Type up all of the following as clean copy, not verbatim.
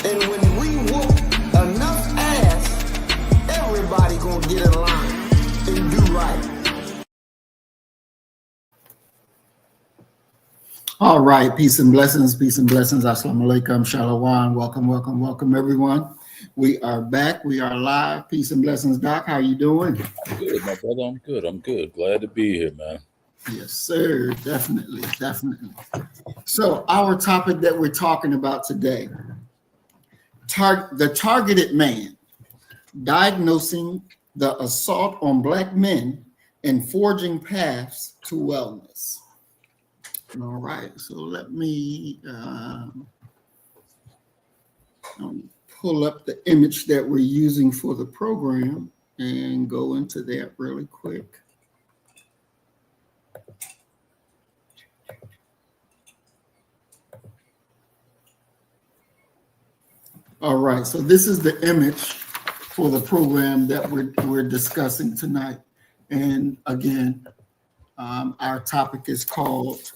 And when we whoop enough ass, everybody gonna get in line and do right. All right, peace and blessings, assalamu alaikum, shalom, welcome everyone. We are back, we are live. Peace and blessings, Doc. How you doing? Good, my brother. I'm good. Glad to be here, man. Yes, sir. Definitely. So our topic that we're talking about today, the targeted man, diagnosing the assault on Black men and forging paths to wellness. All right, so let me pull up the image that we're using for the program and go into that really quick. All right, so this is the image for the program that we're discussing tonight. And again, our topic is called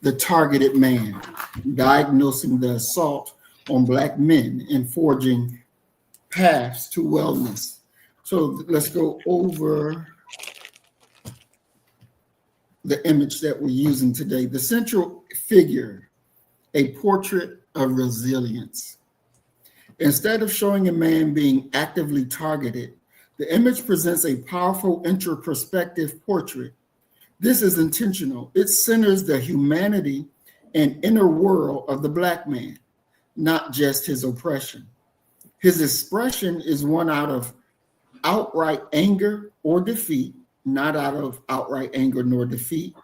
The Targeted Man, Diagnosing the Assault on Black Men and Forging Paths to Wellness. So let's go over the image that we're using today. The central figure, a portrait of resilience. Instead of showing a man being actively targeted, the image presents a powerful introspective portrait. This is intentional. It centers the humanity and inner world of the Black man, not just his oppression. His expression is one out of outright anger or defeat, not out of outright anger nor defeat,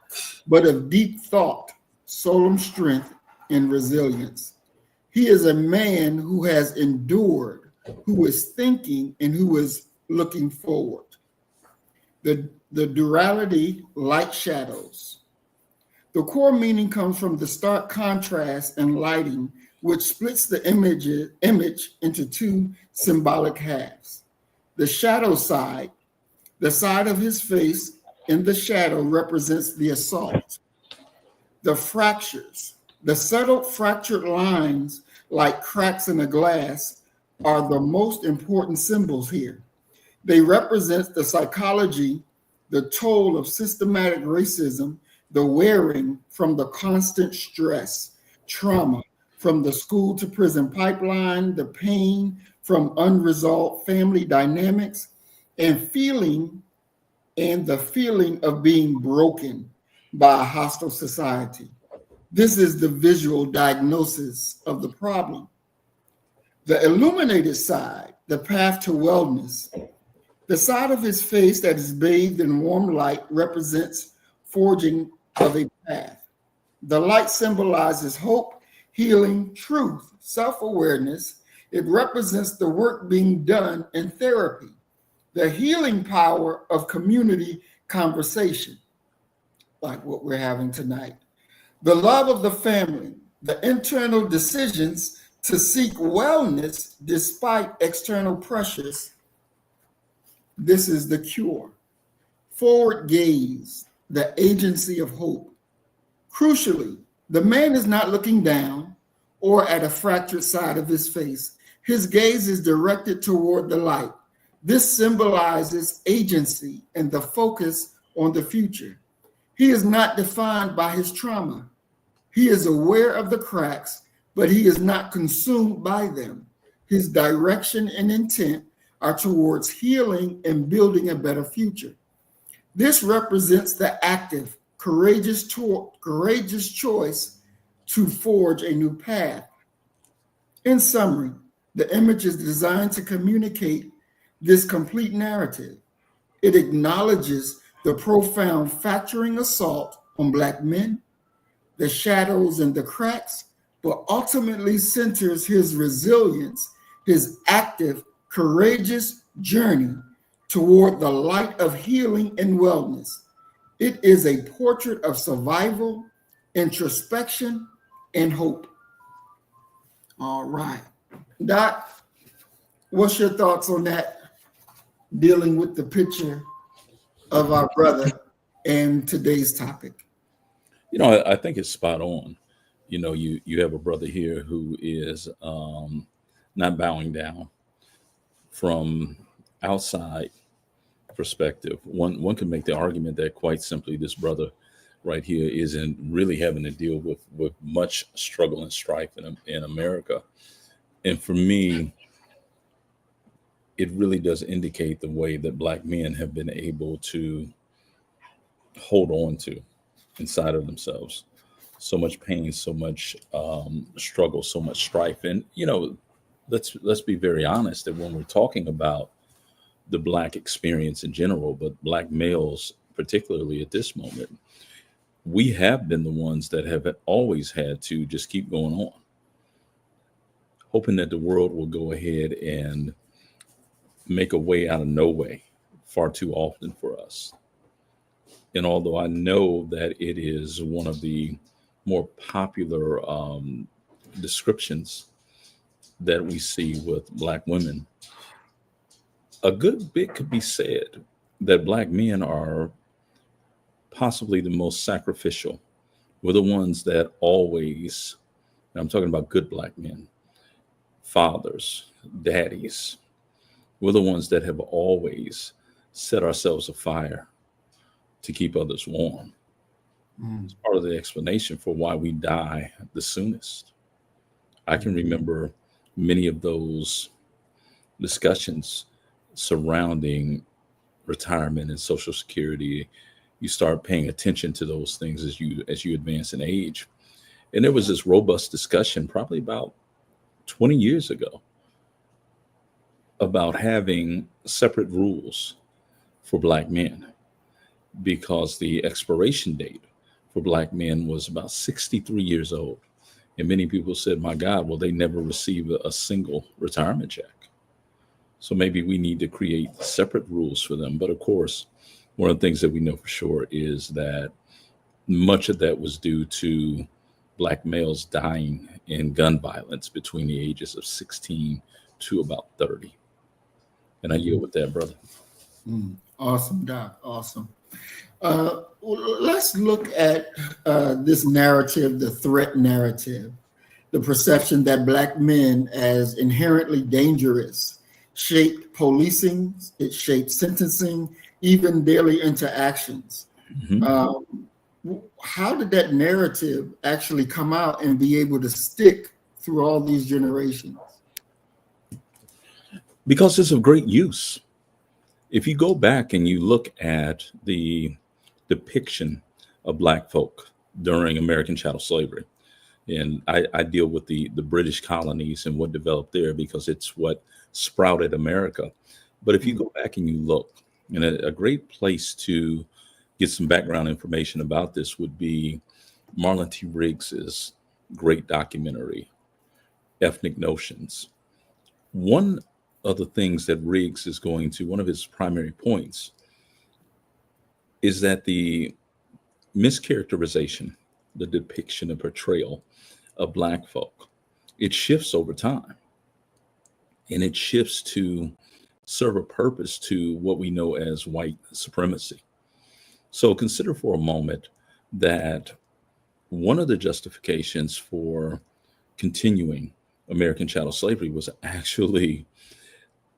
but of deep thought, solemn strength, and resilience. He is a man who has endured, who is thinking, and who is looking forward. The duality, light shadows. The core meaning comes from the stark contrast and lighting, which splits the image into two symbolic halves. The shadow side, the side of his face in the shadow, represents the assault. The fractures, the subtle fractured lines like cracks in a glass, are the most important symbols here. They represent the psychology, the toll of systematic racism, the wearing from the constant stress, trauma from the school to prison pipeline, the pain from unresolved family dynamics, and the feeling of being broken by a hostile society. This is the visual diagnosis of the problem. The illuminated side, the path to wellness. The side of his face that is bathed in warm light represents forging of a path. The light symbolizes hope, healing, truth, self-awareness. It represents the work being done in therapy, the healing power of community conversation, like what we're having tonight. The love of the family, the internal decisions to seek wellness despite external pressures. This is the cure. Forward gaze, the agency of hope. Crucially, the man is not looking down or at a fractured side of his face. His gaze is directed toward the light. This symbolizes agency and the focus on the future. He is not defined by his trauma. He is aware of the cracks, but he is not consumed by them. His direction and intent are towards healing and building a better future. This represents the active, courageous choice to forge a new path. In summary, the image is designed to communicate this complete narrative. It acknowledges the profound fracturing assault on Black men, the shadows and the cracks, but ultimately centers his resilience, his active, courageous journey toward the light of healing and wellness. It is a portrait of survival, introspection, and hope. All right. Doc, what's your thoughts on that, dealing with the picture of our brother and today's topic? I think it's spot on. You have a brother here who is not bowing down. From outside perspective, one can make the argument that quite simply this brother right here isn't really having to deal with much struggle and strife in America. And for me, it really does indicate the way that Black men have been able to hold on to inside of themselves so much pain, so much struggle, so much strife. And let's be very honest that when we're talking about the Black experience in general, but Black males particularly at this moment, we have been the ones that have always had to just keep going on, hoping that the world will go ahead and make a way out of no way far too often for us. And although I know that it is one of the more popular descriptions that we see with Black women, a good bit could be said that Black men are possibly the most sacrificial. We're the ones that always, and I'm talking about good Black men, fathers, daddies, we're the ones that have always set ourselves afire to keep others warm. It's part of the explanation for why we die the soonest. I can remember many of those discussions surrounding retirement and Social Security. You start paying attention to those things as you advance in age. And there was this robust discussion probably about 20 years ago about having separate rules for Black men, because the expiration date for Black men was about 63 years old. And many people said, my God, will they never receive a single retirement check? So maybe we need to create separate rules for them. But of course, one of the things that we know for sure is that much of that was due to Black males dying in gun violence between the ages of 16 to about 30. And I yield with that, brother. Awesome, Doc. Awesome. Let's look at this narrative, the threat narrative, the perception that Black men as inherently dangerous shape policing, it shapes sentencing, even daily interactions. How did that narrative actually come out and be able to stick through all these generations? Because it's of great use. If you go back and you look at the depiction of Black folk during American chattel slavery, and I deal with the British colonies and what developed there because it's what sprouted America. But if you go back and you look, and a great place to get some background information about this would be Marlon T. Riggs's great documentary, Ethnic Notions. One of the things that Riggs is going to, one of his primary points, is that the mischaracterization, the depiction and portrayal of Black folk, it shifts over time. And it shifts to serve a purpose to what we know as white supremacy. So consider for a moment that one of the justifications for continuing American chattel slavery was actually,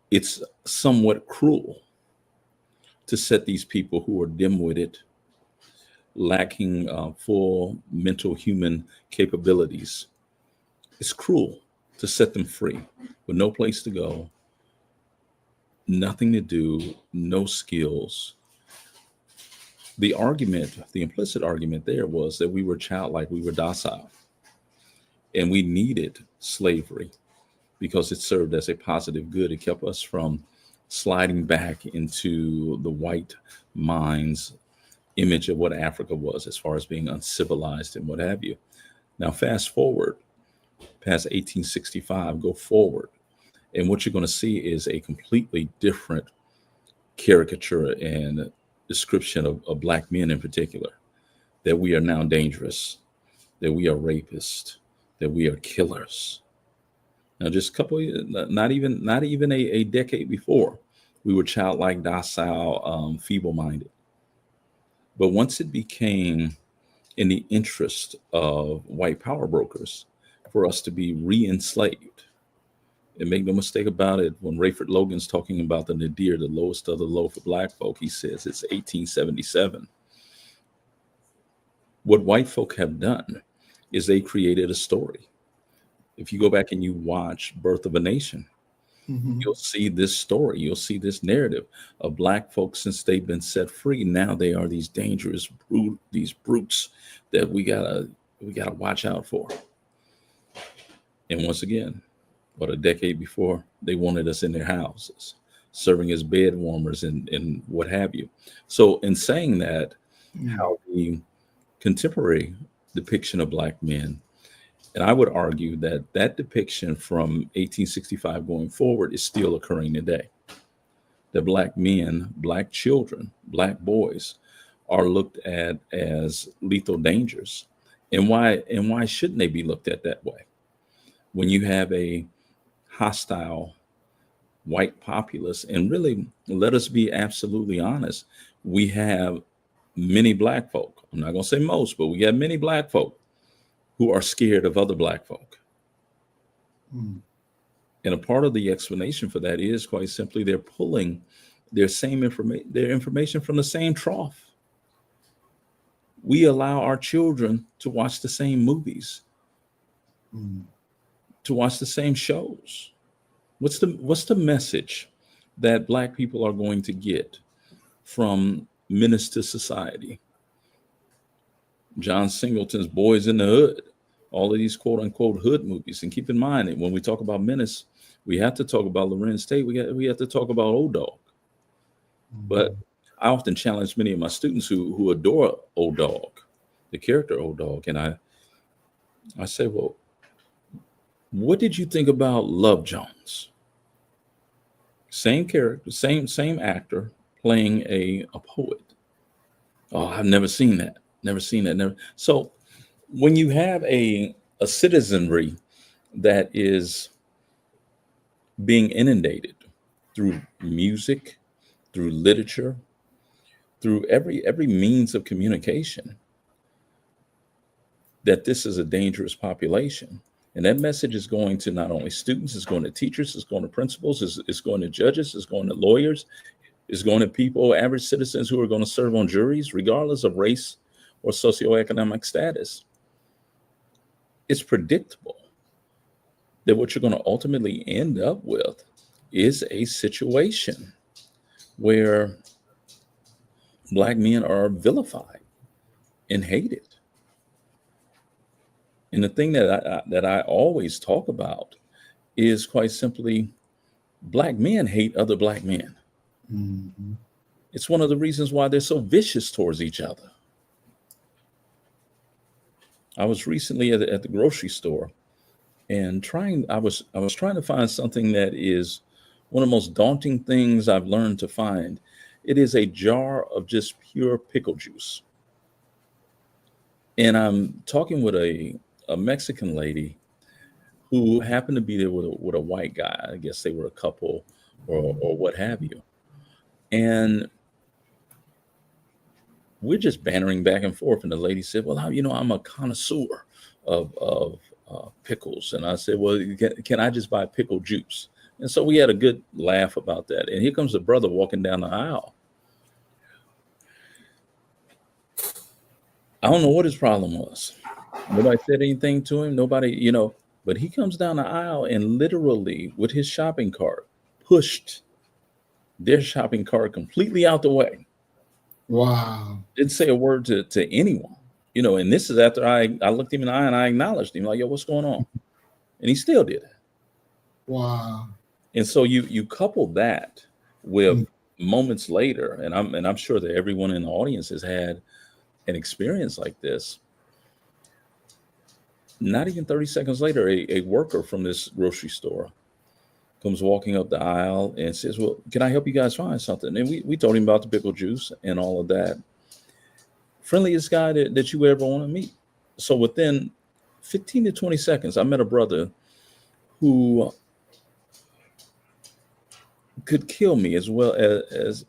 it's somewhat cruel to set these people who are dim-witted, lacking full mental human capabilities. It's cruel to set them free with no place to go, nothing to do, no skills. The argument, the implicit argument there was that we were childlike, we were docile, and we needed slavery because it served as a positive good. It kept us from sliding back into the white mind's image of what Africa was as far as being uncivilized and what have you. Now, fast forward past 1865, go forward, and what you're going to see is a completely different caricature and description of Black men in particular, that we are now dangerous, that we are rapists, that we are killers. Now, just a couple, not even a decade before, we were childlike, docile, feeble-minded. But once it became in the interest of white power brokers for us to be re-enslaved, And make no mistake about it, when Rayford Logan's talking about the nadir, the lowest of the low for black folk, he says it's 1877. What white folk have done is they created a story. If you go back and you watch Birth of a Nation, Mhm. you'll see this story. You'll see this narrative of black folks since they've been set free. Now they are these dangerous these brutes that we gotta watch out for. And once again, what a decade before, they wanted us in their houses, serving as bed warmers and what have you. So in saying that, Mm. how the contemporary depiction of black men, and I would argue that that depiction from 1865 going forward is still occurring today. That black men, black children, black boys are looked at as lethal dangers. And why shouldn't they be looked at that way? When you have a hostile white populace, and really, let us be absolutely honest, we have many black folk. I'm not going to say most, but we have many black folk who are scared of other black folk. Mm. And a part of the explanation for that is quite simply they're pulling their information from the same trough. We allow our children to watch the same movies, Mm. to watch the same shows. What's the message that black people are going to get from Menace to Society, John Singleton's Boys in the Hood, all of these quote unquote hood movies? And keep in mind that when we talk about Menace, we have to talk about Lorenz Tate. We have to talk about Old Dog. But I often challenge many of my students who adore Old Dog, the character Old Dog, and I say, well, what did you think about Love Jones? Same character, same actor playing a poet. Oh, I've never seen that. Never seen that. Never. So when you have a citizenry that is being inundated through music, through literature, through every means of communication, that this is a dangerous population. And that message is going to not only students, it's going to teachers, it's going to principals, it's going to judges, it's going to lawyers, it's going to people, average citizens who are going to serve on juries, regardless of race or socioeconomic status. It's predictable that what you're going to ultimately end up with is a situation where black men are vilified and hated. And the thing that I always talk about is quite simply black men hate other black men. Mhm. It's one of the reasons why they're so vicious towards each other. I was recently at the grocery store and I was trying to find something that is one of the most daunting things I've learned to find. It is a jar of just pure pickle juice. And I'm talking with a Mexican lady who happened to be there with a white guy. I guess they were a couple or what have you. And we're just bantering back and forth. And the lady said, well, I'm a connoisseur of pickles. And I said, well, can I just buy pickle juice? And so we had a good laugh about that. And here comes the brother walking down the aisle. I don't know what his problem was. Nobody said anything to him. Nobody, but he comes down the aisle and literally with his shopping cart pushed their shopping cart completely out the way. Wow. Didn't say a word to anyone, and this is after I looked him in the eye and I acknowledged him, like, yo, what's going on? And he still did it. Wow. And so you couple that with Mm. moments later, and I'm sure that everyone in the audience has had an experience like this. Not even 30 seconds later, a worker from this grocery store comes walking up the aisle and says, well, can I help you guys find something? And we told him about the pickle juice and all of that. Friendliest guy that you ever want to meet. So within 15 to 20 seconds, I met a brother who could kill me as well as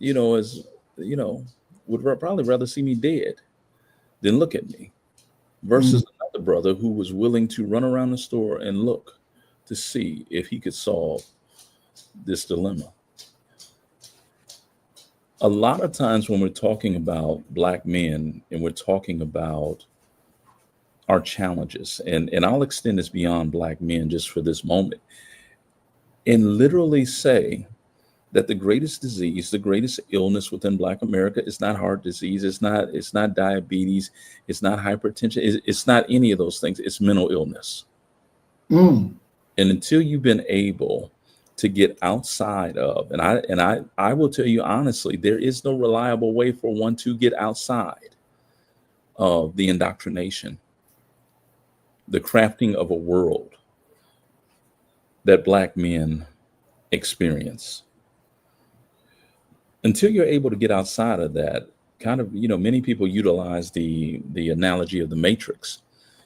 would probably rather see me dead than look at me, versus another brother who was willing to run around the store and look to see if he could solve this dilemma. A lot of times when we're talking about Black men and we're talking about our challenges, and I'll extend this beyond Black men just for this moment, and literally say that the greatest disease, the greatest illness within Black America is not heart disease, it's not diabetes, it's not hypertension, it's not any of those things, it's mental illness. Mm. And until you've been able to get outside of, and I will tell you honestly, there is no reliable way for one to get outside of the indoctrination, the crafting of a world that Black men experience. Until you're able to get outside of that, kind of, many people utilize the analogy of the matrix.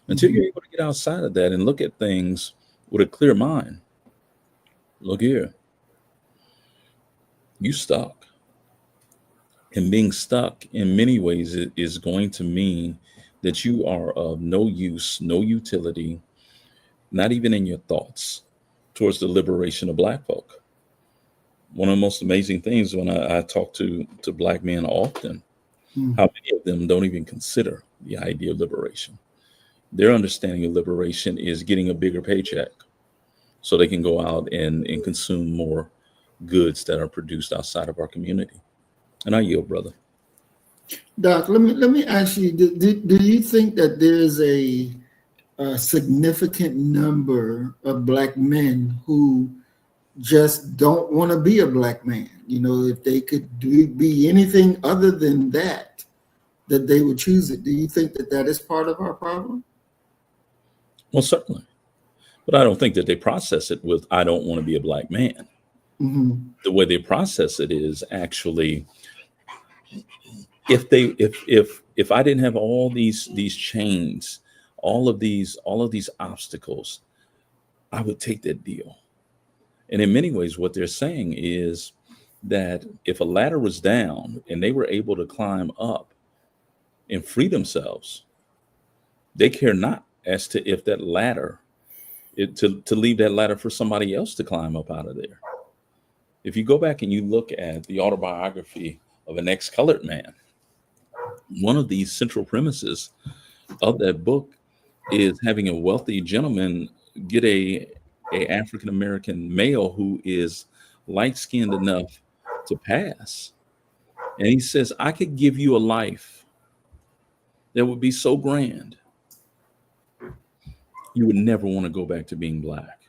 Until you're able to get outside of that and look at things with a clear mind, look here, you stuck. And being stuck in many ways is going to mean that you are of no use, no utility, not even in your thoughts, towards the liberation of Black folk. One of the most amazing things when I talk to Black men often, how many of them don't even consider the idea of liberation. Their understanding of liberation is getting a bigger paycheck so they can go out and consume more goods that are produced outside of our community. And I yield, brother. Doc, let me ask you, do you think that there's a significant number of Black men who just don't want to be a Black man? If they could be anything other than that they would choose it. Do you think that is part of our problem? Well, certainly. But I don't think that they process it with, I don't want to be a Black man. Mm-hmm. The way they process it is actually, if I didn't have all these chains, all of these obstacles, I would take that deal. And in many ways, what they're saying is that if a ladder was down and they were able to climb up and free themselves, they care not as to if that ladder, to leave that ladder for somebody else to climb up out of there. If you go back and you look at the autobiography of an ex-colored man, one of these central premises of that book is having a wealthy gentleman get a African-American male who is light-skinned enough to pass. And he says, I could give you a life that would be so grand, you would never want to go back to being Black.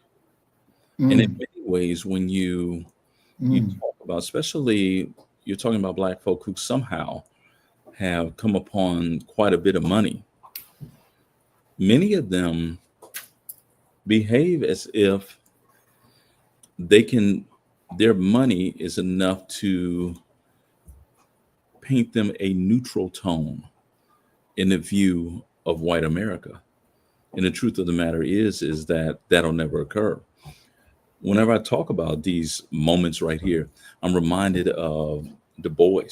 And in many ways, when you talk about, especially you're talking about Black folk who somehow have come upon quite a bit of money, many of them behave as if their money is enough to paint them a neutral tone in the view of white America. And the truth of the matter is that that'll never occur. Whenever I talk about these moments right here, I'm reminded of Du Bois,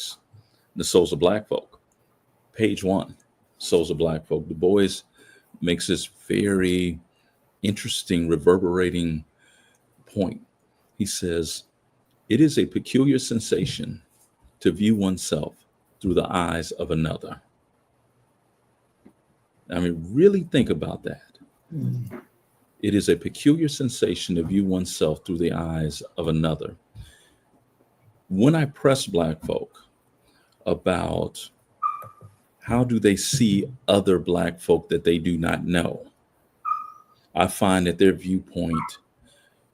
The Souls of Black Folk. Page 1, Souls of Black Folk. Du Bois makes this very interesting, reverberating point. He says, it is a peculiar sensation to view oneself through the eyes of another. I mean, really think about that. It is a peculiar sensation to view oneself through the eyes of another. When I press Black folk about how do they see other Black folk that they do not know, I find that their viewpoint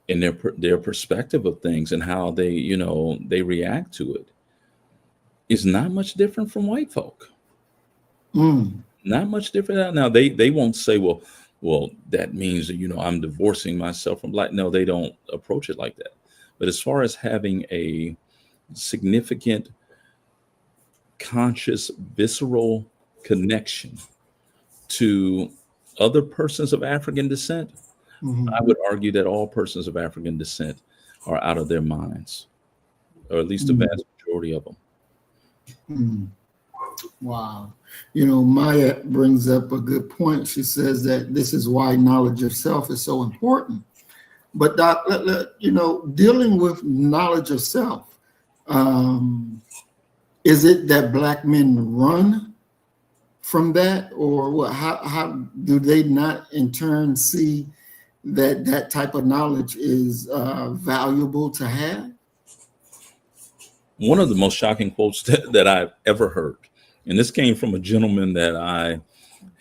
and their perspective of things and how they react to it is not much different from white folk. Not much different. Now they won't say, well, that means that, I'm divorcing myself from Black. No, they don't approach it like that. But as far as having a significant, conscious, visceral connection to other persons of African descent, I would argue that all persons of African descent are out of their minds, or at least the vast majority of them. Wow. Maya brings up a good point. She says that this is why knowledge of self is so important. But Doc, dealing with knowledge of self, is it that Black men run from that, or what? How do they not in turn see that that type of knowledge is valuable to have? One of the most shocking quotes that I've ever heard, and this came from a gentleman that I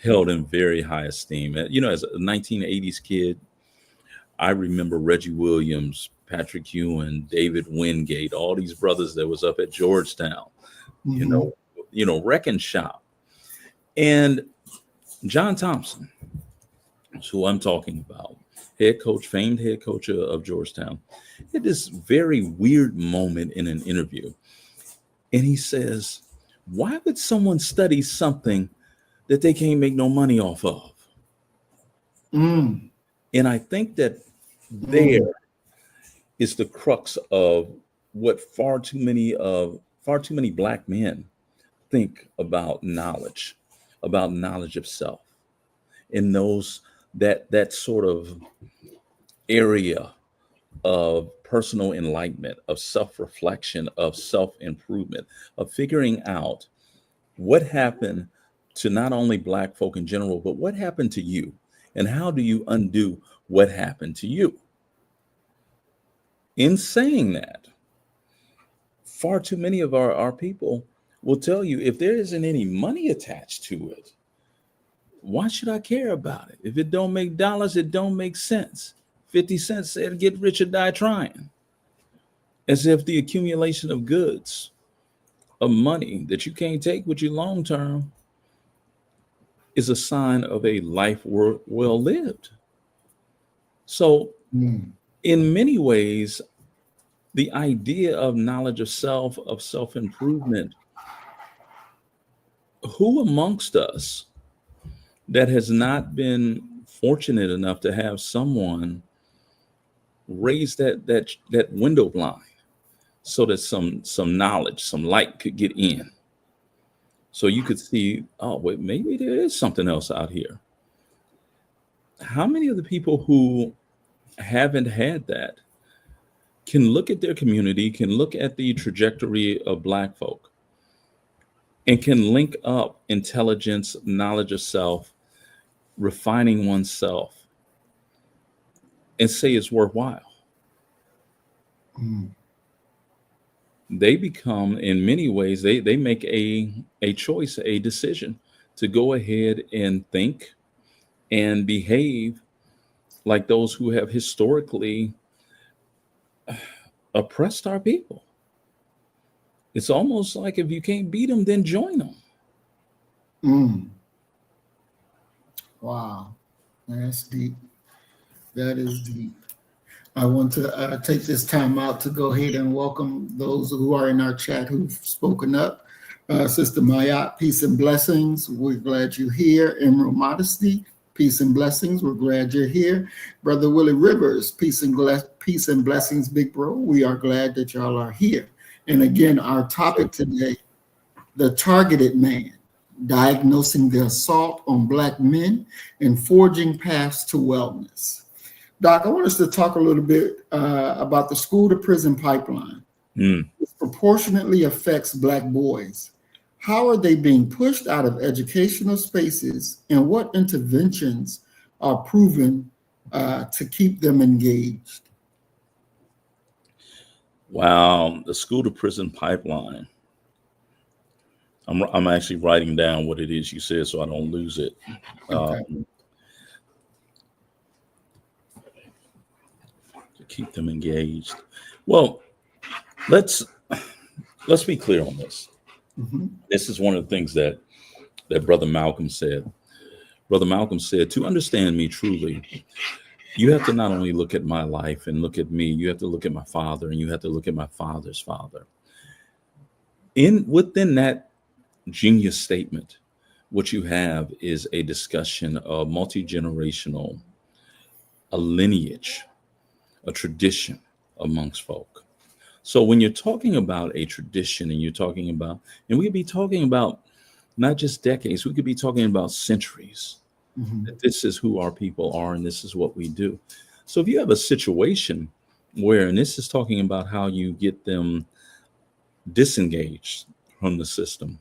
held in very high esteem. As a 1980s kid, I remember Reggie Williams, Patrick Ewing, David Wingate, all these brothers that was up at Georgetown, you Mhm. know, wreck and shop. And John Thompson, is who I'm talking about, famed head coach of Georgetown, had this very weird moment in an interview. And he says, why would someone study something that they can't make no money off of? Mm, And I think that there mm, is the crux of what far too many Black men think about knowledge of self, in that sort of area of personal enlightenment, of self-reflection, of self-improvement, of figuring out what happened to not only Black folk in general, but what happened to you, and how do you undo what happened to you. In saying that, far too many of our people will tell you, if there isn't any money attached to it, why should I care about it? If it don't make dollars, it don't make sense. 50 Cent said, get rich or die trying. As if the accumulation of goods, of money that you can't take with you long term, is a sign of a life well lived. So, mm, in many ways, the idea of knowledge of self, of self improvement, who amongst us that has not been fortunate enough to have someone raise that window blind so that some knowledge, some light could get in, so you could see, oh wait, maybe there is something else out here. How many of the people who haven't had that can look at their community, can look at the trajectory of Black folk, and can link up intelligence, knowledge of self, refining oneself, and say it's worthwhile? mm, They become, in many ways, they make a choice, a decision to go ahead and think and behave like those who have historically oppressed our people. It's almost like, if you can't beat them, then join them. mm. Wow, that's deep. That is deep. I want to take this time out to go ahead and welcome those who are in our chat who've spoken up. Sister Mayat, peace and blessings. We're glad you're here. Emerald Modesty, peace and blessings. We're glad you're here. Brother Willie Rivers, peace and blessings, big bro. We are glad that y'all are here. And again, our topic today, the targeted man, diagnosing the assault on Black men and forging paths to wellness. Doc, I want us to talk a little bit about the school to prison pipeline. Mm. It proportionately affects Black boys. How are they being pushed out of educational spaces, and what interventions are proven to keep them engaged? Wow, the school to prison pipeline. I'm actually writing down what it is you said so I don't lose it. Okay. To keep them engaged. Well, let's be clear on this. Mhm. This is one of the things that Brother Malcolm said. Brother Malcolm said, to understand me truly, you have to not only look at my life and look at me, you have to look at my father, and you have to look at my father's father. Within that genius statement, what you have is a discussion of multi-generational, a lineage, a tradition amongst folk. So when you're talking about a tradition, and you're talking about, and we could be talking about not just decades, we could be talking about centuries. Mhm. That this is who our people are, and this is what we do. So if you have a situation where, and this is talking about how you get them disengaged from the system,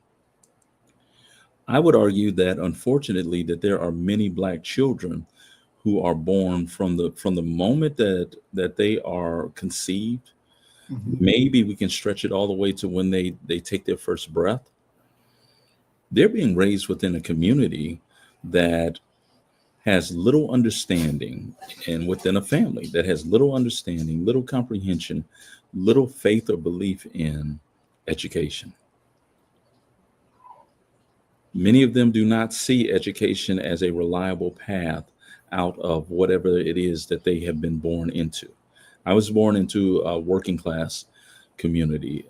I would argue that unfortunately that there are many Black children who are born from the moment that they are conceived. Maybe we can stretch it all the way to when they take their first breath. They're being raised within a community that has little understanding, and within a family that has little understanding, little comprehension, little faith or belief in education. Many of them do not see education as a reliable path out of whatever it is that they have been born into. I was born into a working class community.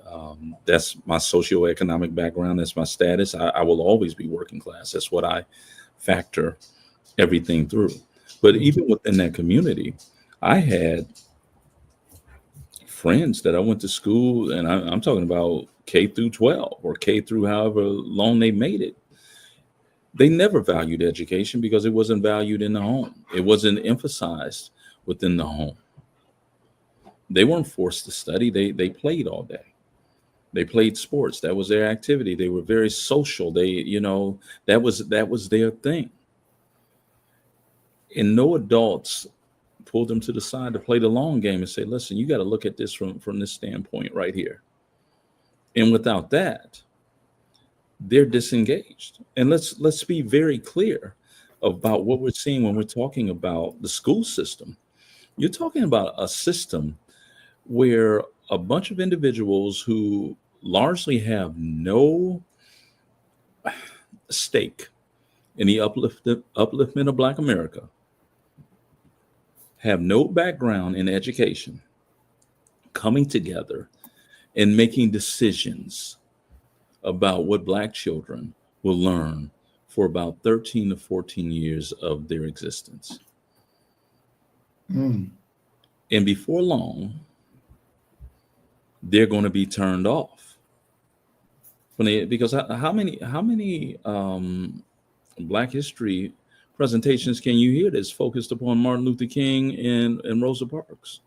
That's my socioeconomic background. That's my status. I will always be working class. That's what I factor everything through. But even within that community, I had friends that I went to school, and I'm talking about K through 12 or K through however long they made it. They never valued education because it wasn't valued in the home. It wasn't emphasized within the home. They weren't forced to study. They played all day. They played sports. That was their activity. They were very social. That was their thing. And no adults pulled them to the side to play the long game and say, listen, you got to look at this from this standpoint right here. And without that, they're disengaged. And let's be very clear about what we're seeing when we're talking about the school system. You're talking about a system where a bunch of individuals who largely have no stake in the upliftment of Black America, have no background in education, coming together and making decisions about what Black children will learn for about 13 to 14 years of their existence. And before long, they're going to be turned off. Because how many Black history presentations can you hear that's focused upon Martin Luther King and Rosa Parks?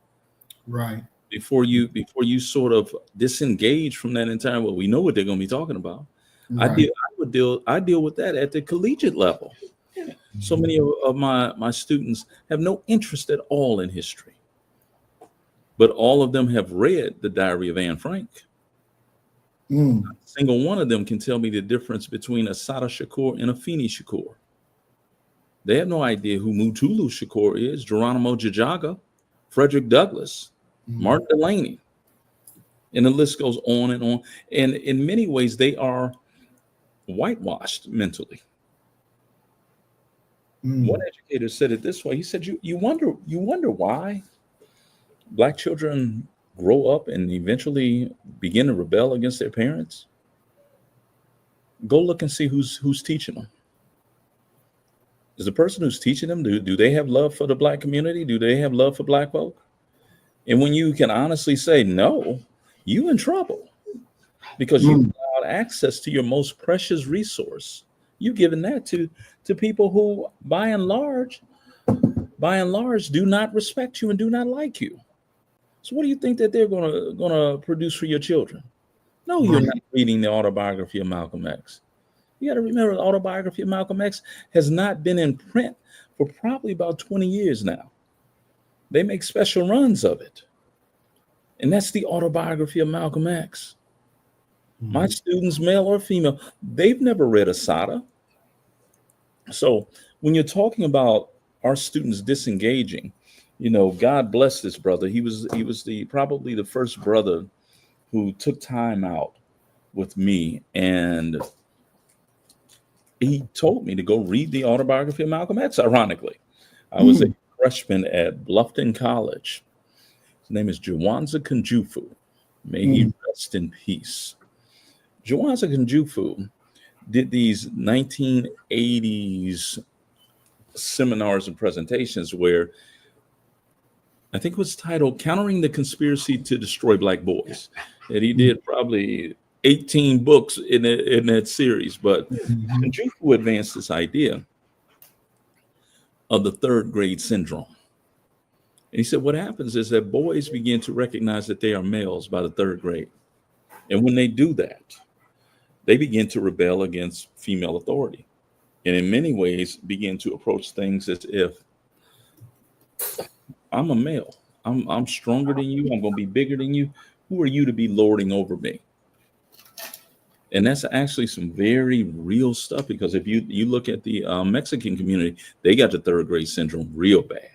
Right. Before you sort of disengage from that entire, well, we know what they're going to be talking about. Right. I deal with that at the collegiate level. So many of my students have no interest at all in history, but all of them have read the Diary of Anne Frank. Not a single one of them can tell me the difference between Assata Shakur and Afeni Shakur. They have no idea who Mutulu Shakur is, Geronimo Jajaga, Frederick Douglass, Martin Delany, and the list goes on and on. And in many ways, they are whitewashed mentally. One educator said it this way. He said, "You wonder why Black children grow up and eventually begin to rebel against their parents? Go look and see who's teaching them. Is the person who's teaching them, do they have love for the Black community? Do they have love for Black folk? And when you can honestly say no, you in trouble, because you've allowed access to your most precious resource. You've given that to people who, by and large, do not respect you and do not like you. So what do you think that they're gonna produce for your children? No, you're not reading the autobiography of Malcolm X. You got to remember, the autobiography of Malcolm X has not been in print for probably about 20 years now. They make special runs of it. And that's the autobiography of Malcolm X. My students, male or female, they've never read Assata. So when you're talking about our students disengaging, God bless this brother. He was probably the first brother who took time out with me, and he told me to go read the autobiography of Malcolm X. Ironically, I was a freshman at Bluffton College. His name is Jawanza Kunjufu. May he rest in peace. Jawanza Kunjufu did these 1980s seminars and presentations where I think it was titled "Countering the Conspiracy to Destroy Black Boys." And he did probably 18 books in that series, but Kunjufu advanced this idea of the third grade syndrome. And he said, what happens is that boys begin to recognize that they are males by the third grade. And when they do that, they begin to rebel against female authority. And in many ways, begin to approach things as if I'm a male. I'm stronger than you. I'm going to be bigger than you. Who are you to be lording over me? And that's actually some very real stuff, because if you look at the Mexican community, they got the third grade syndrome real bad.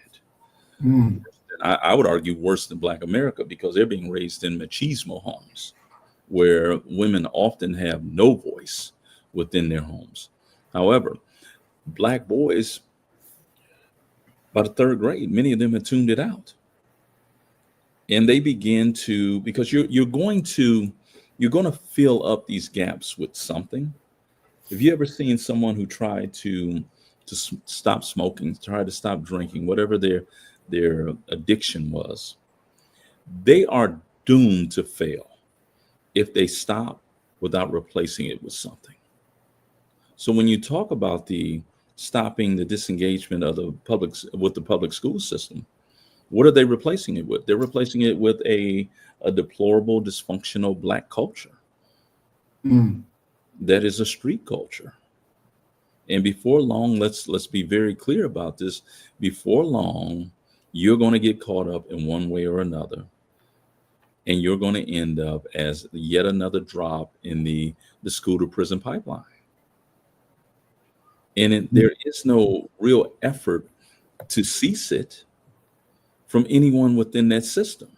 Mm. I would argue worse than Black America, because they're being raised in machismo homes where women often have no voice within their homes. However, Black boys, by the third grade, many of them have tuned it out. And they begin to, because you're going to fill up these gaps with something. Have you ever seen someone who tried to stop smoking, tried to stop drinking, whatever their addiction was? They are doomed to fail if they stop without replacing it with something. So when you talk about the stopping the disengagement of the public school system, what are they replacing it with? They're replacing it with a deplorable, dysfunctional Black culture. Mm. That is a street culture. And before long, let's be very clear about this. Before long, you're going to get caught up in one way or another, and you're going to end up as yet another drop in the school to prison pipeline. And there is no real effort to cease it from anyone within that system.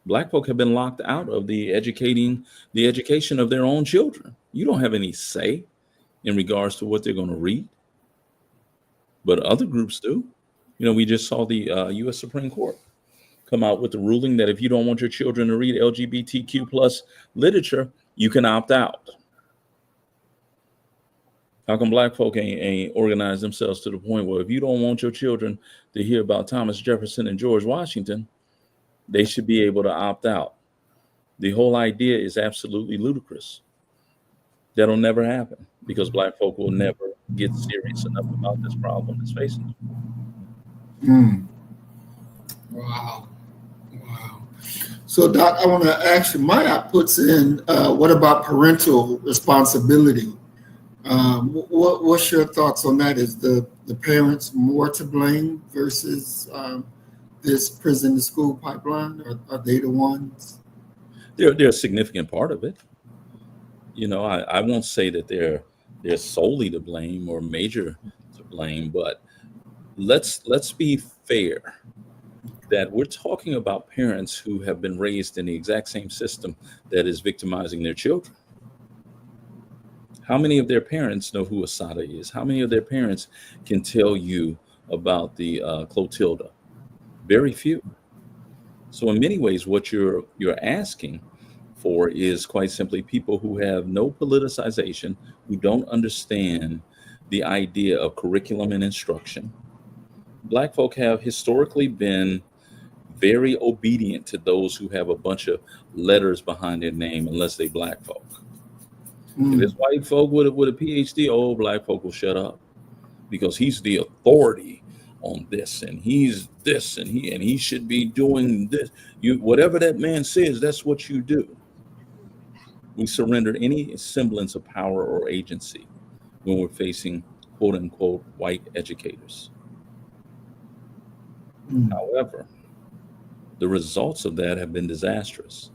Black folk have been locked out of the education of their own children. You don't have any say in regards to what they're going to read, but other groups do. We just saw the U.S. Supreme Court come out with the ruling that if you don't want your children to read LGBTQ plus literature, you can opt out. How come Black folk ain't organized themselves to the point where if you don't want your children to hear about Thomas Jefferson and George Washington, they should be able to opt out? The whole idea is absolutely ludicrous. That'll never happen, because Black folk will never get serious enough about this problem that's facing them. Mm. Wow. So, Doc, I want to ask you, Maya puts in, what about parental responsibility? What's your thoughts on that? Is the parents more to blame versus this prison to school pipeline? Are they the ones? They're a significant part of it. I won't say that they're solely to blame or major to blame, but let's be fair that we're talking about parents who have been raised in the exact same system that is victimizing their children. How many of their parents know who Asada is? How many of their parents can tell you about the Clotilda? Very few. So in many ways, what you're asking for is quite simply people who have no politicization, who don't understand the idea of curriculum and instruction. Black folk have historically been very obedient to those who have a bunch of letters behind their name, unless they Black folk. If it's white folk with a PhD, Black folk will shut up, because he's the authority on this, and he's this, and he should be doing this. Whatever that man says, that's what you do. We surrender any semblance of power or agency when we're facing quote unquote white educators. However, the results of that have been disastrous.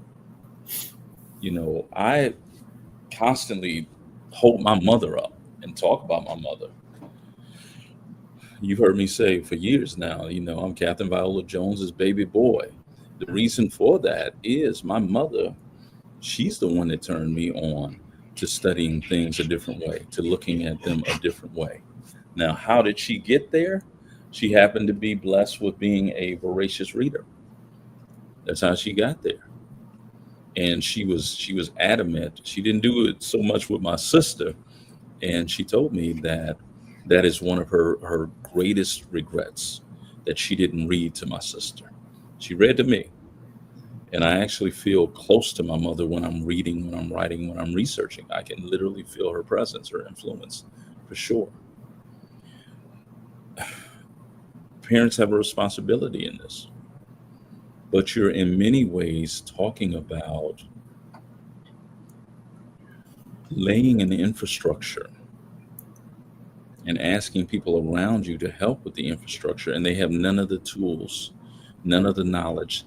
I constantly hold my mother up and talk about my mother. You've heard me say for years now, I'm Catherine Viola Jones's baby boy. The reason for that is my mother, she's the one that turned me on to studying things a different way, to looking at them a different way. Now, how did she get there? She happened to be blessed with being a voracious reader. That's how she got there. And she was adamant. She didn't do it so much with my sister. And she told me that is one of her greatest regrets, that she didn't read to my sister. She read to me. And I actually feel close to my mother when I'm reading, when I'm writing, when I'm researching. I can literally feel her presence, her influence, for sure. Parents have a responsibility in this, but you're in many ways talking about laying an infrastructure and asking people around you to help with the infrastructure, and they have none of the tools, none of the knowledge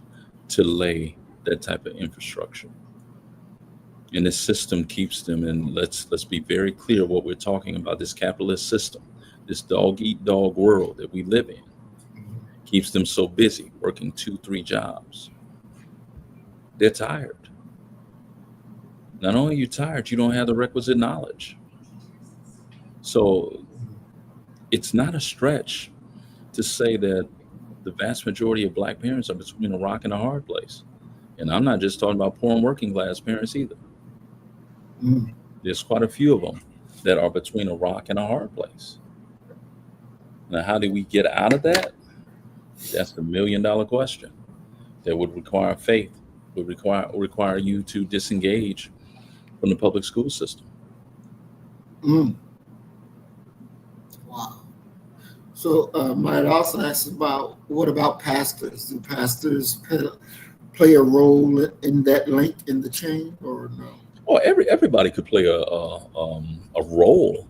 to lay that type of infrastructure. And the system keeps them, and let's be very clear what we're talking about. This capitalist system, this dog eat dog world that we live in, keeps them so busy working 2-3 jobs. They're tired. Not only are you tired, you don't have the requisite knowledge. So it's not a stretch to say that the vast majority of Black parents are between a rock and a hard place. And I'm not just talking about poor and working class parents either. Mm. There's quite a few of them that are between a rock and a hard place. Now, how do we get out of that? That's the $1 million question that would require faith, would require you to disengage from the public school system. Mm. Wow. So might also ask about, what about pastors? Do pastors play a role in that link in the chain, or no? Well, everybody could play a role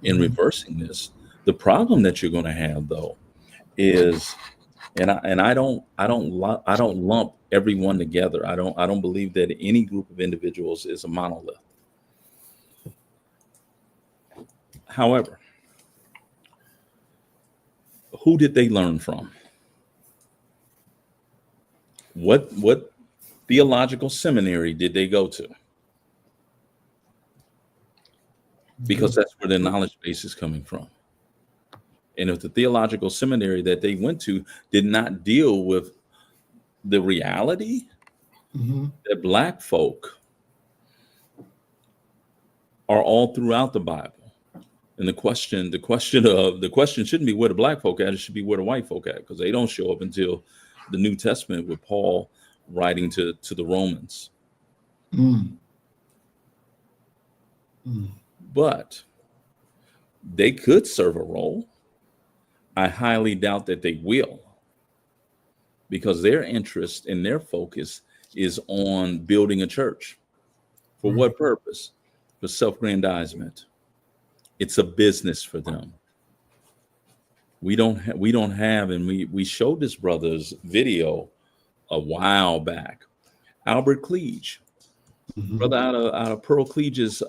in reversing this. The problem that you're going to have, though, is, and I don't lump everyone together. I don't believe that any group of individuals is a monolith. However, who did they learn from? What theological seminary did they go to? Because that's where their knowledge base is coming from. And if the theological seminary that they went to did not deal with the reality that Black folk are all throughout the Bible, and the question shouldn't be where the Black folk at; it should be where the white folk at, because they don't show up until the New Testament with Paul writing to the Romans. But they could serve a role. I highly doubt that they will, because their interest and their focus is on building a church. For what purpose? For self-aggrandizement. It's a business for them. We don't have, and we showed this brother's video a while back. Albert Cleage, brother out of Pearl Cleage's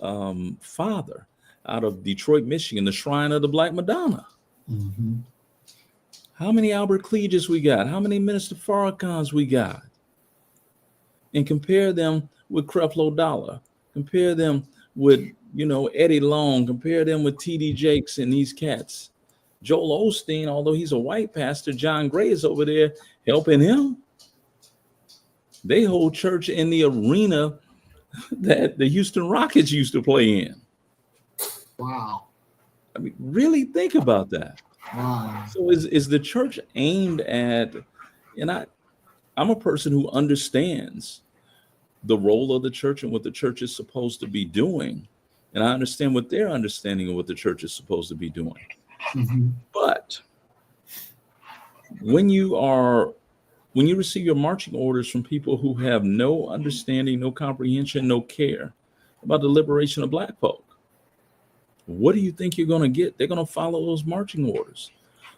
father, out of Detroit, Michigan, the Shrine of the Black Madonna. How many Albert Cleages we got? How many Minister Farrakhan's we got? And compare them with Creflo Dollar. Compare them with, Eddie Long. Compare them with T.D. Jakes and these cats. Joel Osteen, although he's a white pastor, John Gray is over there helping him. They hold church in the arena that the Houston Rockets used to play in. Wow. I mean, really think about that. Wow. So is the church aimed at, and I'm a person who understands the role of the church and what the church is supposed to be doing. And I understand what their understanding of what the church is supposed to be doing. But when you receive your marching orders from people who have no understanding, no comprehension, no care about the liberation of Black folk, what do you think you're going to get? They're going to follow those marching orders.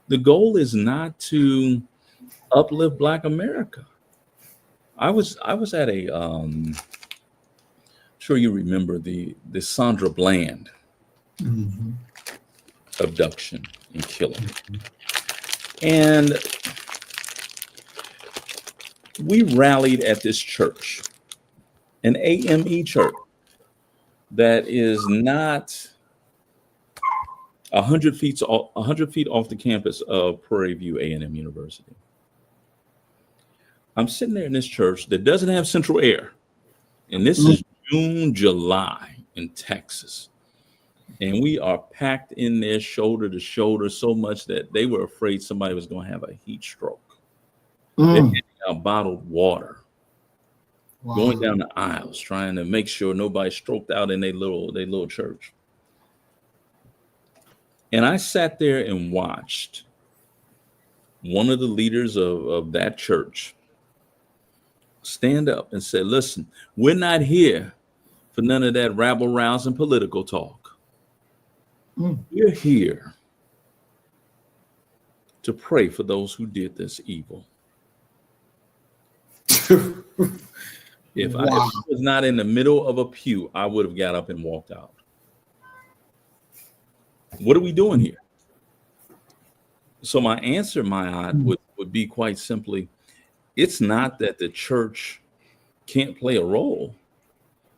The goal is not to uplift Black America. I was at a, I'm sure you remember the Sandra Bland abduction and killing. And we rallied at this church, an AME church that is not 100 feet off the campus of Prairie View A&M University. I'm sitting there in this church that doesn't have central air, and this is June, July in Texas. And we are packed in there shoulder to shoulder so much that they were afraid somebody was going to have a heat stroke. They're getting out bottled water, going down the aisles, trying to make sure nobody stroked out in their little church. And I sat there and watched one of the leaders of that church stand up and say, listen, we're not here for none of that rabble rousing political talk. We're here to pray for those who did this evil. If I was not in the middle of a pew, I would have got up and walked out. What are we doing here? So my answer, would be quite simply, it's not that the church can't play a role.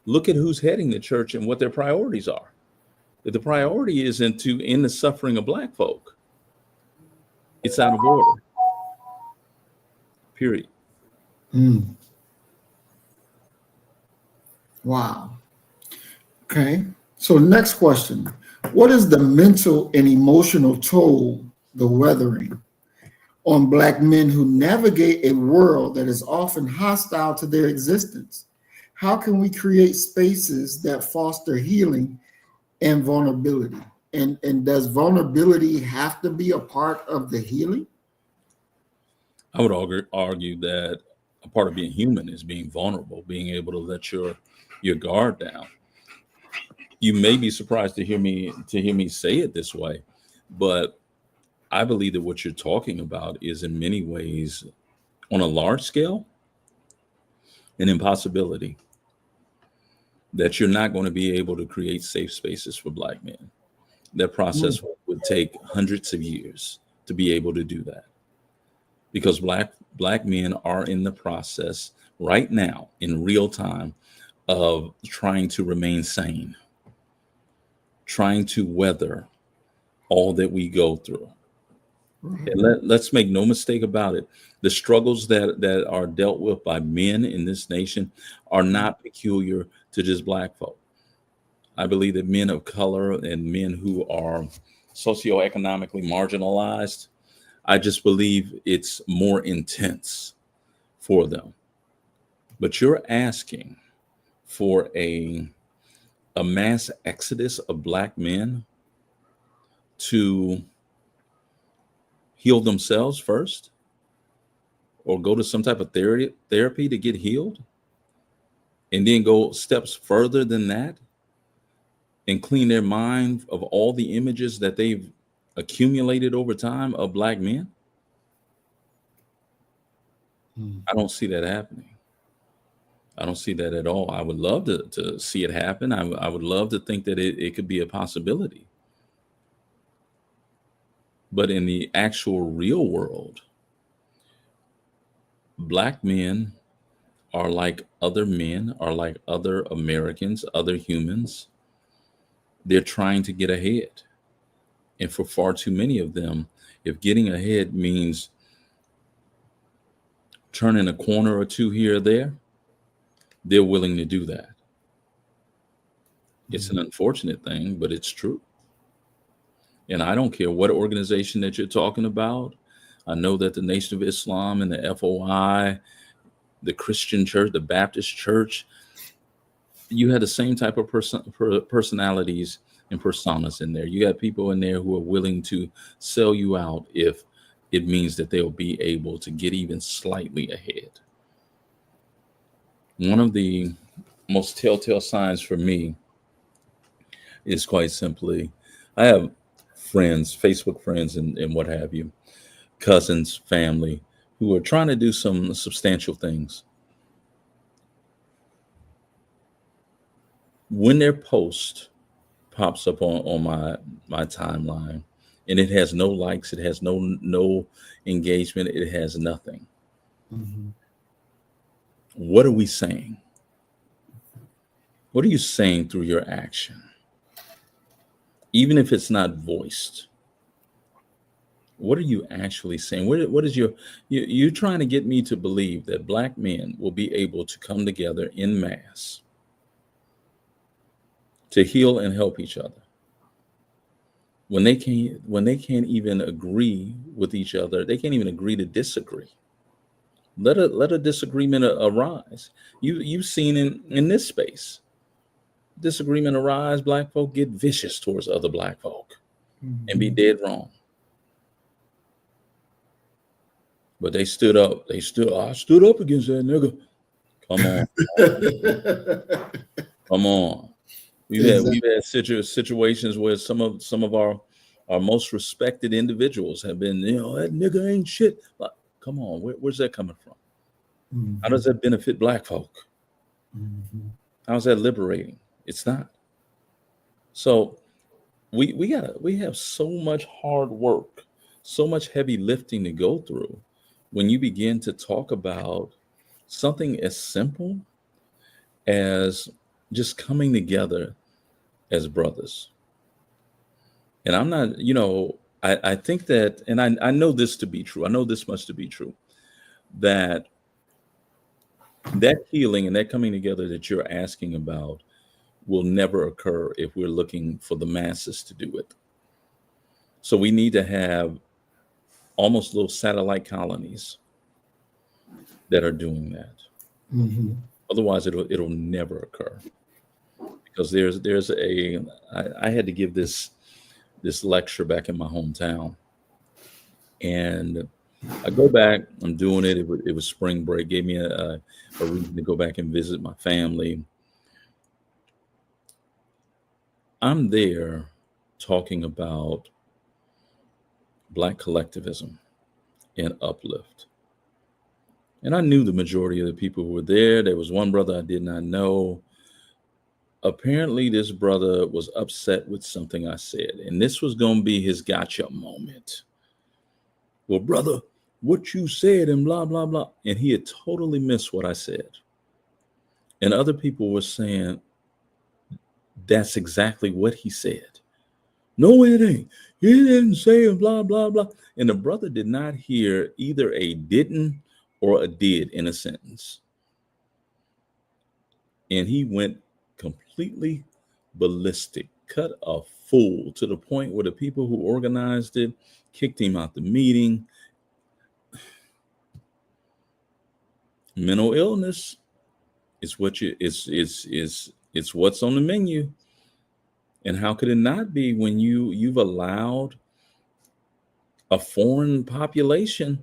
Look at who's heading the church and what their priorities are. If the priority isn't to end the suffering of Black folk, it's out of order. Period. Wow. Okay. So next question. What is the mental and emotional toll, the weathering, on Black men who navigate a world that is often hostile to their existence? How can we create spaces that foster healing and vulnerability? And does vulnerability have to be a part of the healing? I would argue that a part of being human is being vulnerable, being able to let your guard down. You may be surprised to hear me say it this way, but I believe that what you're talking about is in many ways, on a large scale, an impossibility. That you're not going to be able to create safe spaces for Black men. That process would take hundreds of years to be able to do that. Because black men are in the process right now, in real time, of trying to remain sane, trying to weather all that we go through. And let's make no mistake about it. The struggles that are dealt with by men in this nation are not peculiar to just Black folk. I believe that men of color and men who are socioeconomically marginalized, I just believe it's more intense for them. But you're asking for a mass exodus of Black men to heal themselves first, or go to some type of therapy to get healed, and then go steps further than that and clean their mind of all the images that they've accumulated over time of Black men. I don't see that happening. I don't see that at all. I would love to see it happen. I would love to think that it could be a possibility. But in the actual real world, Black men are like other men, are like other Americans, other humans. They're trying to get ahead. And for far too many of them, if getting ahead means turning a corner or two here or there, they're willing to do that. It's an unfortunate thing, but it's true. And I don't care what organization that you're talking about. I know that the Nation of Islam and the FOI, the Christian church, the Baptist church, you had the same type of personalities and personas in there. You got people in there who are willing to sell you out if it means that they'll be able to get even slightly ahead. One of the most telltale signs for me is quite simply, I have friends, Facebook friends and what have you, cousins, family, who are trying to do some substantial things. When their post pops up on my timeline and it has no likes, it has no engagement, it has nothing. What are we saying? What are you saying through your action? Even if it's not voiced, what are you actually saying? What is you're trying to get me to believe that Black men will be able to come together in mass to heal and help each other when they can't even agree with each other. They can't even agree to disagree. Let a disagreement arise. You've seen in this space, disagreement arise, Black folk get vicious towards other Black folk and be dead wrong. But they stood up. I stood up against that nigga. Come on, come on. Exactly. We've had situations where some of our most respected individuals have been, that nigga ain't shit. But come on, where's that coming from? How does that benefit black folk? How's that liberating? It's not. So we have so much hard work, so much heavy lifting to go through when you begin to talk about something as simple as just coming together as brothers. And I'm not, I think that, and I know this to be true. I know this much to be true, that healing and that coming together that you're asking about will never occur if we're looking for the masses to do it. So we need to have almost little satellite colonies that are doing that. Otherwise, it'll never occur. Because there's I had to give this lecture back in my hometown, and I go back. I'm doing it. It was spring break. Gave me a reason to go back and visit my family. I'm there talking about Black collectivism and uplift. And I knew the majority of the people who were there. There was one brother I did not know. Apparently, this brother was upset with something I said, and this was going to be his gotcha moment. Well, brother, what you said and blah, blah, blah. And he had totally missed what I said. And other people were saying, that's exactly what he said. No, it ain't. He didn't say blah, blah, blah. And the brother did not hear either a didn't or a did in a sentence. And he went completely ballistic, cut a fool to the point where the people who organized it kicked him out the meeting. Mental illness is it's what's on the menu. And how could it not be when you've allowed a foreign population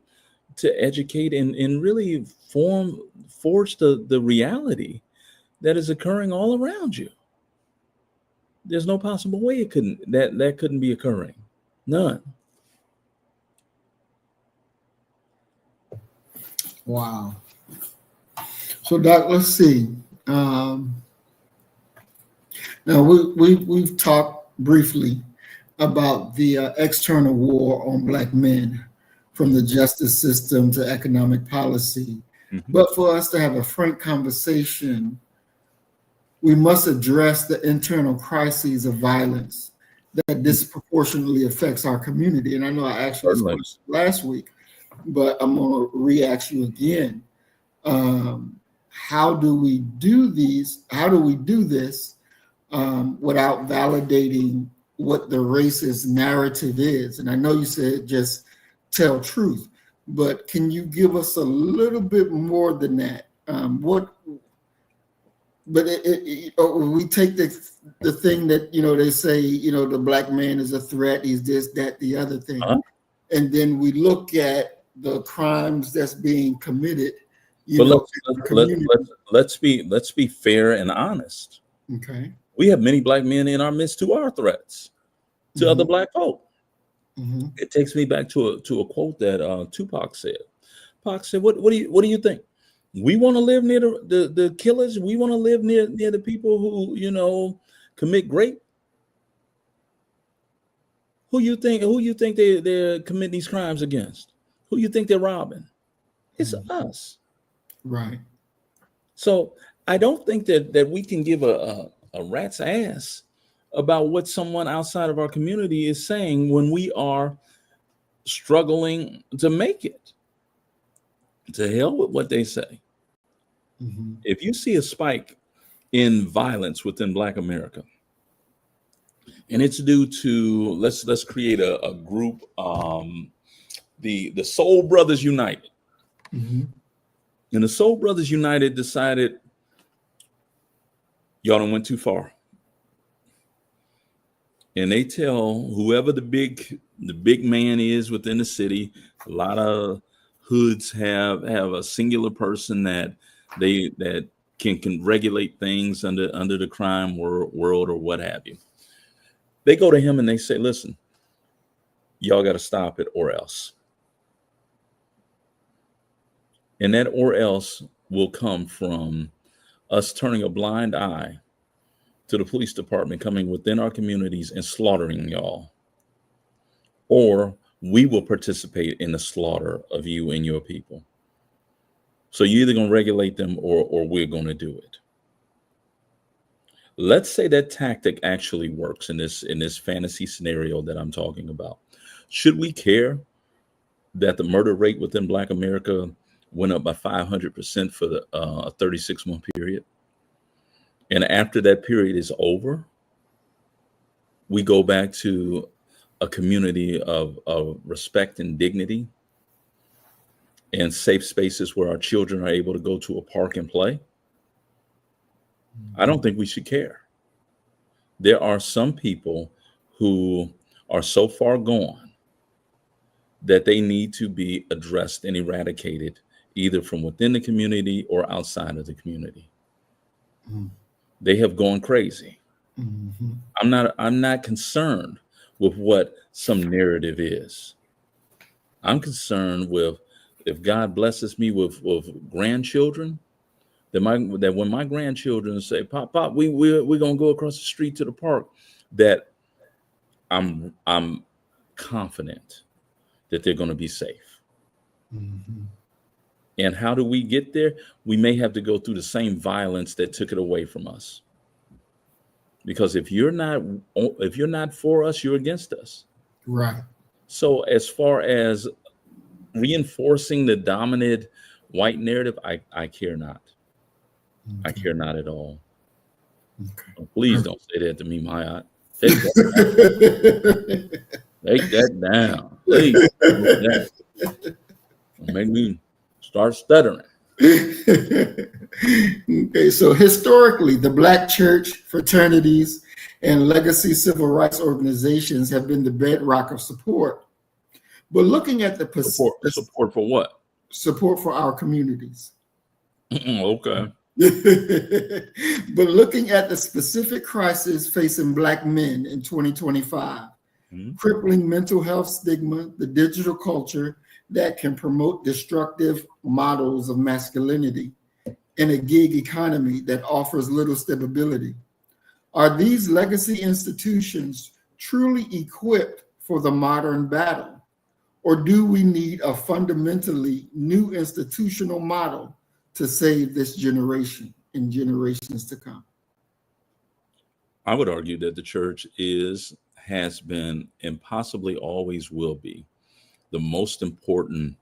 to educate and really force the reality that is occurring all around you? There's no possible way it couldn't be occurring. None. Wow. So, Doc, let's see. Now we've talked briefly about the external war on Black men, from the justice system to economic policy. But for us to have a frank conversation, we must address the internal crises of violence that disproportionately affects our community. And I know I asked you this question last week, but I'm going to re-ask you again. How do we do this without validating what the racist narrative is? And I know you said just tell truth, but can you give us a little bit more than that? We take the thing that, they say, the Black man is a threat, he's this, that, the other thing. And then we look at the crimes that's being committed. Let's be fair and honest. Okay. We have many Black men in our midst who are threats to other Black folk. It takes me back to a quote that Tupac said. Pac said, "What do you think? We want to live near the killers. We want to live near the people who commit rape. Who you think they're committing these crimes against? Who you think they're robbing? It's us." Right. So I don't think that we can give a rat's ass about what someone outside of our community is saying when we are struggling to make it. To hell with what they say. If you see a spike in violence within Black America, and it's due to let's create a group, the Soul Brothers United. And the Soul Brothers United decided, y'all done went too far. And they tell whoever the big man is within the city, a lot of hoods have a singular person that can regulate things under the crime world or what have you. They go to him and they say, listen, y'all got to stop it or else. And that or else will come from us turning a blind eye to the police department coming within our communities and slaughtering y'all. Or we will participate in the slaughter of you and your people. So you're either going to regulate them or we're going to do it. Let's say that tactic actually works in this fantasy scenario that I'm talking about. Should we care that the murder rate within Black America went up by 500% for the 36-month period? And after that period is over, we go back to a community of respect and dignity and safe spaces where our children are able to go to a park and play? I don't think we should care. There are some people who are so far gone that they need to be addressed and eradicated, either from within the community or outside of the community. They have gone crazy. I'm not concerned with what some narrative is. I'm concerned with, if God blesses me with grandchildren, that when my grandchildren say, Pop, we're gonna go across the street to the park, that I'm confident that they're gonna be safe. And how do we get there? We may have to go through the same violence that took it away from us. Because if you're not for us, you're against us. Right. So as far as reinforcing the dominant white narrative, I care not. I care not at all. Okay. Oh, please don't say that to me, Mayat. Take that down. Please. Don't make me start stuttering. Okay, so historically, the Black church, fraternities, and legacy civil rights organizations have been the bedrock of support. But looking at the support for what? Support for our communities. Okay. But looking at the specific crisis facing Black men in 2025, crippling mental health stigma, the digital culture that can promote destructive models of masculinity, and a gig economy that offers little stability, are these legacy institutions truly equipped for the modern battle? Or do we need a fundamentally new institutional model to save this generation and generations to come? I would argue that the church has been, and possibly always will be, the most important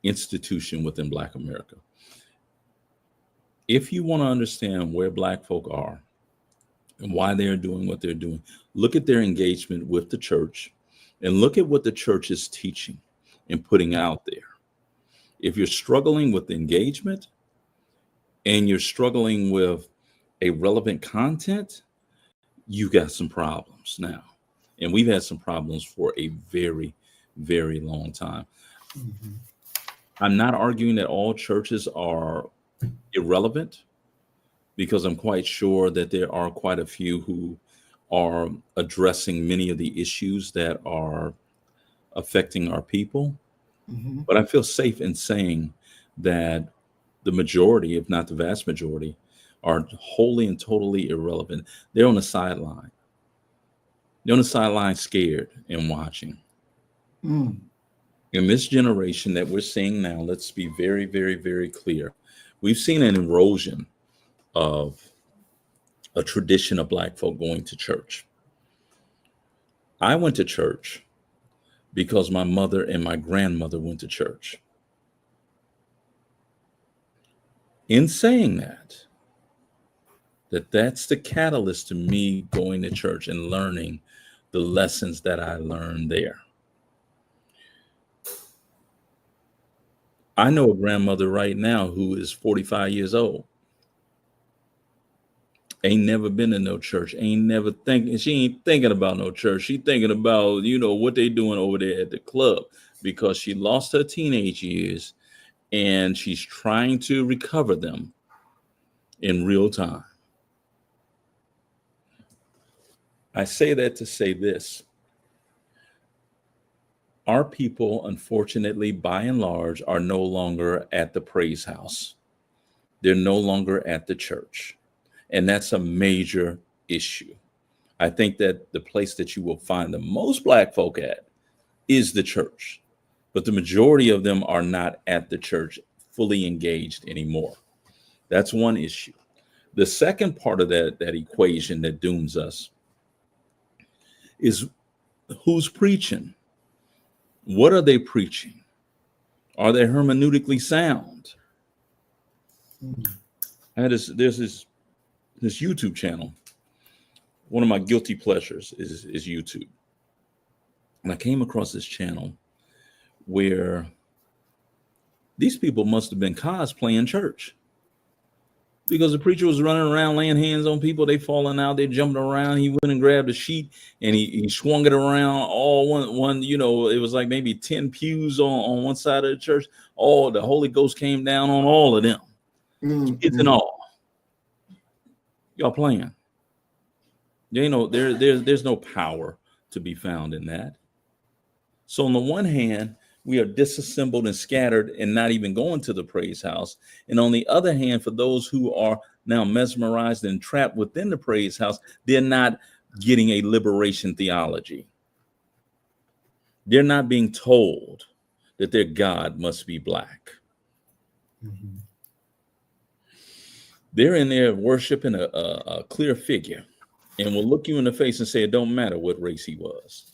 institution within Black America. If you want to understand where Black folk are and why they're doing what they're doing, look at their engagement with the church and look at what the church is teaching and putting out there. If you're struggling with engagement and you're struggling with a relevant content, you got some problems now. And we've had some problems for a very, very long time. I'm not arguing that all churches are irrelevant, because I'm quite sure that there are quite a few who are addressing many of the issues that are affecting our people. But I feel safe in saying that the majority, if not the vast majority, are wholly and totally irrelevant. They're on the sideline. They're on the sideline, scared and watching. In this generation that we're seeing now, let's be very, very, very clear. We've seen an erosion of a tradition of Black folk going to church. I went to church because my mother and my grandmother went to church. In saying that's the catalyst to me going to church and learning the lessons that I learned there. I know a grandmother right now who is 45 years old. Ain't never been to no church. She ain't thinking about no church. She thinking about, what they doing over there at the club, because she lost her teenage years and she's trying to recover them in real time. I say that to say this. Our people, unfortunately, by and large, are no longer at the praise house. They're no longer at the church. And that's a major issue. I think that the place that you will find the most Black folk at is the church. But the majority of them are not at the church fully engaged anymore. That's one issue. The second part of that equation that dooms us is who's preaching. What are they preaching? Are they hermeneutically sound? There's this YouTube channel. One of my guilty pleasures is YouTube. And I came across this channel where these people must have been cosplaying church, because the preacher was running around laying hands on people. They falling out, they jumping around. He went and grabbed a sheet and he swung it around all one, it was like maybe 10 pews on one side of the church. All the Holy Ghost came down on all of them. Kids and all. Y'all playing. There's no power to be found in that. So on the one hand, we are disassembled and scattered and not even going to the praise house. And on the other hand, for those who are now mesmerized and trapped within the praise house, they're not getting a liberation theology. They're not being told that their God must be Black. Mm-hmm. They're in there worshiping a clear figure and will look you in the face and say, it don't matter what race he was.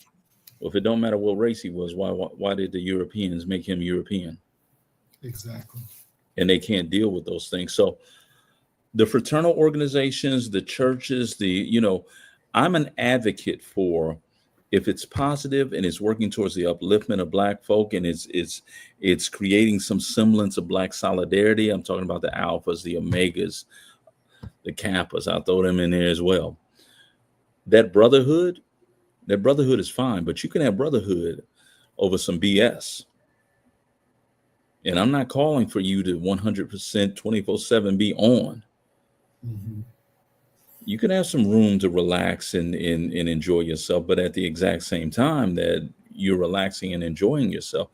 Well, if it don't matter what race he was, why did the Europeans make him European? Exactly. And they can't deal with those things. So the fraternal organizations, the churches, I'm an advocate for, if it's positive and it's working towards the upliftment of Black folk and it's creating some semblance of Black solidarity. I'm talking about the alphas, the omegas, the kappas. I'll throw them in there as well. That brotherhood is fine, but you can have brotherhood over some BS. And I'm not calling for you to 100% 24/7 be on. Mm-hmm. You can have some room to relax and enjoy yourself, but at the exact same time that you're relaxing and enjoying yourself,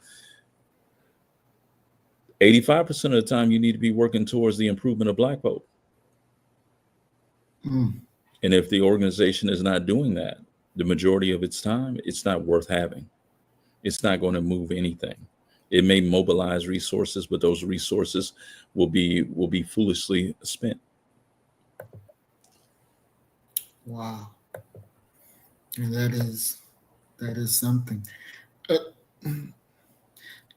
85% of the time you need to be working towards the improvement of Black folk. Mm. And if the organization is not doing that, the majority of its time, it's not worth having. It's not going to move anything. It may mobilize resources, but those resources will be foolishly spent. Wow. And that is something.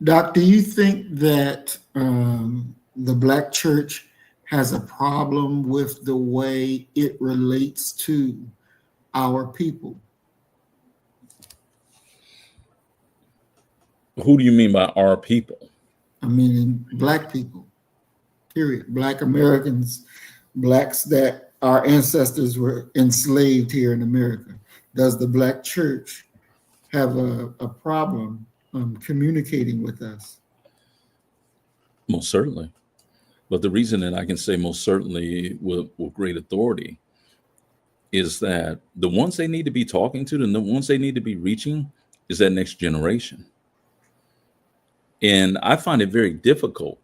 Doc, do you think that the Black church has a problem with the way it relates to our people? Who do you mean by our people? I mean, Black people, period. Black Americans, Blacks that our ancestors were enslaved here in America. Does the Black church have a problem communicating with us? Most certainly. But the reason that I can say most certainly with great authority is that the ones they need to be talking to, the ones they need to be reaching, is that next generation. And I find it very difficult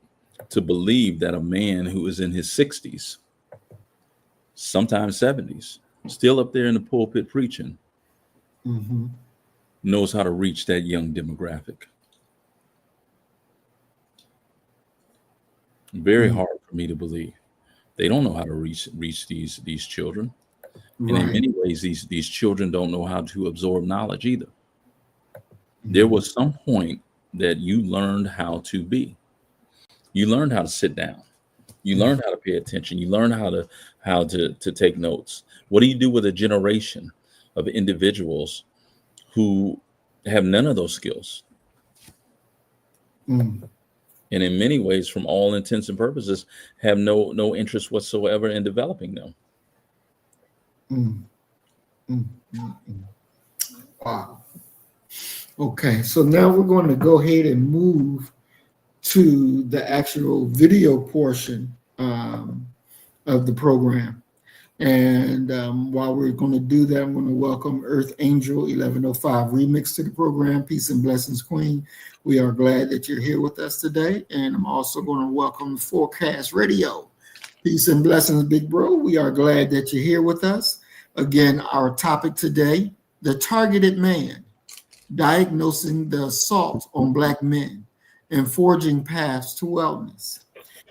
to believe that a man who is in his 60s, sometimes 70s, still up there in the pulpit preaching, mm-hmm. knows how to reach that young demographic. Very hard for me to believe. They don't know how to reach these children. Right. And in many ways, these children don't know how to absorb knowledge either. Mm-hmm. There was some point that you learned how to be. You learned how to sit down. You learned how to pay attention. You learned how to take notes. What do you do with a generation of individuals who have none of those skills? Mm. And in many ways, from all intents and purposes, have no interest whatsoever in developing them. Mm. Mm. Mm. Mm. Wow. Okay, so now we're going to go ahead and move to the actual video portion of the program. And while we're going to do that, I'm going to welcome Earth Angel 1105 Remix to the program. Peace and blessings, Queen. We are glad that you're here with us today. And I'm also going to welcome Forecast Radio. Peace and blessings, big bro. We are glad that you're here with us. Again, our topic today, the targeted man, diagnosing the assault on Black men and forging paths to wellness.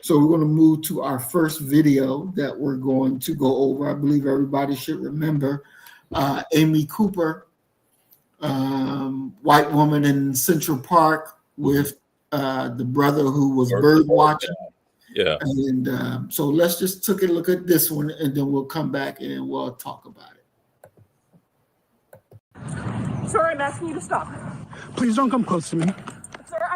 So we're going to move to our first video that we're going to go over. I believe everybody should remember Amy Cooper, white woman in Central Park with the brother who was bird watching. Yeah. And so let's just take a look at this one, and then we'll come back and we'll talk about it. Sir, I'm asking you to stop. Please don't come close to me.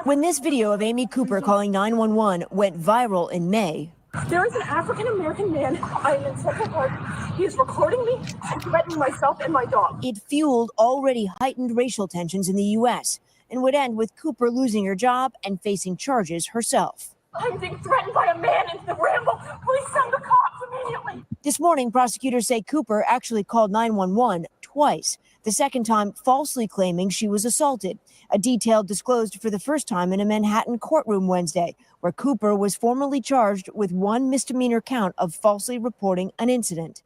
When this video of Amy Cooper calling 911 went viral in May, there is an African-American man. I am in Central Park. He is recording me and threatening myself and my dog. it fueled already heightened racial tensions in the U.S. and would end with Cooper losing her job and facing charges herself. I'm being threatened by a man in the Ramble. Please send the cops immediately. This morning, prosecutors say Cooper actually called 911 twice, the second time falsely claiming she was assaulted. A detail disclosed for the first time in a Manhattan courtroom Wednesday, where Cooper was formally charged with one misdemeanor count of falsely reporting an incident.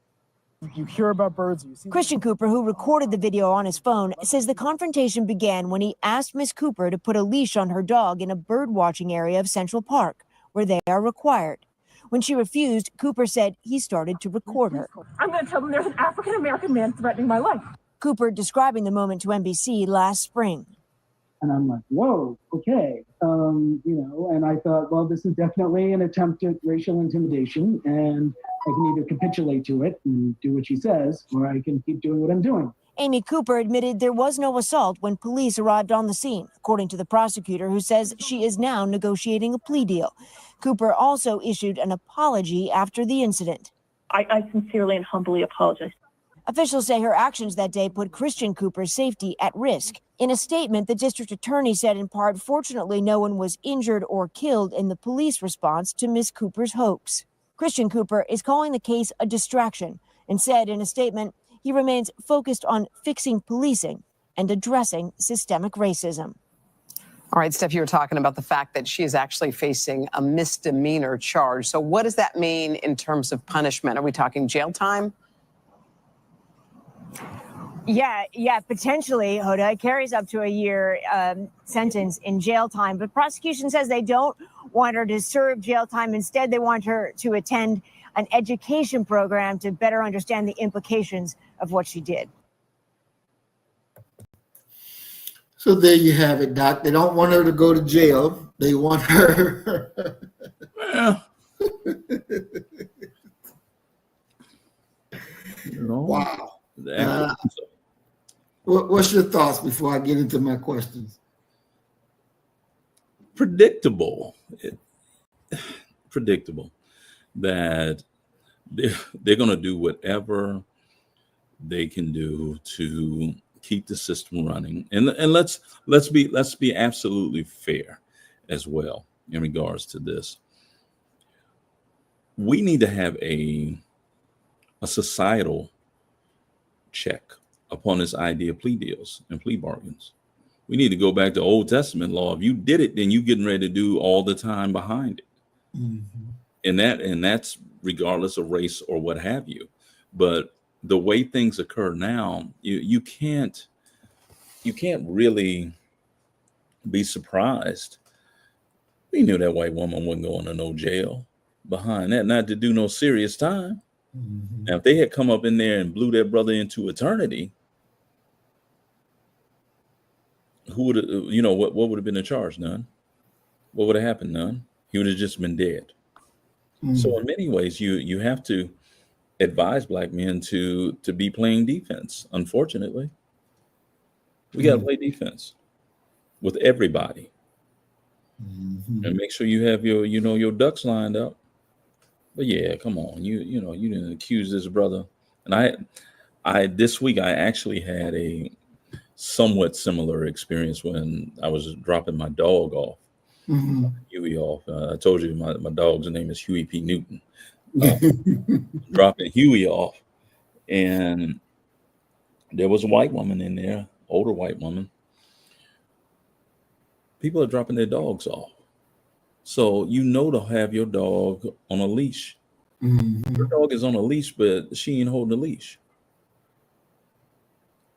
You hear about birds. You see Christian Cooper, who recorded the video on his phone, says the confrontation began when he asked Miss Cooper to put a leash on her dog in a bird watching area of Central Park, where they are required. When she refused, Cooper said he started to record her. I'm going to tell them there's an African-American man threatening my life. Cooper describing the moment to NBC last spring. And I'm like, whoa, okay. And I thought, well, this is definitely an attempt at racial intimidation, and I can either capitulate to it and do what she says, or I can keep doing what I'm doing. Amy Cooper admitted there was no assault when police arrived on the scene, according to the prosecutor, who says she is now negotiating a plea deal. Cooper also issued an apology after the incident. I sincerely and humbly apologize. Officials say her actions that day put Christian Cooper's safety at risk. In a statement, the district attorney said in part, fortunately, no one was injured or killed in the police response to Ms. Cooper's hoax. Christian Cooper is calling the case a distraction and said in a statement he remains focused on fixing policing and addressing systemic racism. All right, Steph, you were talking about the fact that she is actually facing a misdemeanor charge. So what does that mean in terms of punishment? Are we talking jail time? Yeah, potentially, Hoda. It carries up to a year sentence in jail time. But prosecution says they don't want her to serve jail time. Instead, they want her to attend an education program to better understand the implications of what she did. So there you have it, Doc. They don't want her to go to jail. They want her. Well, Wow. What's your thoughts before I get into my questions? Predictable that they're going to do whatever they can do to keep the system running, and let's be absolutely fair as well in regards to this. We need to have a societal check upon this idea of plea deals and plea bargains. We need to go back to Old Testament law. If you did it, then you getting ready to do all the time behind it. Mm-hmm. And that's regardless of race or what have you. But the way things occur now, you can't really be surprised. We knew that white woman wasn't going to no jail behind that, not to do no serious time. Mm-hmm. Now, if they had come up in there and blew their brother into eternity, who would what would have been the charge? None. What would have happened? None. He would have just been dead. Mm-hmm. So in many ways, you have to advise Black men to be playing defense. Unfortunately, we got to play defense with everybody, and make sure you have your ducks lined up. But yeah, come on, you didn't accuse this brother. And I this week I actually had a somewhat similar experience when I was dropping my dog off Mhm. Huey off. I told you my dog's name is Huey P. Newton. Dropping Huey off, and there was a white woman in there, older white woman. People are dropping their dogs off. So to have your dog on a leash. Your Mhm. dog is on a leash, but she ain't holding the leash.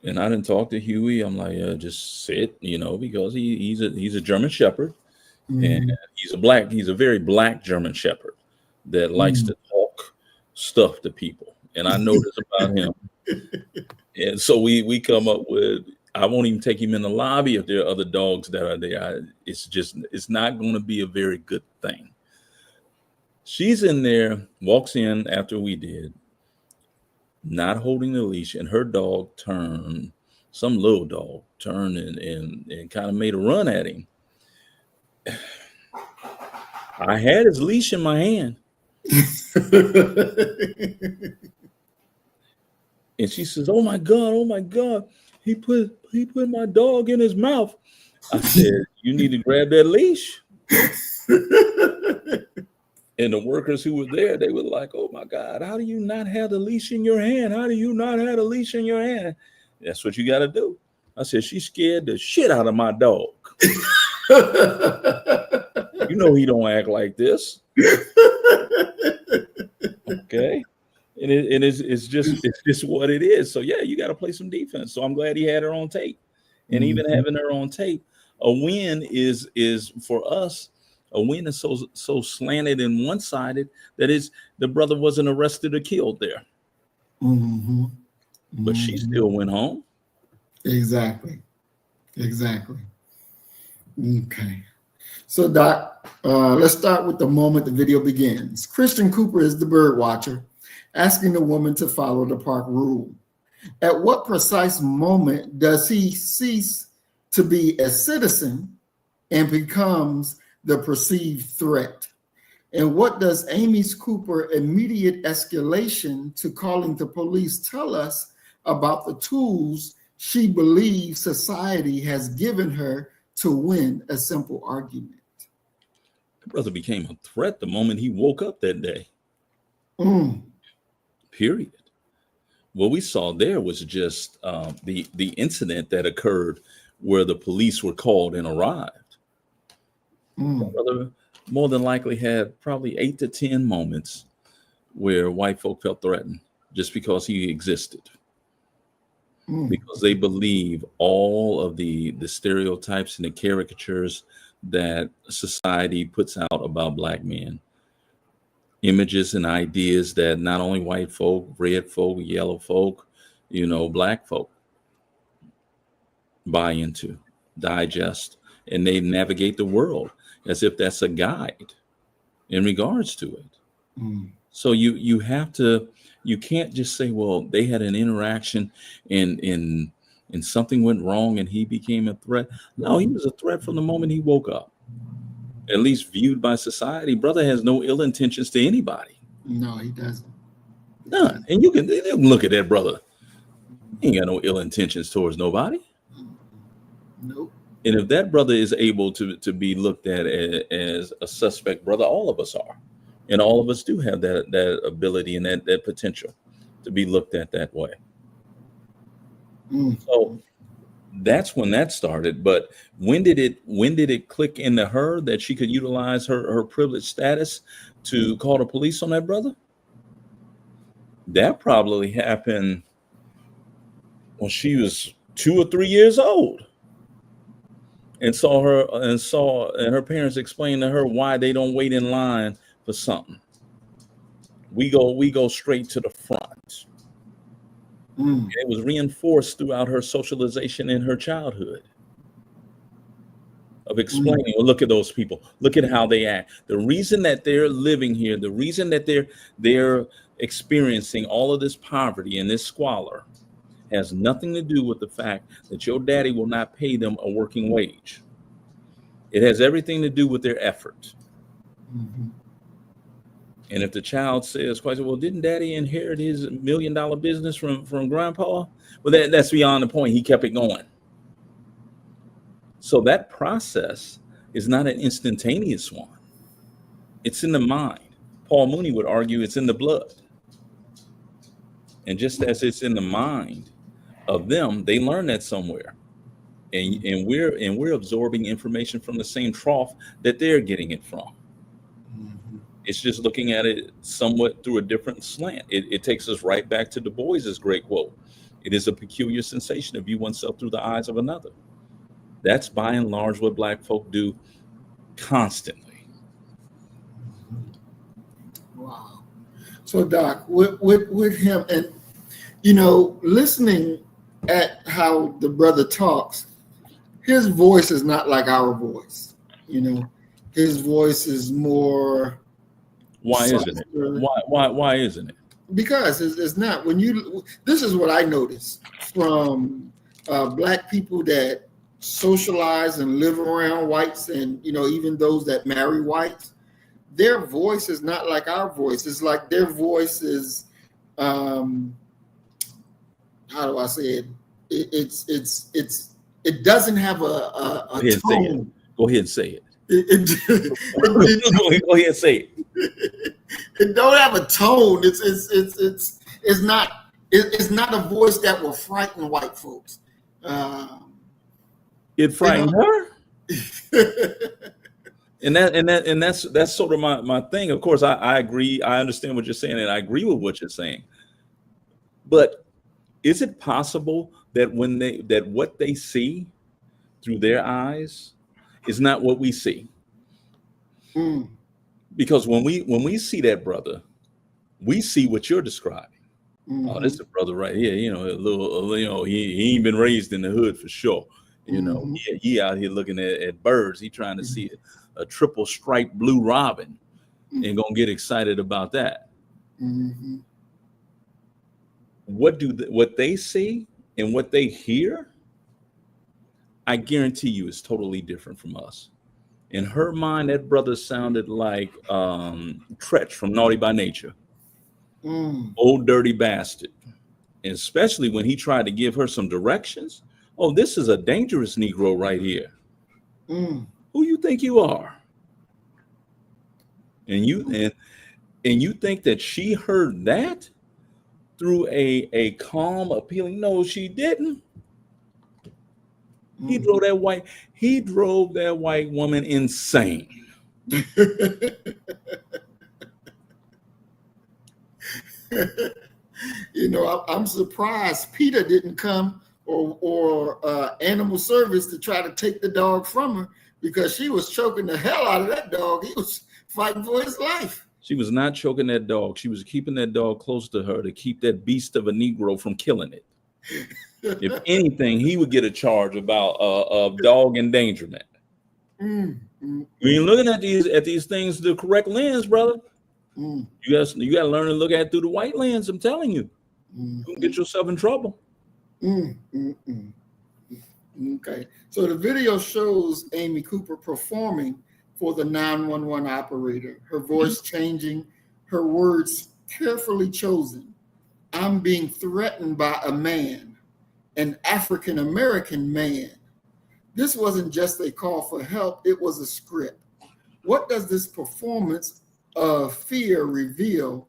And I didn't talk to Huey. I'm like, just sit, because he's a German Shepherd, and Mhm. he's a very black German Shepherd that likes Mhm. to talk stuff to people. And I noticed about him. And so we come up with, I won't even take him in the lobby if there are other dogs that are there. It's not going to be a very good thing. She's in there, walks in after we did, not holding the leash, and her dog turned, some little dog turned and kind of made a run at him. I had his leash in my hand, and she says, oh my God, he put my dog in his mouth. I said, you need to grab that leash. And the workers who were there, they were like, oh my God, how do you not have the leash in your hand? How do you not have the leash in your hand? That's what you got to do. I said, she scared the shit out of my dog. You know he don't act like this. Okay. And it's just what it is. So yeah, you got to play some defense. So I'm glad he had her on tape. And even having her on tape, a win is for us. A win is so slanted and one-sided that is the brother wasn't arrested or killed there, Mhm. but she Mhm. still went home. Exactly. Okay. So, Doc, let's start with the moment the video begins. Christian Cooper is the bird watcher, asking the woman to follow the park rule. At what precise moment does he cease to be a citizen and becomes the perceived threat? And what does Amy Cooper's immediate escalation to calling the police tell us about the tools she believes society has given her to win a simple argument? The brother became a threat the moment he woke up that day. Mm. Period. What we saw there was just the incident that occurred where the police were called and arrived. Mm. Brother more than likely had probably 8 to 10 moments where white folk felt threatened just because he existed, because they believe all of the stereotypes and the caricatures that society puts out about black men, images and ideas that not only white folk, red folk, yellow folk, black folk buy into, digest, and they navigate the world as if that's a guide in regards to it. So you have to, you can't just say, well, they had an interaction and something went wrong and he became a threat. No, he was a threat from the moment he woke up. At least viewed by society. Brother has no ill intentions to anybody. No, he doesn't. None. And you can look at that brother. He ain't got no ill intentions towards nobody. Nope. And if that brother is able to be looked at as a suspect brother, all of us are. And all of us do have that ability and that potential to be looked at that way. So that's when that started. But when did it click into her that she could utilize her privileged status to call the police on that brother? That probably happened when she was 2 or 3 years old. And her parents explained to her why they don't wait in line for something. We go straight to the front. And it was reinforced throughout her socialization in her childhood of explaining, well, look at those people, look at how they act. The reason that they're living here, the reason that they're experiencing all of this poverty and this squalor has nothing to do with the fact that your daddy will not pay them a working wage. It has everything to do with their effort. And if the child says, well, didn't daddy inherit his $1 million business from grandpa? Well, that's beyond the point. He kept it going. So that process is not an instantaneous one. It's in the mind. Paul Mooney would argue it's in the blood. And just as it's in the mind of them, they learn that somewhere. And we're absorbing information from the same trough that they're getting it from. It's just looking at it somewhat through a different slant. It takes us right back to Du Bois's great quote. It is a peculiar sensation to view oneself through the eyes of another. That's by and large what Black folk do constantly. Wow. So Doc, with him, and listening at how the brother talks, his voice is not like our voice. His voice is more. Why isn't it? Why isn't it? Because it's not. This is what I noticed from Black people that socialize and live around whites, and even those that marry whites. Their voice is not like our voice. It's like their voice is, how do I say it? It doesn't have a tone. Go ahead and say it. Go ahead and say it. It don't have a tone. It's not a voice that will frighten white folks. It frightened her. And that's sort of my thing. Of course, I agree. I understand what you're saying, and I agree with what you're saying. But is it possible that what they see through their eyes is not what we see? Because when we see that brother, we see what you're describing. Oh, this is a brother right here. He ain't been raised in the hood for sure. He out here looking at birds. He trying to see a triple striped blue robin and gonna get excited about that. What they see and what they hear, I guarantee you, is totally different from us. In her mind, that brother sounded like Tretch from Naughty by Nature. Old dirty bastard. And especially when he tried to give her some directions. Oh, this is a dangerous Negro right here. Who you think you are? And you think that she heard that through a calm, appealing? No, she didn't. He drove that white woman insane. I'm surprised Peter didn't come or animal service to try to take the dog from her, because she was choking the hell out of that dog. He was fighting for his life. She was not choking that dog. She was keeping that dog close to her to keep that beast of a Negro from killing it. If anything, he would get a charge about of dog endangerment. When you're looking at these things through the correct lens, brother, you got to learn to look at it through the white lens. I'm telling you, you can get yourself in trouble. Okay, so the video shows Amy Cooper performing for the 911 operator. Her voice changing, her words carefully chosen. I'm being threatened by a man, an African-American man. This wasn't just a call for help, it was a script. What does this performance of fear reveal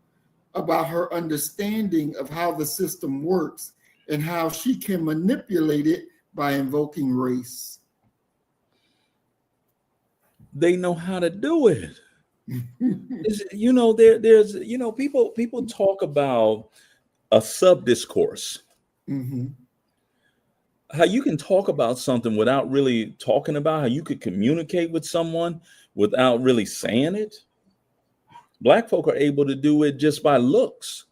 about her understanding of how the system works and how she can manipulate it by invoking race? They know how to do it. People talk about a sub-discourse. How you can talk about something without really talking about how you could communicate with someone without really saying it. Black folk are able to do it just by looks.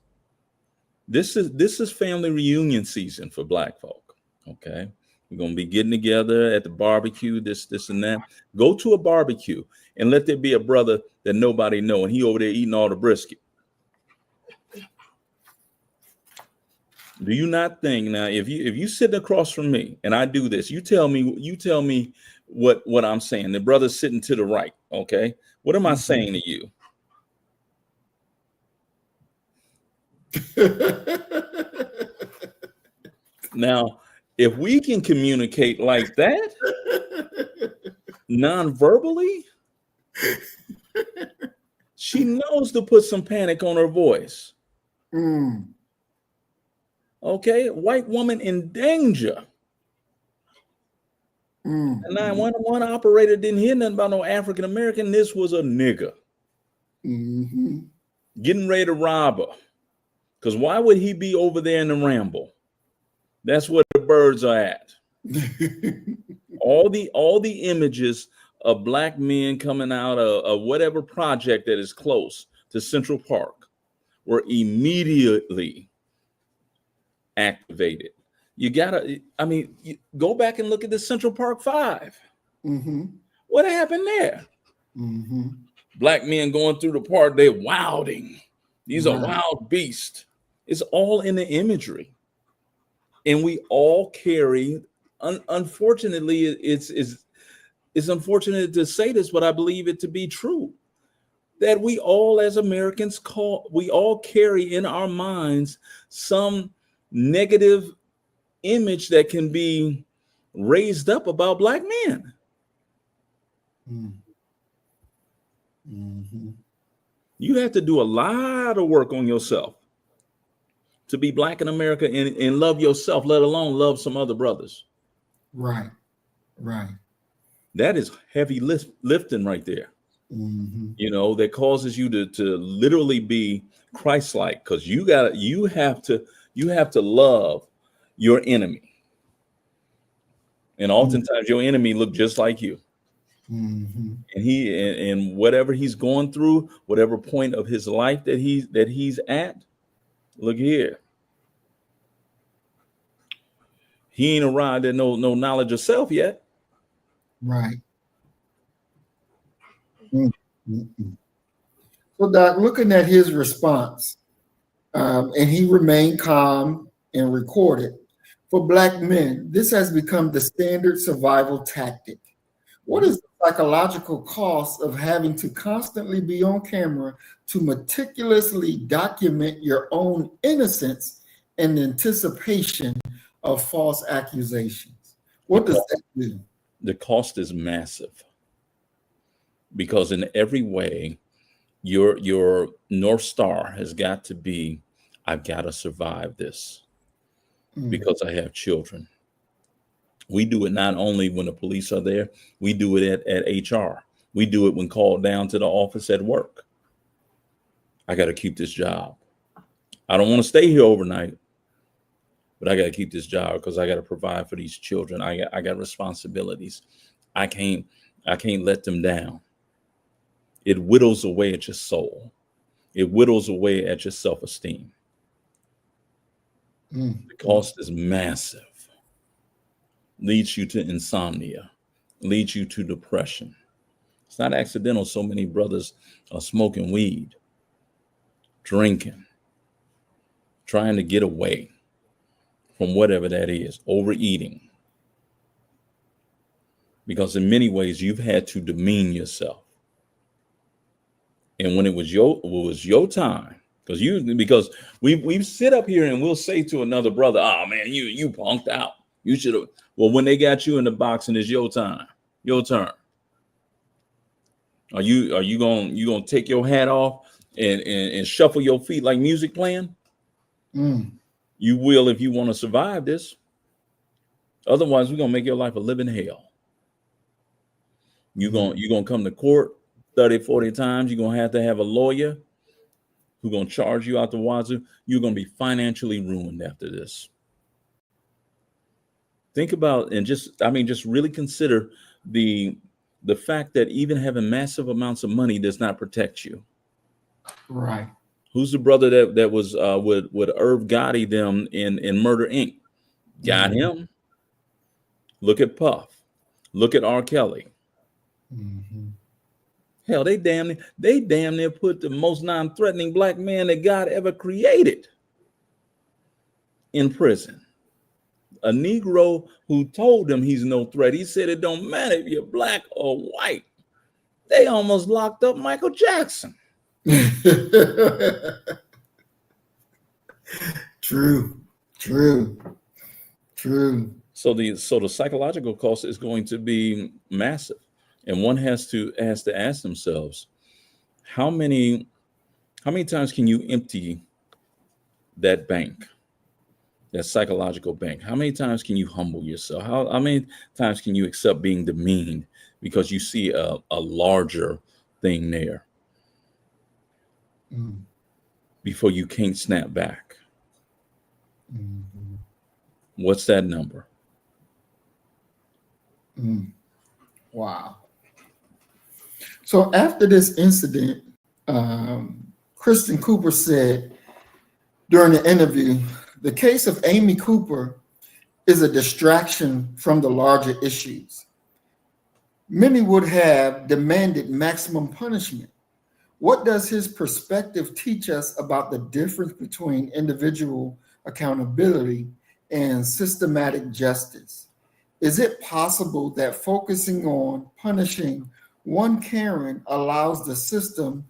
This is family reunion season for Black folk. Okay. We're going to be getting together at the barbecue, this and that. Go to a barbecue and let there be a brother that nobody know, and he over there eating all the brisket. Do you not think now, if you sit across from me and I do this, you tell me what I'm saying. The brother's sitting to the right, okay? What am I saying to you? Now, if we can communicate like that, non-verbally, she knows to put some panic on her voice. Okay, white woman in danger. And 911 operator didn't hear nothing about no African American. This was a nigga getting ready to rob her. Because why would he be over there in the ramble? That's where the birds are at. all the images of black men coming out of whatever project that is close to Central Park were immediately activated. You gotta, go back and look at the Central Park 5. What happened there? Black men going through the park, they're wilding. These are wild beasts. It's all in the imagery. And we all carry, unfortunately, it's unfortunate to say this, but I believe it to be true, that we all as Americans we all carry in our minds some negative image that can be raised up about black men. You have to do a lot of work on yourself to be black in America and love yourself, let alone love some other brothers. Right. That is heavy lifting right there. That causes you to literally be Christ-like, because you have to love your enemy. And oftentimes your enemy look just like you. And and whatever he's going through, whatever point of his life that he's at, look here. He ain't arrived at no knowledge of self yet. Right. So, Doc, looking at his response, and he remained calm and recorded. For black men, this has become the standard survival tactic. What is the psychological cost of having to constantly be on camera to meticulously document your own innocence in anticipation of false accusations? What does that do? The cost is massive, because in every way, your North Star has got to be, I've got to survive this because I have children. We do it not only when the police are there, we do it at HR. We do it when called down to the office at work. I got to keep this job. I don't want to stay here overnight, but I got to keep this job because I got to provide for these children. I got responsibilities. I can't let them down. It whittles away at your soul. It whittles away at your self-esteem. The cost is massive. Leads you to insomnia, leads you to depression. It's not accidental so many brothers are smoking weed, drinking, trying to get away from whatever that is, overeating. Because in many ways you've had to demean yourself. And when it was your time, because we sit up here and we'll say to another brother, "Oh man, you punked out. You should have." Well, when they got you in the box and it's your time, your turn. Are you gonna take your hat off and shuffle your feet like music playing? You will if you want to survive this. Otherwise, we're gonna make your life a living hell. You're gonna come to court 30, 40 times. You're gonna have a lawyer who's gonna charge you out the wazoo. You're gonna be financially ruined after this. Think about and just really consider the fact that even having massive amounts of money does not protect you. Right. Who's the brother that was with Irv Gotti them in Murder Inc? Got him. Look at Puff. Look at R. Kelly. Hell, they damn near put the most non-threatening black man that God ever created in prison. A Negro who told him he's no threat. He said it don't matter if you're black or white. They almost locked up Michael Jackson. True. So the psychological cost is going to be massive. And one has to ask themselves, how many times can you empty that bank, that psychological bank? How many times can you humble yourself? How many times can you accept being demeaned because you see a larger thing there Mm. before you can't snap back? Mhm. What's that number? Mm. Wow. So after this incident, Kristen Cooper said during the interview, the case of Amy Cooper is a distraction from the larger issues. Many would have demanded maximum punishment. What does his perspective teach us about the difference between individual accountability and systematic justice? Is it possible that focusing on punishing one Karen allows the system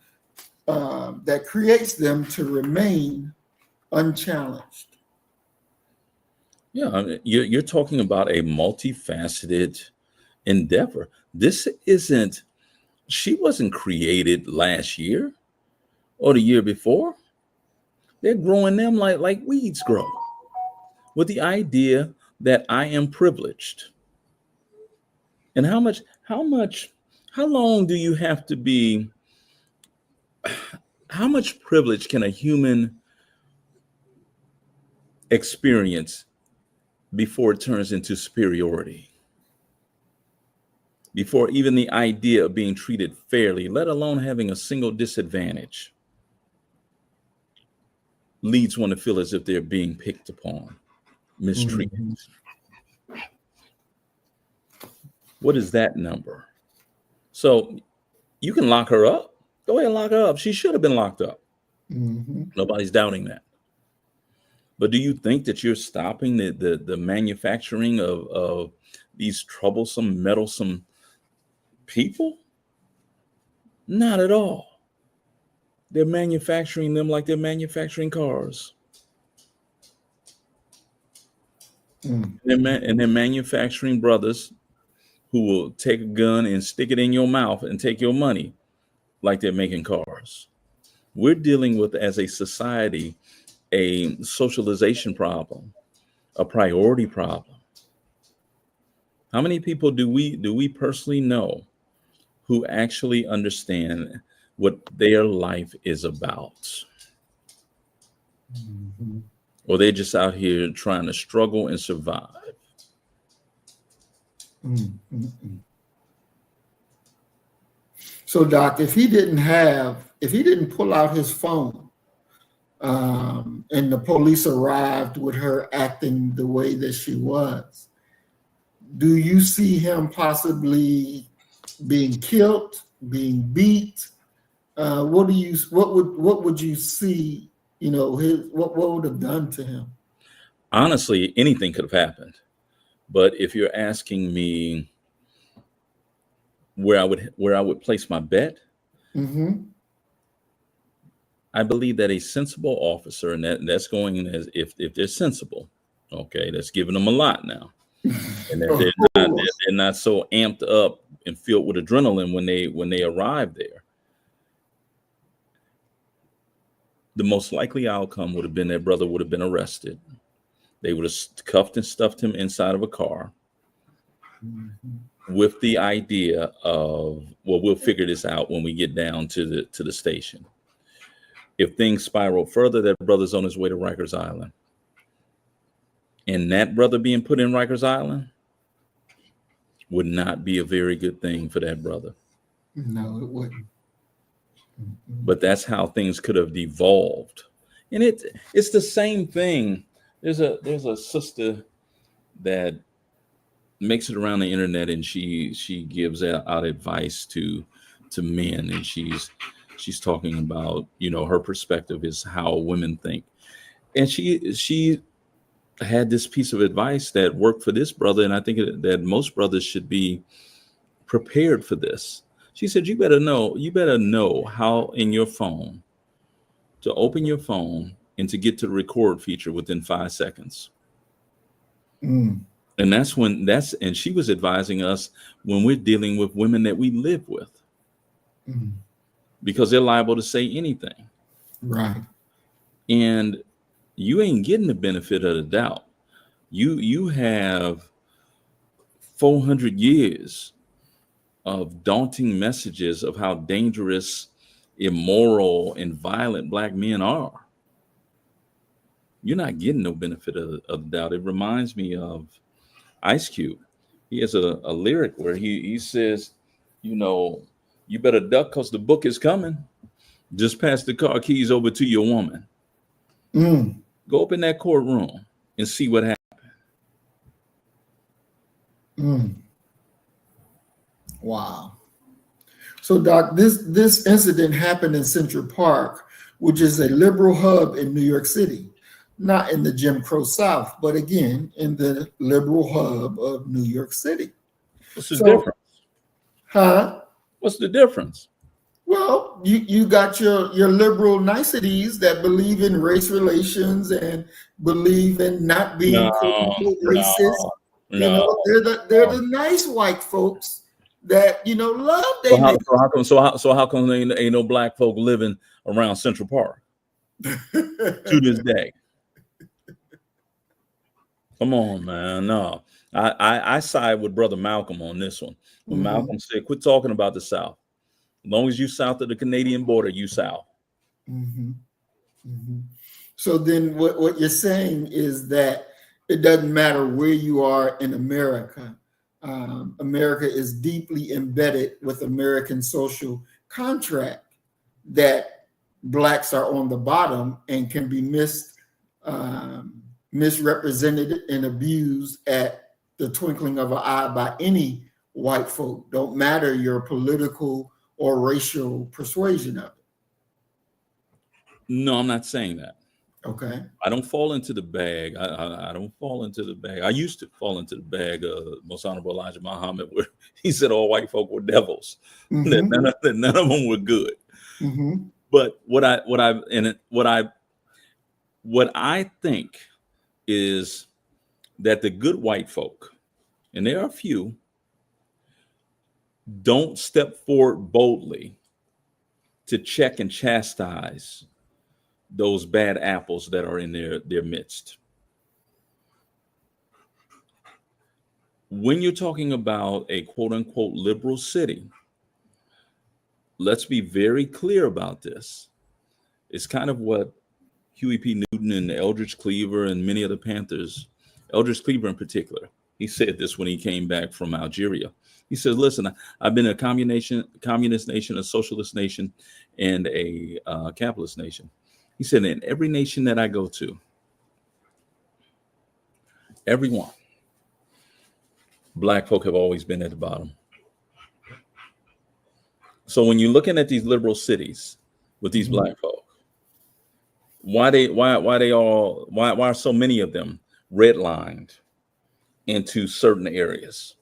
that creates them to remain unchallenged? Yeah, I mean, you're talking about a multifaceted endeavor. This isn't, she wasn't created last year or the year before. They're growing them like weeds grow, with the idea that I am privileged. And how long do you have to be, how much privilege can a human experience before it turns into superiority? Before even the idea of being treated fairly, let alone having a single disadvantage, leads one to feel as if they're being picked upon, mistreated. Mhm. What is that number? So you can lock her up. Go ahead and lock her up. She should have been locked up. Mhm. Nobody's doubting that. But do you think that you're stopping the manufacturing of these troublesome, meddlesome people? Not at all. They're manufacturing them like they're manufacturing cars. Mm. And they're manufacturing brothers who will take a gun and stick it in your mouth and take your money like they're making cars. We're dealing with, as a society, a socialization problem, a priority problem. How many people do we personally know who actually understand what their life is about? Mhm. Or they're just out here trying to struggle and survive? Mm. Mm. So, Doc, if he didn't pull out his phone, and the police arrived with her acting the way that she was, do you see him possibly being killed, being beat? What would you see? What would have done to him? Honestly, anything could have happened. But if you're asking me where I would place my bet, Mm-hmm. I believe that a sensible officer, and that's going in as if they're sensible, okay, that's giving them a lot now, and that they're not so amped up and filled with adrenaline when they arrive there. The most likely outcome would have been that brother would have been arrested. They would have cuffed and stuffed him inside of a car with the idea of, well, we'll figure this out when we get down to the station. If things spiral further, that brother's on his way to Rikers Island. And that brother being put in Rikers Island would not be a very good thing for that brother. No, it wouldn't. But that's how things could have devolved. And it's the same thing. There's a sister that makes it around the internet, and she gives out advice to men, and she's talking about, her perspective is how women think. And she had this piece of advice that worked for this brother, and I think that most brothers should be prepared for this. She said, you better know how in your phone to open your phone and to get to the record feature within 5 seconds. Mm. And and she was advising us when we're dealing with women that we live with, because they're liable to say anything. Right. And you ain't getting the benefit of the doubt. You have 400 years of daunting messages of how dangerous, immoral, and violent Black men are. You're not getting no benefit of the doubt. It reminds me of Ice Cube. He has a lyric where he says, you better duck because the book is coming. Just pass the car keys over to your woman. Go up in that courtroom and see what happens. Wow. So, Doc, this incident happened in Central Park, which is a liberal hub in New York City, not in the Jim Crow South, but again, in the liberal hub of New York City. What's the difference? Huh? What's the difference? Well, you got your liberal niceties that believe in race relations and believe in not being racist. They're the nice white folks that love their neighbors. So how come there ain't no Black folk living around Central Park to this day? Come on, man. No, I side with Brother Malcolm on this one. When Malcolm said, "Quit talking about the South. As long as you south of the Canadian border, you south." So then what you're saying is that it doesn't matter where you are in America. America is deeply embedded with American social contract that Blacks are on the bottom and can be misrepresented and abused at the twinkling of an eye by any white folk. Don't matter your political or racial persuasion of it. No, I'm not saying that. Okay. I don't fall into the bag. I don't fall into the bag. I used to fall into the bag of Most Honorable Elijah Muhammad, where he said all white folk were devils, that none of them were good. But what I think is that the good white folk, and there are a few, don't step forward boldly to check and chastise those bad apples that are in their midst. When you're talking about a quote unquote liberal city, let's be very clear about this. It's kind of what Huey P. Newton and Eldridge Cleaver and many other Panthers, Eldridge Cleaver in particular, he said this when he came back from Algeria. He says, listen, I've been a communist nation, a socialist nation, and a capitalist nation. He said, in every nation that I go to, everyone, Black folk have always been at the bottom. So when you're looking at these liberal cities with these Black folk, why are so many of them redlined into certain areas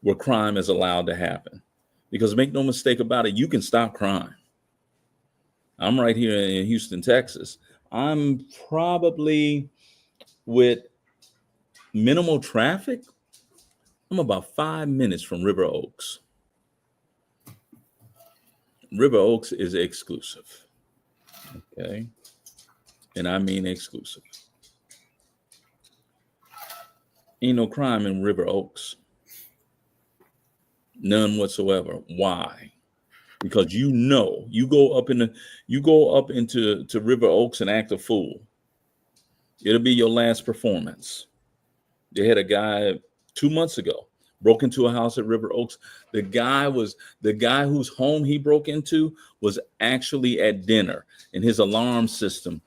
where crime is allowed to happen? Because make no mistake about it, you can stop crime. I'm right here in Houston, Texas. I'm probably, with minimal traffic, I'm about 5 minutes from River Oaks. River Oaks is exclusive. Okay. And I mean exclusive. Ain't no crime in River Oaks. None whatsoever. Why? Because you go up into River Oaks and act a fool. It'll be your last performance. They had a guy 2 months ago broke into a house at River Oaks. The guy whose home he broke into was actually at dinner, and his alarm system,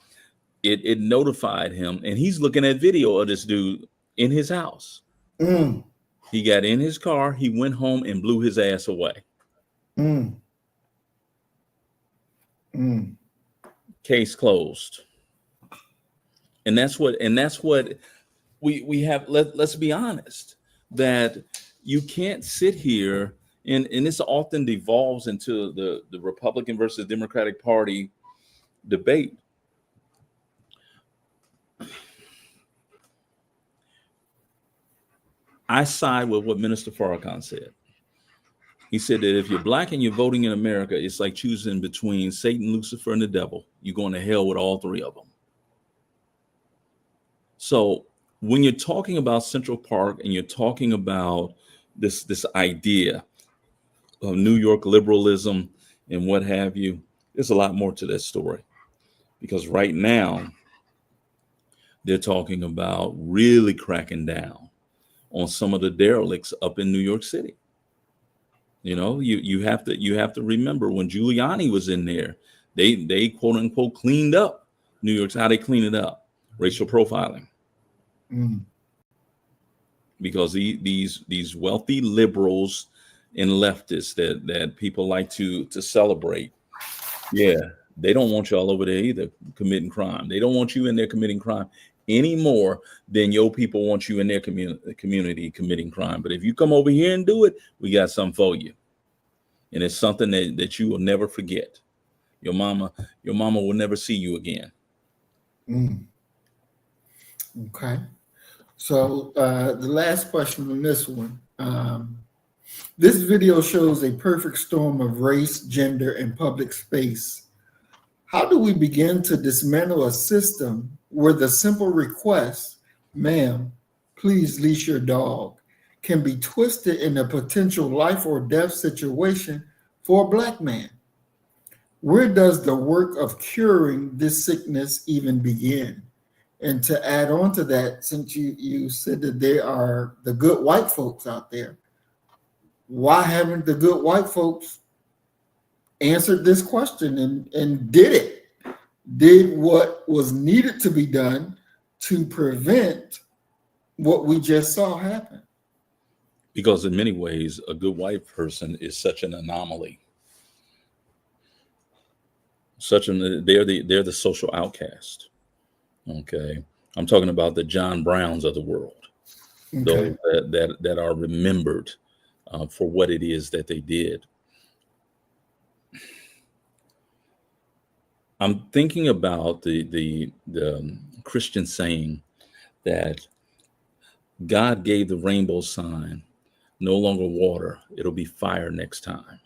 it notified him, and he's looking at video of this dude in his house. He got in his car, he went home and blew his ass away. Case closed. And that's what we have. Let's be honest, that you can't sit here and this often devolves into the Republican versus Democratic Party debate. I side with what Minister Farrakhan said. He said that if you're black and you're voting in America, it's like choosing between Satan, Lucifer, and the devil. You're going to hell with all three of them. So when you're talking about Central Park and you're talking about this idea of New York liberalism and what have you, there's a lot more to that story. Because right now, they're talking about really cracking down on some of the derelicts up in New York City. You know, you have to remember when Giuliani was in there, they quote unquote cleaned up New York. How they clean it up? Racial profiling. Because these wealthy liberals and leftists that people like to celebrate, yeah, they don't want y'all over there either committing crime. They don't want you in there committing crime any more than your people want you in their community committing crime. But if you come over here and do it, we got something for you. And it's something that you will never forget. Your mama will never see you again. Okay. So the last question on this one. This video shows a perfect storm of race, gender, and public space. How do we begin to dismantle a system where the simple request, ma'am, please leash your dog, can be twisted in a potential life or death situation for a black man? Where does the work of curing this sickness even begin? And to add on to that, since you said that there are the good white folks out there, why haven't the good white folks answered this question and did what was needed to be done to prevent what we just saw happen? Because in many ways, a good white person is such an anomaly. They're the social outcast. Okay, I'm talking about the John Browns of the world, those that are remembered for what it is that they did. I'm thinking about the Christian saying that God gave the rainbow sign, no longer water, it'll be fire next time.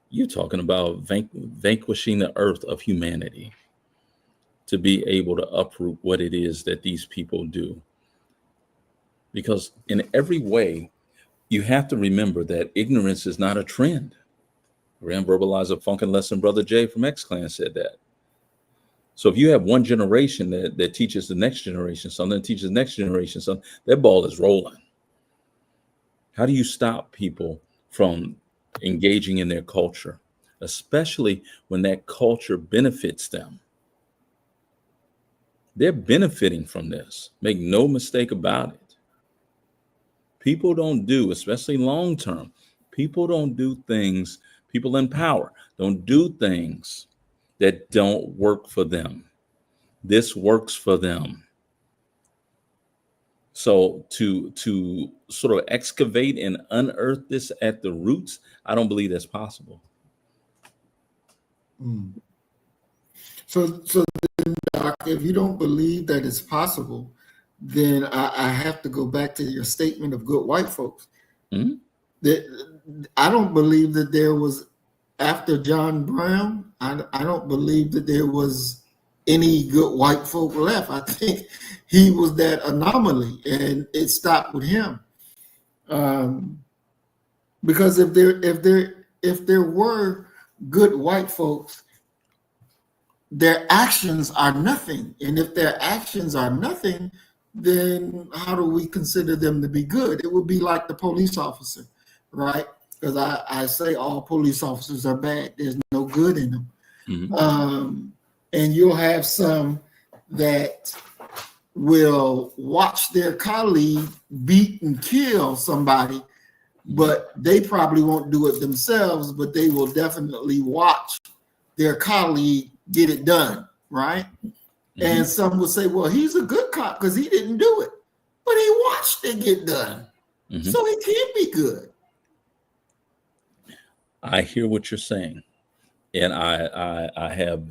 You're talking about vanquishing the earth of humanity to be able to uproot what it is that these people do. Because in every way, you have to remember that ignorance is not a trend. Grand Verbalizer Funkin' Lesson Brother Jay from X-Clan said that. So if you have one generation that teaches the next generation something, that teaches the next generation something, that ball is rolling. How do you stop people from engaging in their culture, especially when that culture benefits them? They're benefiting from this. Make no mistake about it. People don't do, especially long term, people don't do things, people in power don't do things that don't work for them. This works for them. So to sort of excavate and unearth this at the roots, I don't believe that's possible. So then, Doc, if you don't believe that it's possible, then I have to go back to your statement of good white folks. That I don't believe that there was, after John Brown, I don't believe that there was any good white folk left. I think he was that anomaly, and it stopped with him. Because if there were good white folks, their actions are nothing, and if their actions are nothing, then how do we consider them to be good? It would be like the police officer, right? Because I say all police officers are bad. There's no good in them. And you'll have some that will watch their colleague beat and kill somebody, but they probably won't do it themselves, but they will definitely watch their colleague get it done, right? And some will say, well, he's a good cop because he didn't do it, but he watched it get done. So he can't be good. I hear what you're saying. And I have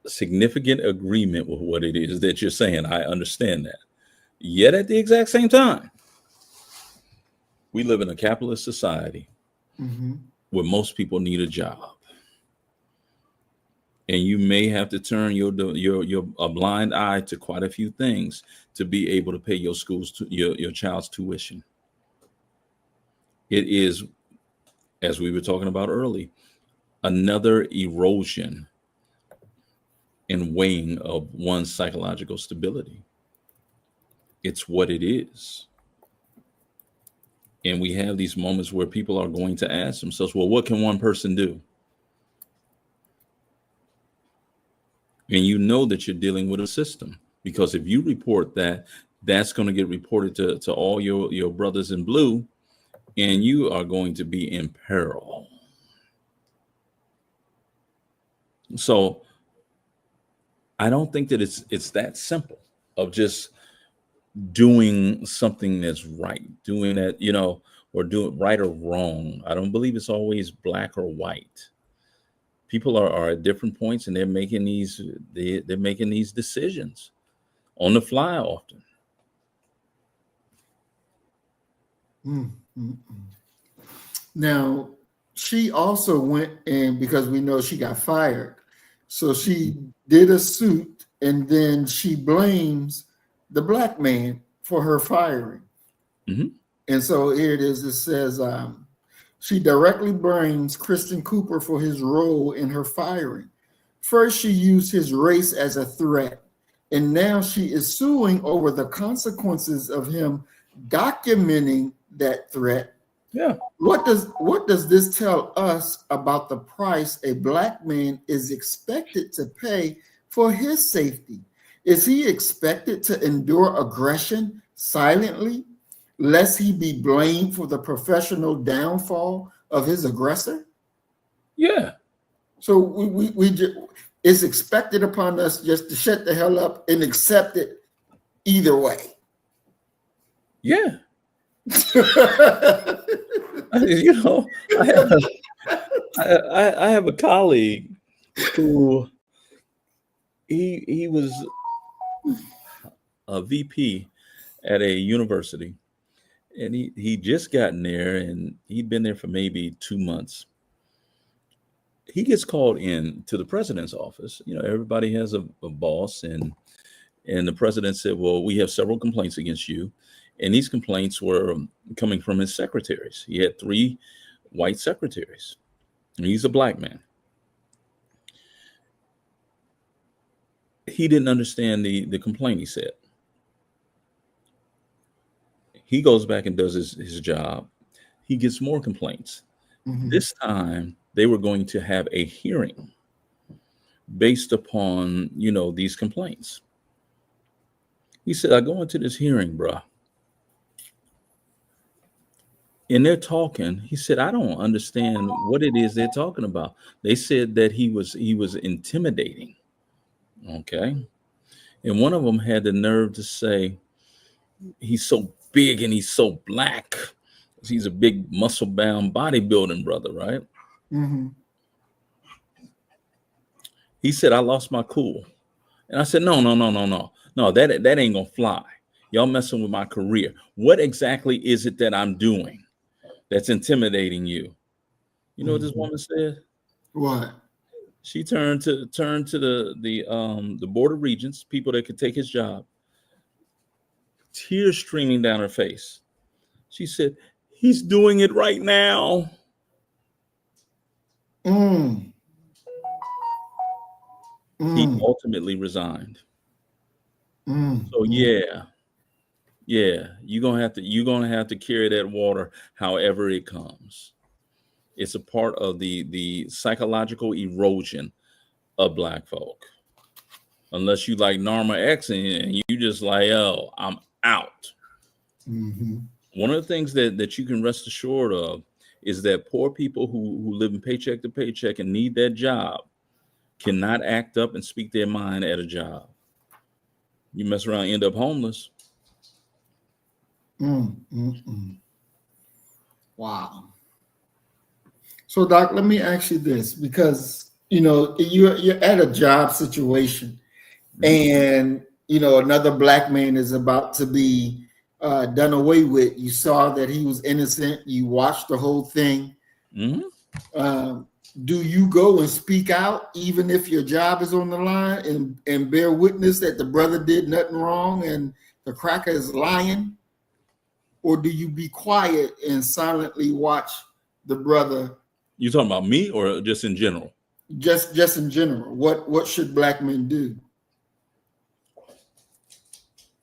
significant agreement with what it is that you're saying. I understand that. Yet at the exact same time, we live in a capitalist society where most people need a job. And you may have to turn a blind eye to quite a few things to be able to pay your your child's tuition. It is, as we were talking about early, another erosion and weighing of one's psychological stability. It's what it is. And we have these moments where people are going to ask themselves, well, what can one person do? And you know that you're dealing with a system, because if you report that, that's going to get reported to all your brothers in blue, and you are going to be in peril. So I don't think that it's that simple of just doing something that's right, doing that, or do it right or wrong. I don't believe it's always black or white. People are at different points, and they're making these decisions on the fly often. Now, she also went, and because we know she got fired, so she did a suit, and then she blames the black man for her firing. And so here it is. It says she directly blames Christian Cooper for his role in her firing. First, she used his race as a threat, and now she is suing over the consequences of him documenting that threat. Yeah. What does this tell us about the price a black man is expected to pay for his safety? Is he expected to endure aggression silently, lest he be blamed for the professional downfall of his aggressor? Yeah. So we just, it's expected upon us just to shut the hell up and accept it either way. Yeah. I have a colleague who he was a VP at a university, and he just gotten there, and he'd been there for maybe 2 months. He gets called in to the president's office. Everybody has a boss, and the president said, well, we have several complaints against you. And these complaints were coming from his secretaries. He had 3 white secretaries, and he's a black man. He didn't understand the complaint, he said. He goes back and does his job. He gets more complaints. This time, they were going to have a hearing based upon, these complaints. He said, I go into this hearing, bruh, and they're talking. He said, I don't understand what it is they're talking about. They said that he was intimidating. Okay. And one of them had the nerve to say, he's so big and he's so black. He's a big muscle-bound bodybuilding brother, right? He said, I lost my cool. And I said, no, that ain't gonna fly. Y'all messing with my career. What exactly is it that I'm doing that's intimidating you? You know what this woman said? What? She turned to the Board of Regents, people that could take his job, tears streaming down her face. She said, he's doing it right now. He ultimately resigned. So yeah, you're gonna have to carry that water however it comes. It's a part of the psychological erosion of black folk. Unless you like Norma X and you just like, oh, I'm out. One of the things that you can rest assured of is that poor people who live in paycheck to paycheck and need that job cannot act up and speak their mind at a job. You mess around, end up homeless. Wow. So, Doc, let me ask you this, because you're at a job situation, and another black man is about to be done away with. You saw that he was innocent. You watched the whole thing. Do you go and speak out even if your job is on the line and bear witness that the brother did nothing wrong and the cracker is lying? Or do you be quiet and silently watch the brother? You talking about me or just in general? Just in general. What should black men do?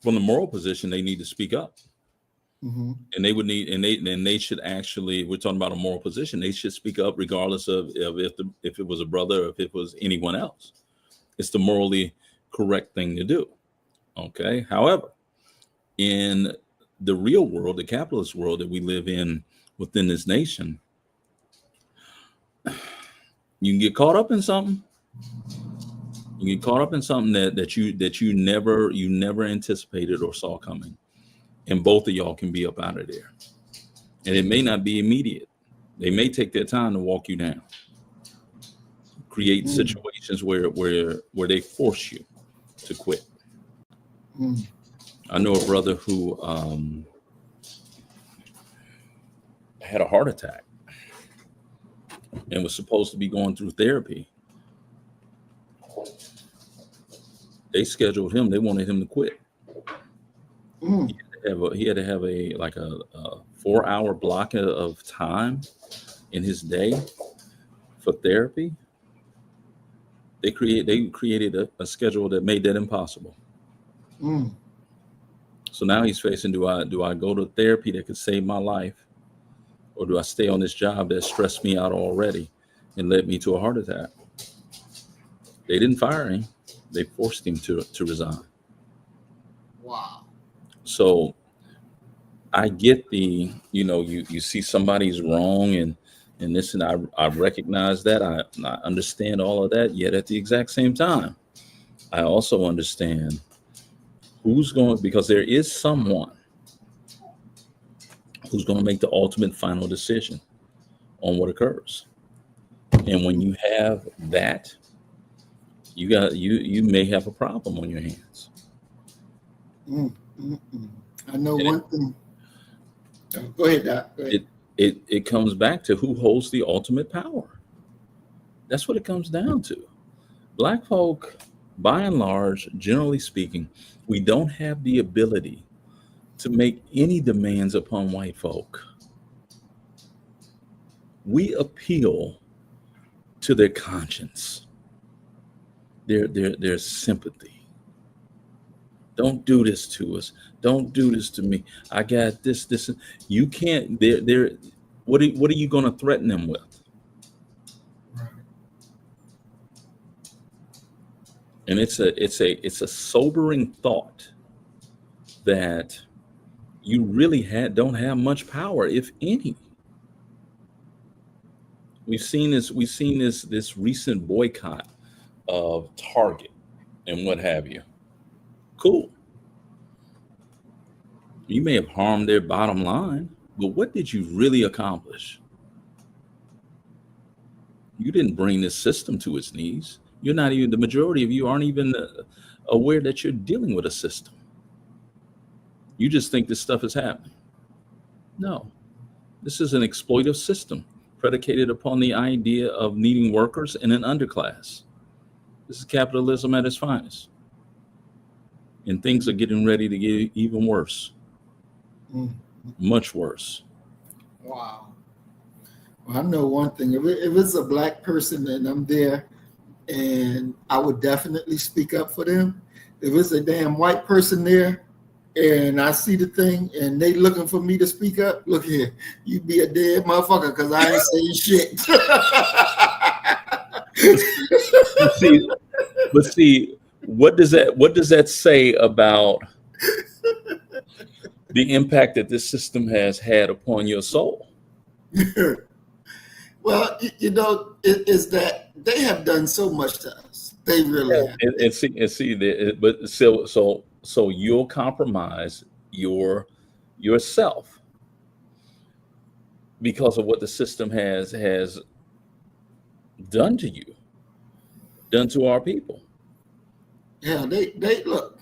From the moral position, they need to speak up. Mm-hmm. And they would need, and they should actually, we're talking about a moral position. They should speak up regardless of if it was a brother or if it was anyone else. It's the morally correct thing to do. Okay. However, in the real world, the capitalist world that we live in within this nation, you can get caught up in something. You get caught up in something that you never anticipated or saw coming. And both of y'all can be up out of there. And it may not be immediate. They may take their time to walk you down. Create situations where they force you to quit. I know a brother who had a heart attack and was supposed to be going through therapy. They scheduled him. They wanted him to quit. He had to have a 4-hour block of time in his day for therapy. They created a schedule that made that impossible. So now he's facing, do I go to therapy that could save my life, or do I stay on this job that stressed me out already and led me to a heart attack? They didn't fire him. They forced him to resign. Wow. So I get you see somebody's wrong and this, and I recognize that. I understand all of that. Yet at the exact same time, I also understand because there is someone who's going to make the ultimate final decision on what occurs. And when you have that, you may have a problem on your hands. I know one thing. Go ahead, Doc. Go ahead. It comes back to who holds the ultimate power. That's what it comes down to. Black folk, by and large, generally speaking, we don't have the ability to make any demands upon white folk. We appeal to their conscience, their sympathy. Don't do this to us. Don't do this to me. I got this. You can't. What are you going to threaten them with? Right. And it's a sobering thought that you really don't have much power, if any. We've seen this recent boycott of Target and what have you. Cool. You may have harmed their bottom line, but what did you really accomplish? You didn't bring this system to its knees. You're not even, the majority of you aren't even aware that you're dealing with a system. You just think this stuff is happening. No, this is an exploitive system predicated upon the idea of needing workers in an underclass. This is capitalism at its finest. And things are getting ready to get even worse. Much worse. Wow. Well, I know one thing. If it's a black person and I'm there, and I would definitely speak up for them. If it's a damn white person there and I see the thing and they looking for me to speak up, look here, you be a dead motherfucker because I ain't saying shit. But see, what does that say about the impact that this system has had upon your soul? Well, is that they have done so much to us. They really have. But so you'll compromise yourself because of what the system has done to you, done to our people. Yeah, they look.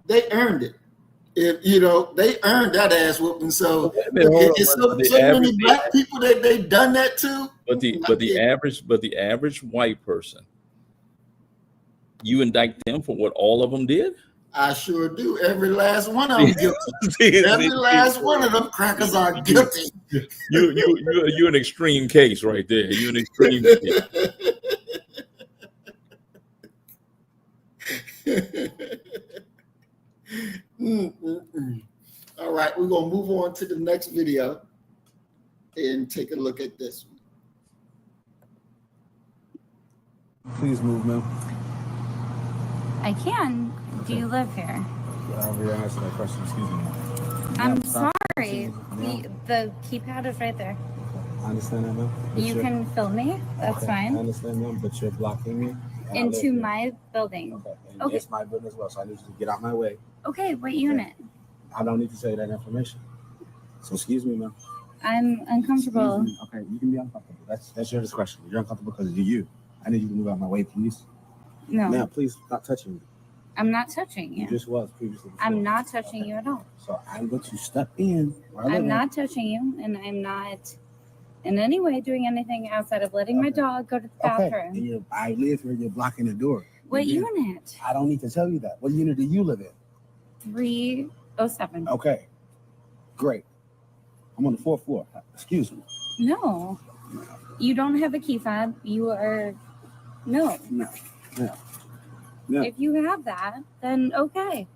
they earned it. If you know, they earned that ass whooping. So it's so many black people that they done that to. But the average white person, you indict them for what all of them did? I sure do. Every last one of them guilty. Every last one of them crackers are guilty. You're an extreme case right there. You're an extreme case. All right, we're gonna move on to the next video and take a look at this one. Please move, ma'am. I can. Do you live here? I'll answer that question. Excuse me. I'm sorry. The keypad is right there. I understand that, ma'am. You can film me. That's okay, fine. I understand, ma'am, but you're blocking me. Into my building. Okay. And okay. It's my building as well, so I need you to get out my way. Okay, what unit? I don't need to tell you that information. So excuse me, ma'am. I'm uncomfortable. Okay, you can be uncomfortable. That's your discretion. You're uncomfortable because of you. I need you to move out my way, please. No. Ma'am, please stop touching me. I'm not touching you. You just was previously. Before. I'm not touching you at all. So I'm going to step in. I'm not touching you, and I'm not in any way doing anything outside of letting my dog go to the bathroom. And I live here. You're blocking the door. What unit? I don't need to tell you that. What unit do you live in? 307. Okay. Great. I'm on the 4th floor. Excuse me. No. You don't have a key fob. You are... No. No. If you have that, then okay.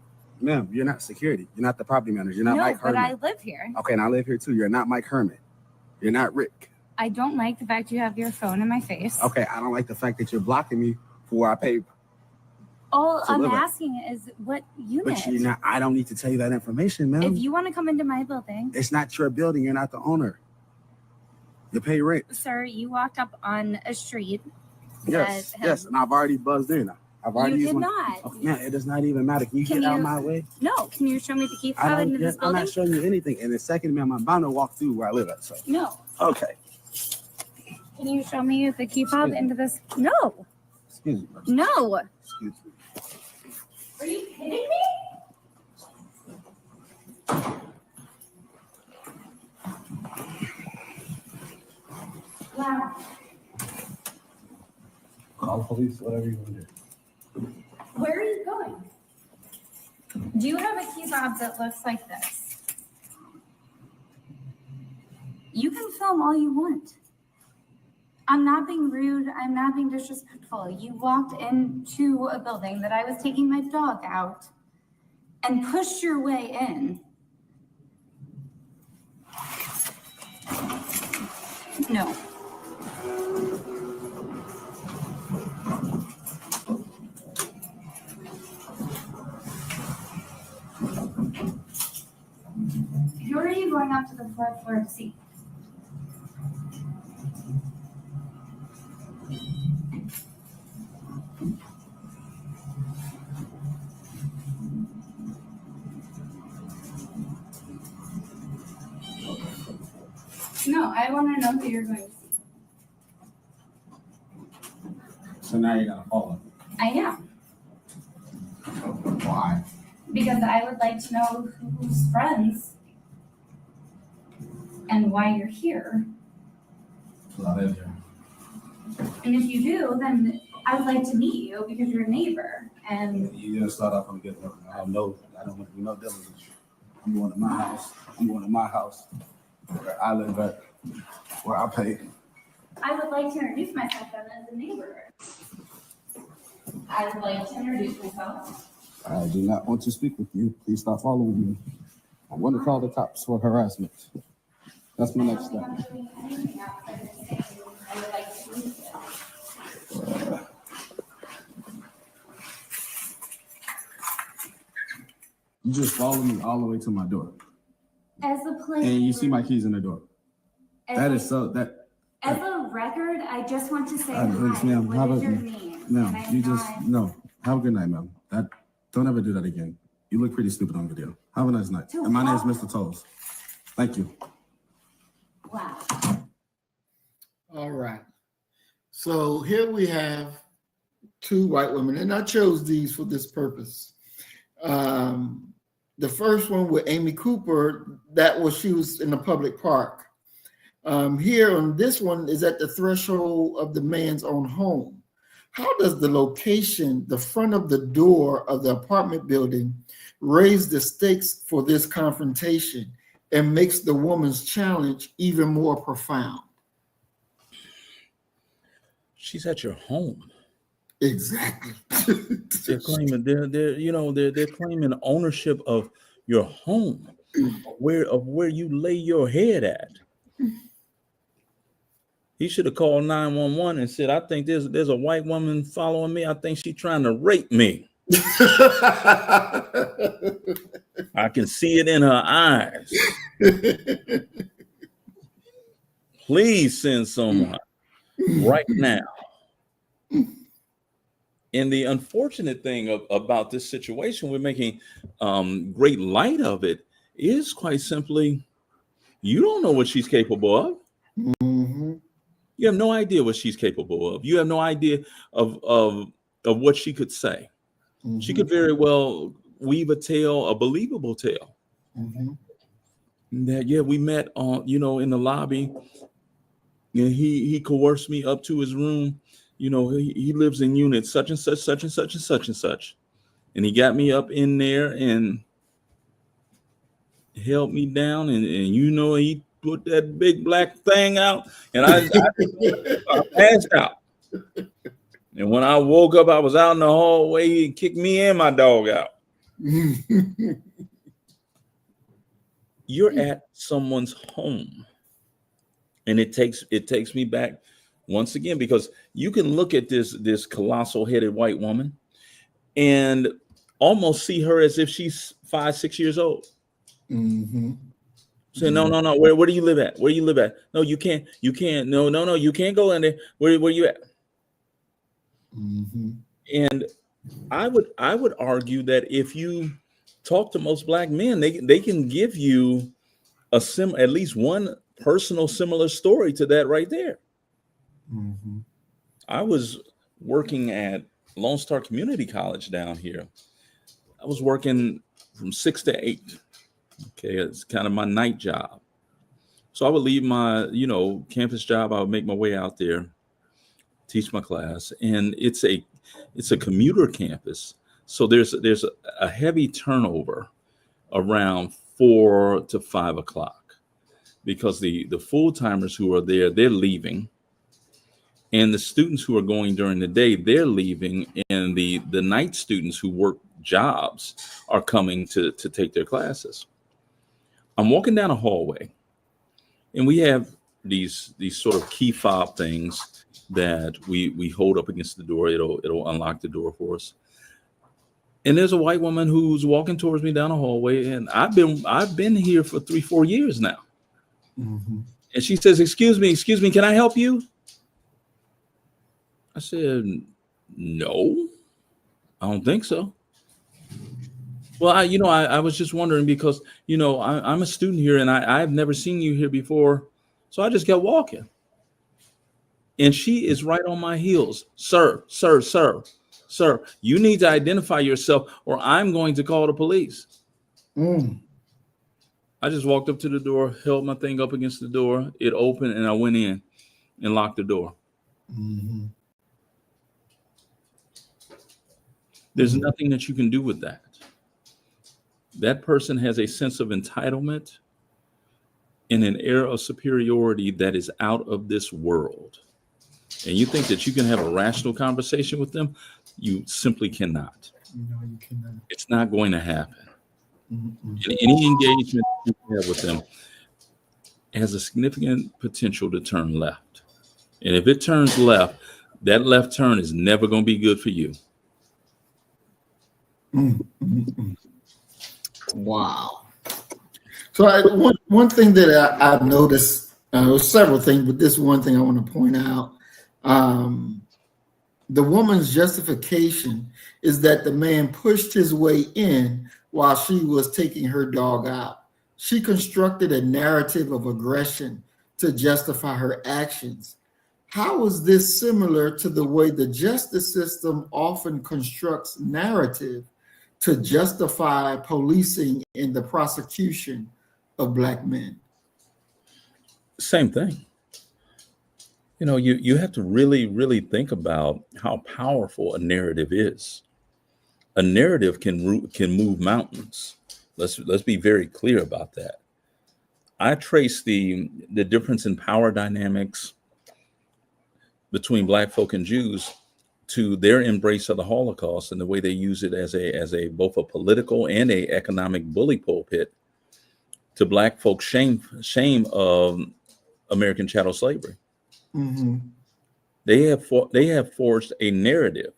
Ma'am, you're not security. You're not the property manager. You're not Mike Herman. But I live here. Okay, and I live here too. You're not Mike Herman. You're not Rick. I don't like the fact you have your phone in my face. Okay, I don't like the fact that you're blocking me for where I pay. All I'm asking is what unit? But you're not. I don't need to tell you that information, ma'am. If you want to come into my building. It's not your building. You're not the owner. You pay rent. Sir, you walked up on a street. Yes, and I've already buzzed in. I've already you did not. Okay, man, it does not even matter. Can you get out of my way? No. Can you show me the key fob into this building? I'm not showing you anything. And the second, ma'am, I'm bound to walk through where I live at. So. No. Okay. Can you show me the key fob into this? No. Excuse me. No. Excuse me. Are you kidding me? Wow. Call the police, whatever you want to do. Where are you going? Do you have a key fob that looks like this? You can film all you want. I'm not being rude. I'm not being disrespectful. You walked into a building that I was taking my dog out and pushed your way in. No. Who are you going up to the 4th floor to see? No, I want to know who you're going to see. So now you're going to follow me? I am. Why? Because I would like to know who's friends and why you're here. Because I live here. And if you do, then I would like to meet you because you're a neighbor. And you're going to start off on a good note. I don't want to do no diligence. I'm going to my house. Where I live at, where I pay. I would like to introduce myself then as a neighbor. I would like to introduce myself. I do not want to speak with you. Please stop following me. I'm going to call the cops for harassment. That's my next step. You just follow me all the way to my door. As a player. And you see my keys in the door. As a record, I just want to say hi. Ma'am, what is your name? Ma'am, have a good night, ma'am. Don't ever do that again. You look pretty stupid on video. Have a nice night. And my name is Mr. Tolles. Thank you. Wow. All right. So here we have two white women, and I chose these for this purpose. The first one with Amy Cooper, she was in a public park. Here on this one is at the threshold of the man's own home. How does the location, the front of the door of the apartment building, raise the stakes for this confrontation and makes the woman's challenge even more profound? She's at your home. Exactly. They're claiming they're claiming ownership of your home, where you lay your head at. He should have called 911 and said, "I think there's a white woman following me. I think she's trying to rape me. I can see it in her eyes. Please send someone right now." And the unfortunate thing about this situation, we're making great light of it, is quite simply, you don't know what she's capable of. Mm-hmm. You have no idea what she's capable of. You have no idea of what she could say. Mm-hmm. She could very well weave a tale, a believable tale. Mm-hmm. That, yeah, we met in the lobby, and he coerced me up to his room. He lives in unit such and such, such and such and such and such. And he got me up in there and held me down. And he put that big black thing out. And I passed out. And when I woke up, I was out in the hallway. He kicked me and my dog out. You're at someone's home. And it takes me back once again, because you can look at this colossal headed white woman and almost see her as if she's 5-6 years old. Mm-hmm. Say, no. Where do you live at? Where you live at? No, you can't. No. You can't go in there. Where you at? Mm-hmm. And I would argue that if you talk to most black men, they can give you at least one personal similar story to that right there. Mm-hmm. I was working at Lone Star Community College down here. I was working from 6 to 8. Okay, it's kind of my night job. So I would leave my, campus job. I would make my way out there, teach my class, and it's a commuter campus. So there's a heavy turnover around 4 to 5 o'clock because the full-timers who are there, they're leaving. And the students who are going during the day, they're leaving. And the night students who work jobs are coming to take their classes. I'm walking down a hallway, and we have these sort of key fob things that we hold up against the door. It'll unlock the door for us. And there's a white woman who's walking towards me down the hallway, and I've been here for 3-4 years now. Mm-hmm. And she says, excuse me, can I help you? I said, no, I don't think so. Well, I was just wondering because, I'm a student here and I've never seen you here before. So I just kept walking. And she is right on my heels. Sir, you need to identify yourself or I'm going to call the police. Mm. I just walked up to the door, held my thing up against the door. It opened and I went in and locked the door. Mm-hmm. There's nothing that you can do with that. That person has a sense of entitlement and an air of superiority that is out of this world. And you think that you can have a rational conversation with them? You simply cannot. No, you cannot. It's not going to happen. Mm-hmm. And any engagement you have with them has a significant potential to turn left. And if it turns left, that left turn is never going to be good for you. Mm-hmm. Wow. So one thing that I've noticed, several things, but this one thing I want to point out. The woman's justification is that the man pushed his way in while she was taking her dog out. She constructed a narrative of aggression to justify her actions. How is this similar to the way the justice system often constructs narrative to justify policing and the prosecution of Black men? Same thing. You know, you have to really, really think about how powerful a narrative is. A narrative can move mountains. Let's be very clear about that. I trace the difference in power dynamics between Black folk and Jews to their embrace of the Holocaust and the way they use it as a both a political and a economic bully pulpit to Black folks' shame of American chattel slavery. Mm-hmm. They have forged a narrative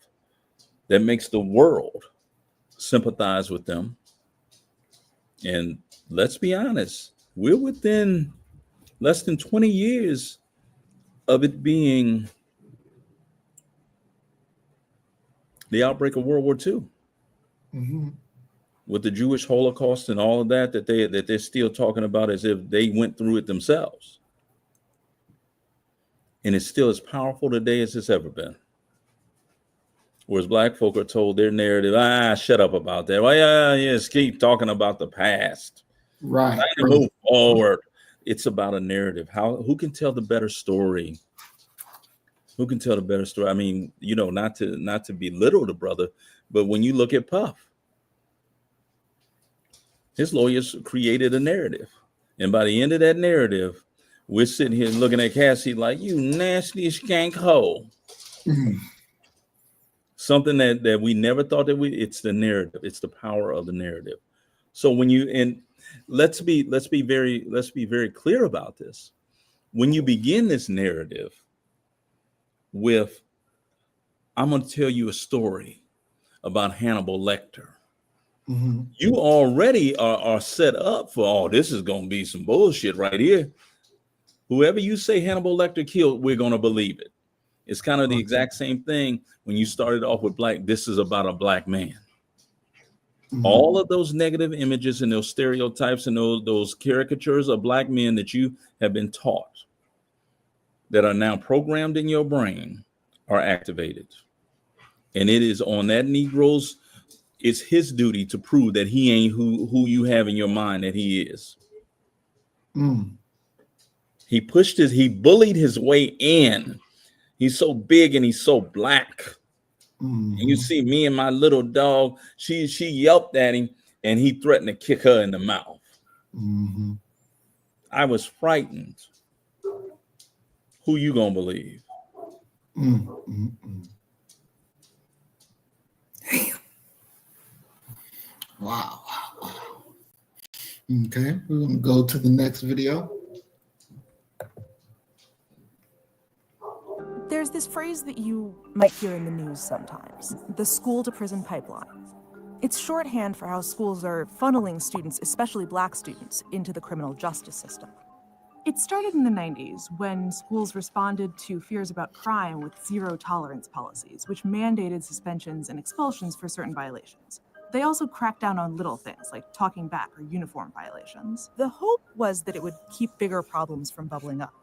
that makes the world sympathize with them. And let's be honest, we're within less than 20 years of it being the outbreak of World War II. Mm-hmm. With the Jewish Holocaust and all of that they're still talking about as if they went through it themselves. And it's still as powerful today as it's ever been. Whereas Black folk are told their narrative, shut up about that. Well, just keep talking about the past. Right. Trying to move forward. It's about a narrative. Who can tell the better story? Who can tell the better story? I mean, you know, not to belittle the brother, but when you look at Puff, his lawyers created a narrative. And by the end of that narrative, we're sitting here looking at Cassie like, you nasty skank hoe. Mm-hmm. Something that we never thought that it's the narrative. It's the power of the narrative. So let's be very clear about this. When you begin this narrative with, I'm going to tell you a story about Hannibal Lecter. Mm-hmm. You already are set up for, this is going to be some bullshit right here. Whoever you say Hannibal Lecter killed, we're going to believe it. It's kind of the exact same thing when you started off with this is about a Black man. Mm-hmm. All of those negative images and those stereotypes and those caricatures of Black men that you have been taught that are now programmed in your brain are activated. And it is on that Negro's, it's his duty to prove that he ain't who you have in your mind that he is. Mm. He bullied his way in. He's so big and he's so Black. Mm-hmm. And you see me and my little dog, she yelped at him and he threatened to kick her in the mouth. Mm-hmm. I was frightened. Who you gonna believe? Mm-hmm. Damn. Wow. Okay, we're gonna go to the next video. There's this phrase that you might hear in the news sometimes, the school to prison pipeline. It's shorthand for how schools are funneling students, especially Black students, into the criminal justice system. It started in the 90s when schools responded to fears about crime with zero tolerance policies, which mandated suspensions and expulsions for certain violations. They also cracked down on little things like talking back or uniform violations. The hope was that it would keep bigger problems from bubbling up.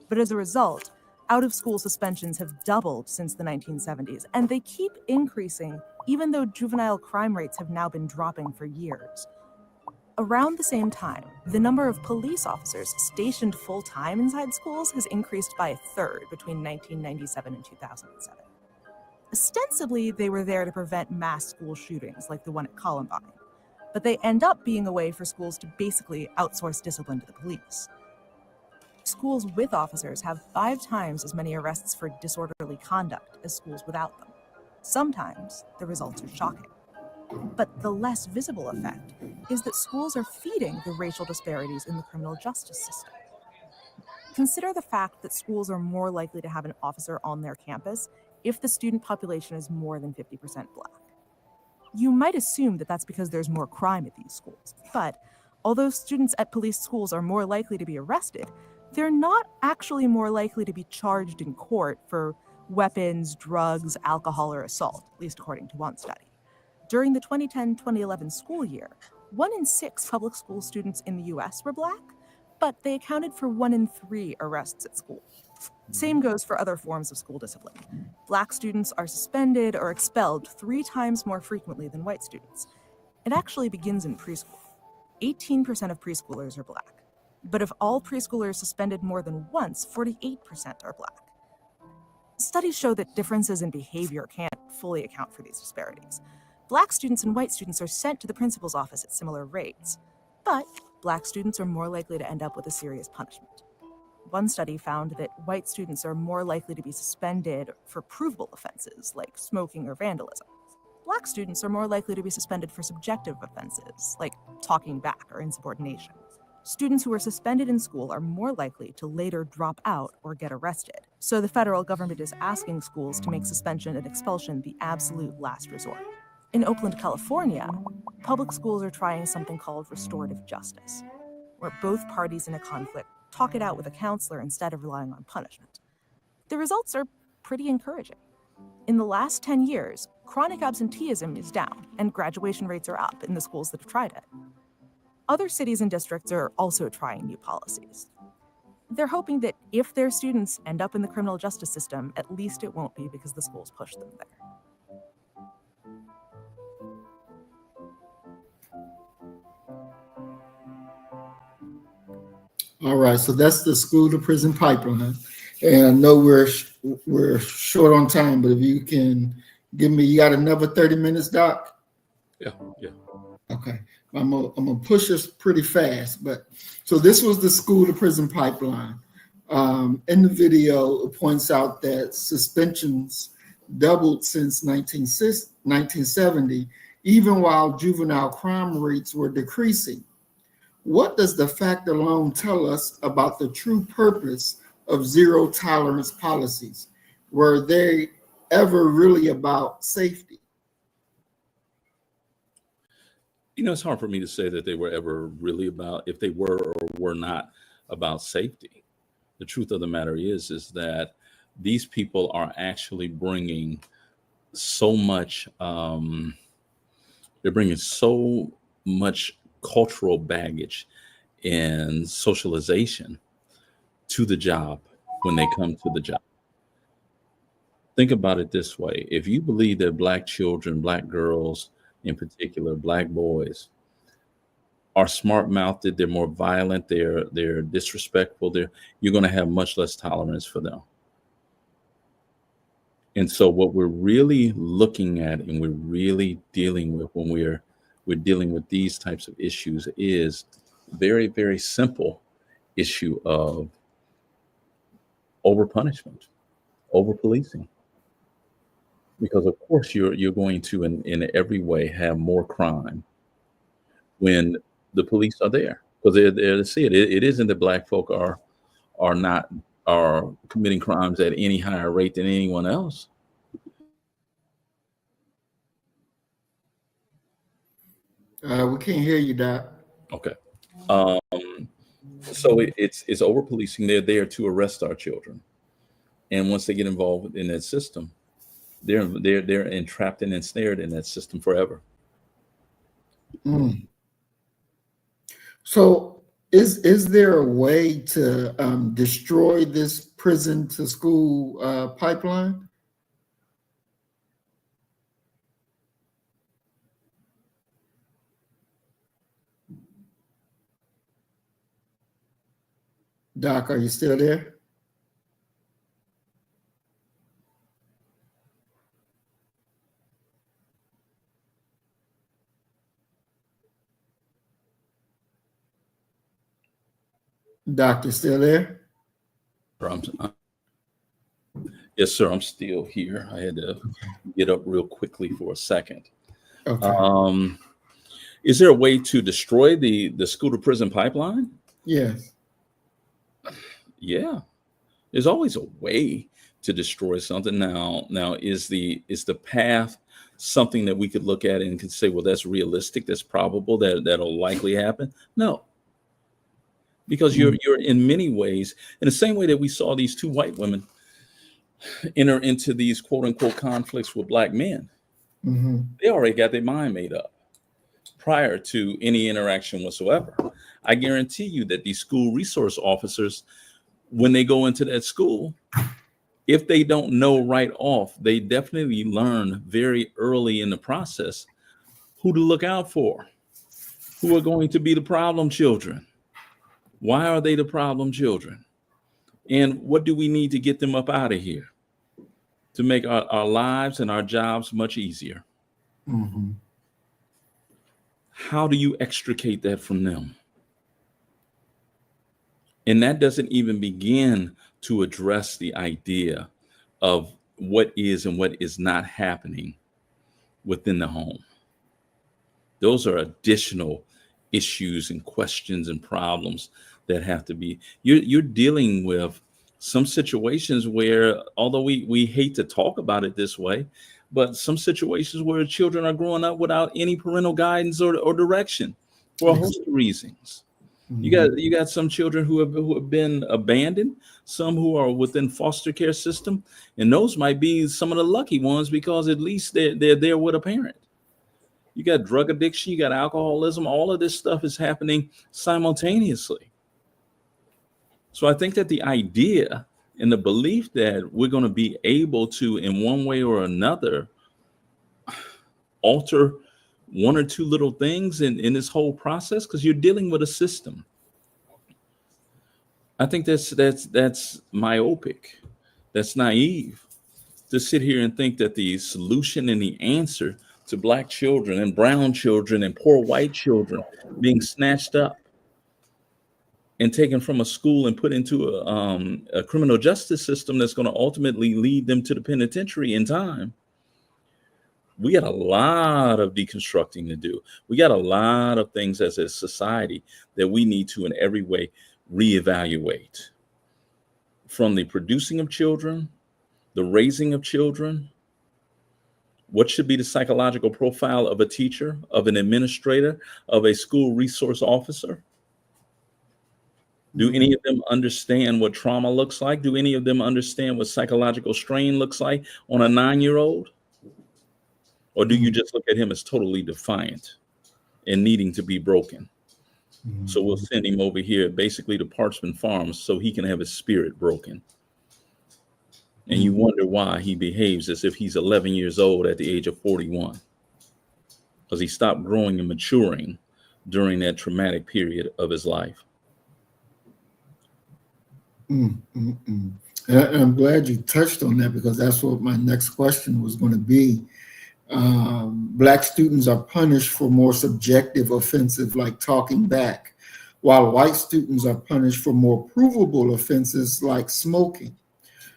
But as a result, out-of-school suspensions have doubled since the 1970s, and they keep increasing even though juvenile crime rates have now been dropping for years. Around the same time, the number of police officers stationed full-time inside schools has increased by a third between 1997 and 2007. Ostensibly, they were there to prevent mass school shootings like the one at Columbine, but they end up being a way for schools to basically outsource discipline to the police. Schools with officers have 5 times as many arrests for disorderly conduct as schools without them. Sometimes the results are shocking. But the less visible effect is that schools are feeding the racial disparities in the criminal justice system. Consider the fact that schools are more likely to have an officer on their campus if the student population is more than 50% Black. You might assume that that's because there's more crime at these schools, but although students at police schools are more likely to be arrested, they're not actually more likely to be charged in court for weapons, drugs, alcohol, or assault, at least according to one study. During the 2010-2011 school year, 1 in 6 public school students in the US were Black, but they accounted for 1 in 3 arrests at school. Same goes for other forms of school discipline. Black students are suspended or expelled 3 times more frequently than white students. It actually begins in preschool. 18% of preschoolers are Black. But of all preschoolers suspended more than once, 48% are Black. Studies show that differences in behavior can't fully account for these disparities. Black students and white students are sent to the principal's office at similar rates, but Black students are more likely to end up with a serious punishment. One study found that white students are more likely to be suspended for provable offenses like smoking or vandalism. Black students are more likely to be suspended for subjective offenses like talking back or insubordination. Students who are suspended in school are more likely to later drop out or get arrested. So the federal government is asking schools to make suspension and expulsion the absolute last resort. In Oakland, California, public schools are trying something called restorative justice, where both parties in a conflict talk it out with a counselor instead of relying on punishment. The results are pretty encouraging. In the last 10 years, chronic absenteeism is down and graduation rates are up in the schools that have tried it. Other cities and districts are also trying new policies. They're hoping that if their students end up in the criminal justice system, at least it won't be because the schools push them there. All right, so that's the school to prison pipeline. And I know we're short on time, but if you can give me, you got another 30 minutes, Doc? Yeah. Okay, I'm gonna push this pretty fast, but so this was the school to prison pipeline. In the video, it points out that suspensions doubled since 1970, even while juvenile crime rates were decreasing. What does the fact alone tell us about the true purpose of zero tolerance policies? Were they ever really about safety? You know, it's hard for me to say that they were ever really about, if they were or were not about safety. The truth of the matter is that these people are actually bringing so much, they're bringing so much cultural baggage and socialization to the job when they come to the job. Think about it this way. If you believe that Black children, Black girls in particular, Black boys are smart-mouthed, they're more violent, they're disrespectful, you're going to have much less tolerance for them. And so what we're really looking at and we're really dealing with when we're dealing with these types of issues is very, very simple issue of over punishment, over policing. Because of course you're going to in every way have more crime when the police are there, because they're there to see it. It isn't that Black folk are committing crimes at any higher rate than anyone else. We can't hear you, Doc. Okay. So it's over policing. They're there to arrest our children, and once they get involved in that system, they're entrapped and ensnared in that system forever. So is there a way to destroy this prison to school pipeline? Doc, are you still there? Doctor, still there? Yes, sir. I'm still here. I had to get up real quickly for a second. Okay. Is there a way to destroy the school to prison pipeline? Yes. Yeah, there's always a way to destroy something. Now is the path something that we could look at and could say, well, that's realistic, that's probable, that'll likely happen? No. Because you're in many ways, in the same way that we saw these two white women enter into these quote unquote conflicts with Black men, they already got their mind made up prior to any interaction whatsoever. I guarantee you that these school resource officers, when they go into that school, if they don't know right off, they definitely learn very early in the process who to look out for, who are going to be the problem children. Why are they the problem children? And what do we need to get them up out of here to make our lives and our jobs much easier? Mm-hmm. How do you extricate that from them? And that doesn't even begin to address the idea of what is and what is not happening within the home. Those are additional issues and questions and problems that have to be, you're dealing with some situations where, although we hate to talk about it this way, but some situations where children are growing up without any parental guidance or direction for a host of reasons. You got some children who have been abandoned, some who are within foster care system, and those might be some of the lucky ones because at least they're there with a parent. You got drug addiction, you got alcoholism, all of this stuff is happening simultaneously. So I think that the idea and the belief that we're going to be able to, in one way or another, alter one or two little things in this whole process, because you're dealing with a system. I think that's myopic. That's naive to sit here and think that the solution and the answer to Black children and brown children and poor white children being snatched up and taken from a school and put into a criminal justice system that's going to ultimately lead them to the penitentiary in time. We got a lot of deconstructing to do. We got a lot of things as a society that we need to in every way reevaluate, from the producing of children, the raising of children. What should be the psychological profile of a teacher, of an administrator, of a school resource officer? Do any of them understand what trauma looks like? Do any of them understand what psychological strain looks like on a 9-year-old? Or do you just look at him as totally defiant and needing to be broken? So we'll send him over here basically to Parchman Farms so he can have his spirit broken. And you wonder why he behaves as if he's 11 years old at the age of 41, because he stopped growing and maturing during that traumatic period of his life. I'm glad you touched on that, because that's what my next question was going to be. Black students are punished for more subjective offenses like talking back, while white students are punished for more provable offenses like smoking.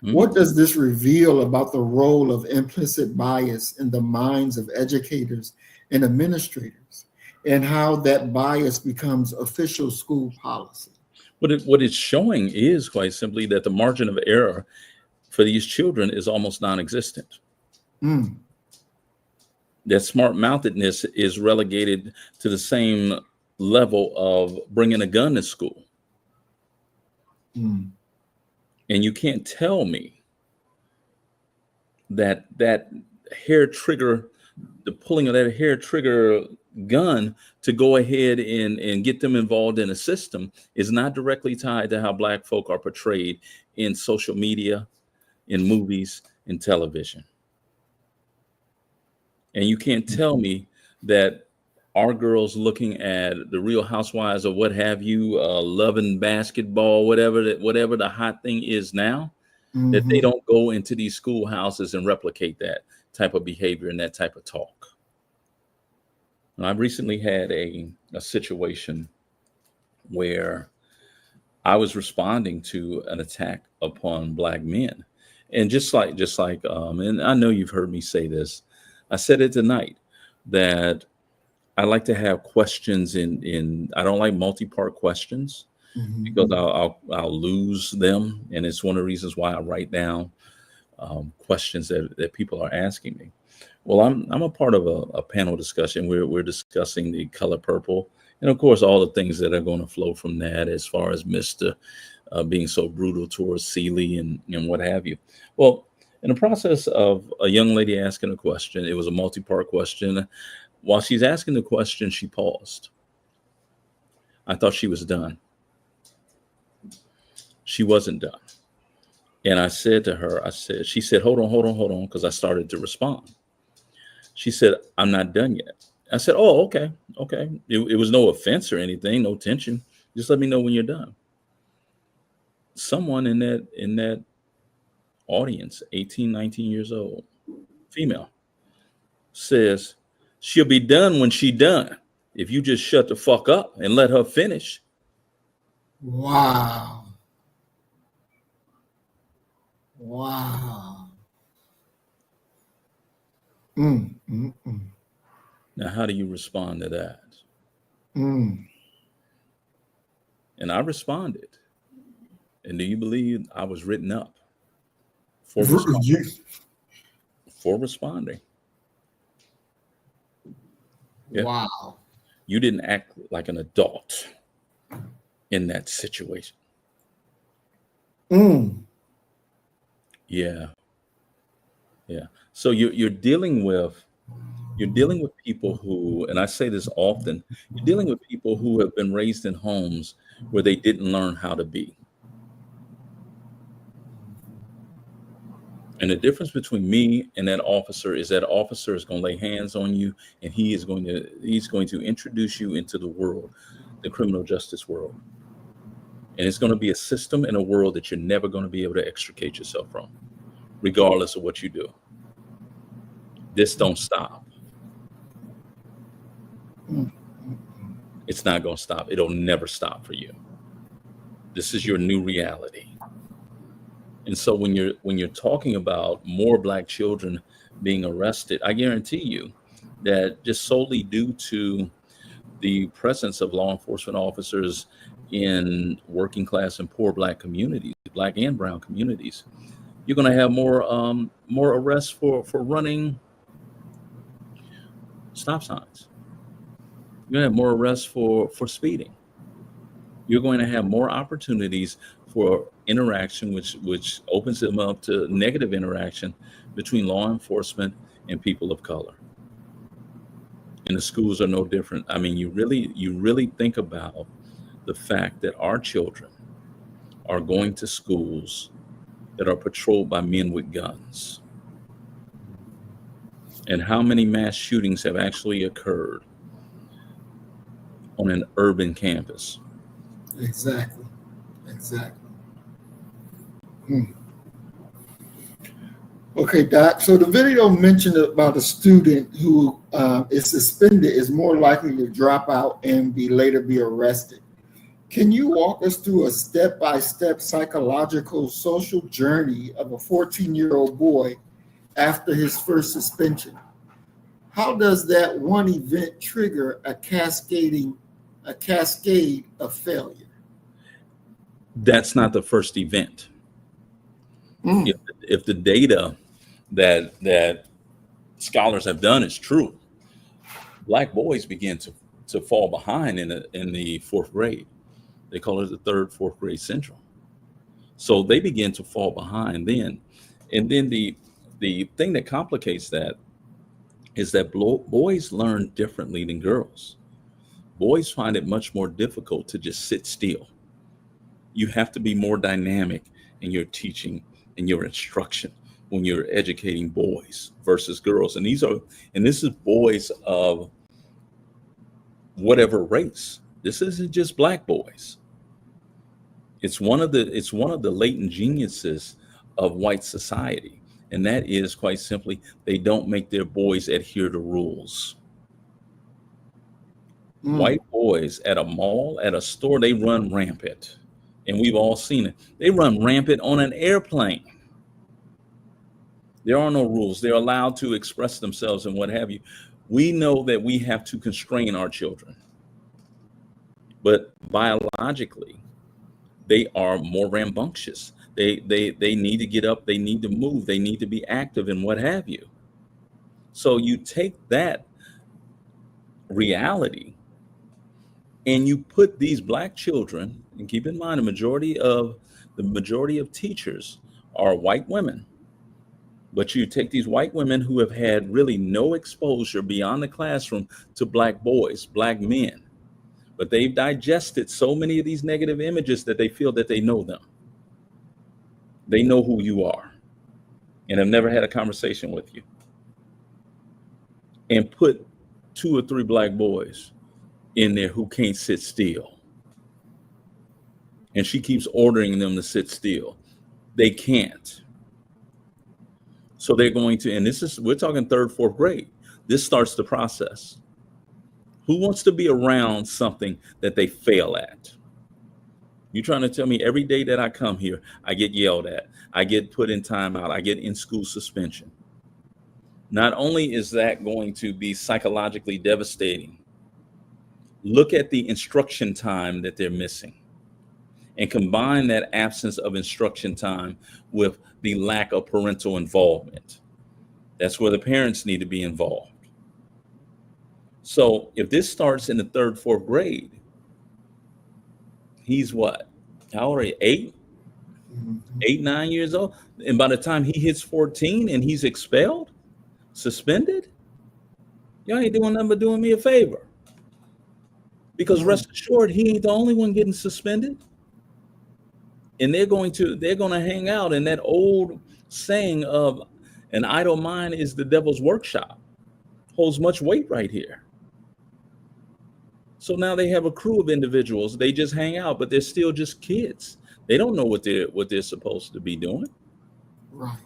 What does this reveal about the role of implicit bias in the minds of educators and administrators, and how that bias becomes official school policy? What it's showing is quite simply that the margin of error for these children is almost non-existent. That smart-mouthedness is relegated to the same level of bringing a gun to school. And you can't tell me that hair trigger, the pulling of that hair trigger gun to go ahead and get them involved in a system is not directly tied to how Black folk are portrayed in social media, in movies, in television. And you can't tell me that our girls looking at the Real Housewives or what have you, loving basketball, whatever the hot thing is now, that they don't go into these schoolhouses and replicate that type of behavior and that type of talk. And I've recently had a situation where I was responding to an attack upon Black men. And just like, and I know you've heard me say this, I said it tonight, that I like to have questions I don't like multi-part questions because I'll lose them. And it's one of the reasons why I write down questions that people are asking me. Well, I'm a part of a panel discussion. We're discussing the color purple, and of course, all the things that are going to flow from that, as far as Mr. Being so brutal towards Celie and what have you. Well, in the process of a young lady asking a question, it was a multi-part question. While she's asking the question, she paused. I thought she was done. She wasn't done. And I said to her, she said, hold on, because I started to respond. She said, I'm not done yet. I said, oh, okay. It was no offense or anything, no tension. Just let me know when you're done. Someone in that audience, 18, 19 years old, female, says, she'll be done when she done. If you just shut the fuck up and let her finish. Wow. Wow. Now, how do you respond to that? Mm. And I responded. And do you believe I was written up for responding? For responding. Yeah. Wow. You didn't act like an adult in that situation. Yeah. So you're dealing with people who, and I say this often, you're dealing with people who have been raised in homes where they didn't learn how to be. And the difference between me and that officer is that officer is going to lay hands on you, and he's going to introduce you into the world, the criminal justice world. And it's going to be a system and a world that you're never going to be able to extricate yourself from, regardless of what you do. This don't stop. It's not going to stop. It'll never stop for you. This is your new reality. And so when you're talking about more Black children being arrested, I guarantee you that just solely due to the presence of law enforcement officers in working class and poor Black communities, Black and brown communities, you're going to have more arrests for running stop signs. You're going to have more arrests for speeding. You're going to have more opportunities for interaction, which opens them up to negative interaction between law enforcement and people of color. And the schools are no different. I mean, you really think about the fact that our children are going to schools that are patrolled by men with guns. And how many mass shootings have actually occurred on an urban campus? Exactly. Okay, Doc. So the video mentioned about a student who is suspended is more likely to drop out and later be arrested. Can you walk us through a step-by-step psychological social journey of a 14-year-old boy after his first suspension? How does that one event trigger a cascade of failure? That's not the first event. If the data that scholars have done is true, Black boys begin to fall behind in the fourth grade. They call it the third, fourth grade syndrome. So they begin to fall behind then. And then the thing that complicates that is that boys learn differently than girls. Boys find it much more difficult to just sit still. You have to be more dynamic in your teaching and your instruction when you're educating boys versus girls. And this is boys of whatever race. This isn't just Black boys. It's one of the latent geniuses of white society. And that is quite simply, they don't make their boys adhere to rules. White boys at a mall, at a store, they run rampant. And we've all seen it. They run rampant on an airplane. There are no rules. They're allowed to express themselves and what have you. We know that we have to constrain our children. But biologically, they are more rambunctious. They need to get up, they need to move, they need to be active and what have you. So you take that reality and you put these Black children, and keep in mind the majority of teachers are white women. But you take these white women who have had really no exposure beyond the classroom to Black boys, Black men. But they've digested so many of these negative images that they feel that they know them. They know who you are and have never had a conversation with you. And put 2 or 3 black boys in there who can't sit still. And she keeps ordering them to sit still. They can't. So they're going to, and we're talking 3rd, 4th grade. This starts the process. Who wants to be around something that they fail at? You're trying to tell me every day that I come here, I get yelled at, I get put in timeout, I get in school suspension. Not only is that going to be psychologically devastating, look at the instruction time that they're missing and combine that absence of instruction time with the lack of parental involvement. That's where the parents need to be involved. So if this starts in the 3rd, 4th grade, he's what? How old are you? 8? 8, 9 years old? And by the time he hits 14 and he's expelled, suspended, y'all ain't doing nothing but doing me a favor. Because rest assured, he ain't the only one getting suspended. And they're going to hang out in that old saying of an idle mind is the devil's workshop. Holds much weight right here. So now they have a crew of individuals. They just hang out, but they're still just kids. They don't know what they're supposed to be doing. Right.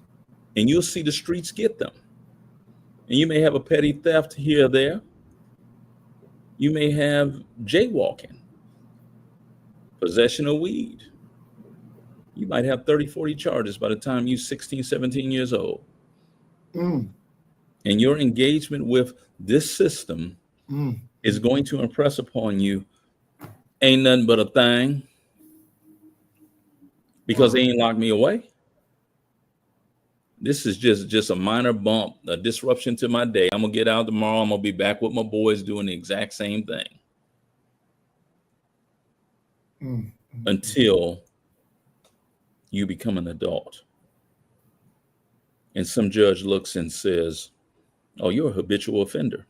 And you'll see the streets get them. And you may have a petty theft here or there. You may have jaywalking, possession of weed. You might have 30, 40 charges by the time you're 16, 17 years old. And your engagement with this system is going to impress upon you, ain't nothing but a thing, because they ain't locked me away. This is just a minor bump, a disruption to my day. I'm going to get out tomorrow. I'm going to be back with my boys doing the exact same thing. Until you become an adult. And some judge looks and says, oh, you're a habitual offender.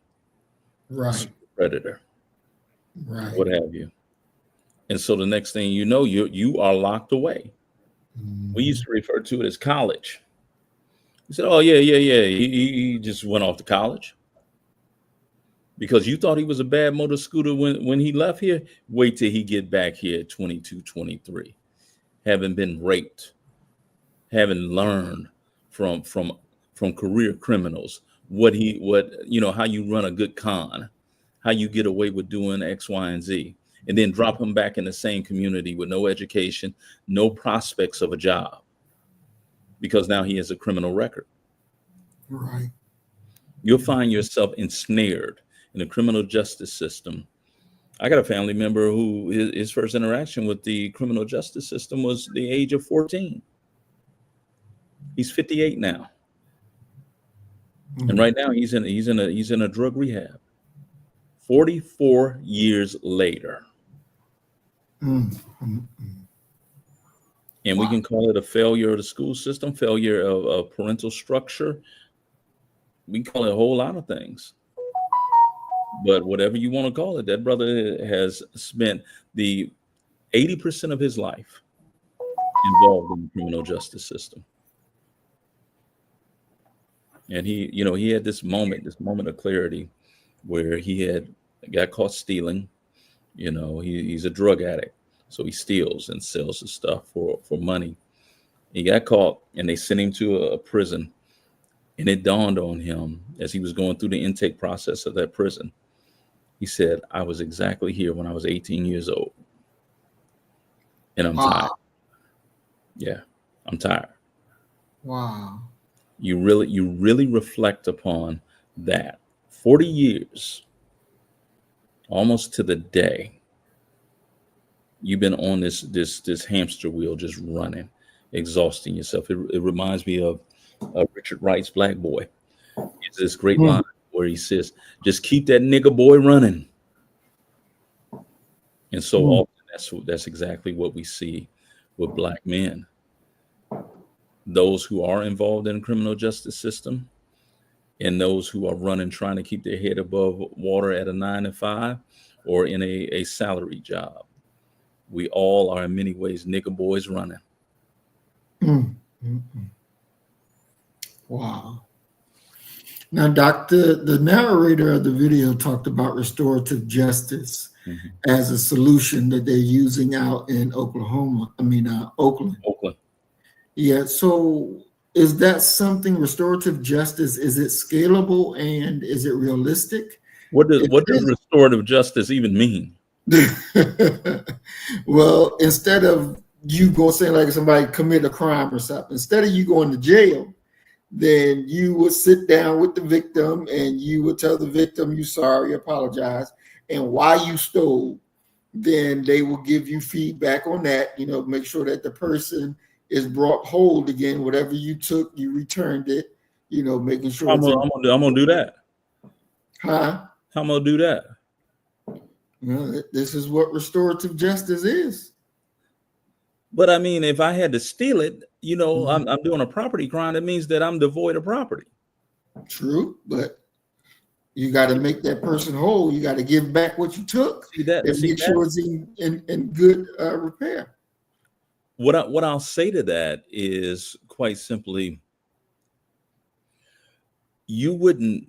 Right. Predator. Right. What have you. And so the next thing you know, you are locked away. We used to refer to it as college. He said, oh, yeah. He just went off to college. Because you thought he was a bad motor scooter when he left here. Wait till he get back here at 22, 23. Having been raped. Having learned from career criminals. How you run a good con. How you get away with doing X, Y, and Z. And then drop him back in the same community with no education, no prospects of a job. Because now he has a criminal record. Right. You'll find yourself ensnared in the criminal justice system. I got a family member who his first interaction with the criminal justice system was the age of 14. He's 58 now. And right now he's in a drug rehab. 44 years later. And we can call it a failure of the school system, failure of parental structure. We can call it a whole lot of things. But whatever you want to call it, that brother has spent the 80% of his life involved in the criminal justice system. And he had this moment of clarity where he got caught stealing. He's a drug addict. So he steals and sells his stuff for money. He got caught and they sent him to a prison. And it dawned on him as he was going through the intake process of that prison. He said, I was exactly here when I was 18 years old. And I'm tired. Yeah, I'm tired. Wow. You really reflect upon that. 40 years, almost to the day, you've been on this hamster wheel just running, exhausting yourself. It reminds me of Richard Wright's Black Boy. It's this great line where he says, just keep that nigga boy running. And so often that's exactly what we see with Black men. Those who are involved in the criminal justice system and those who are running, trying to keep their head above water at a 9 to 5 or in a salary job. We all are in many ways nigga boys running. Wow. Now, Doctor, the narrator of the video talked about restorative justice as a solution that they're using out in Oklahoma. Oakland. Oakland. Yeah. So, is that something, restorative justice? Is it scalable and is it realistic? What does restorative justice even mean? Well, instead of you go saying like somebody commit a crime or something, instead of you going to jail, then you would sit down with the victim and you would tell the victim you sorry, apologize, and why you stole. Then they will give you feedback on that. Make sure that the person is brought whole again. Whatever you took, you returned it. Making sure. I'm gonna do that. Huh? How am I gonna do that? This is what restorative justice is. But I mean, if I had to steal it, I'm doing a property crime. That means that I'm devoid of property. True, but you got to make that person whole. You got to give back what you took and make sure it's in good repair. What I'll say to that is quite simply, you wouldn't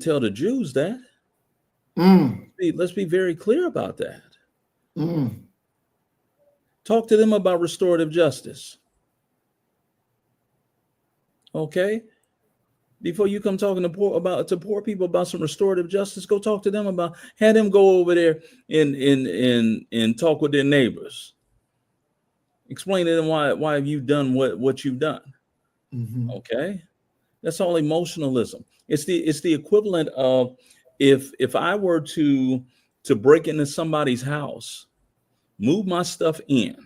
tell the Jews that. Let's be very clear about that. Talk to them about restorative justice. Okay? Before you come talking to poor people about some restorative justice, go talk to them about, have them go over there and talk with their neighbors. Explain to them why have you done what you've done. Okay? That's all emotionalism. It's the equivalent of if I were to break into somebody's house, move my stuff in,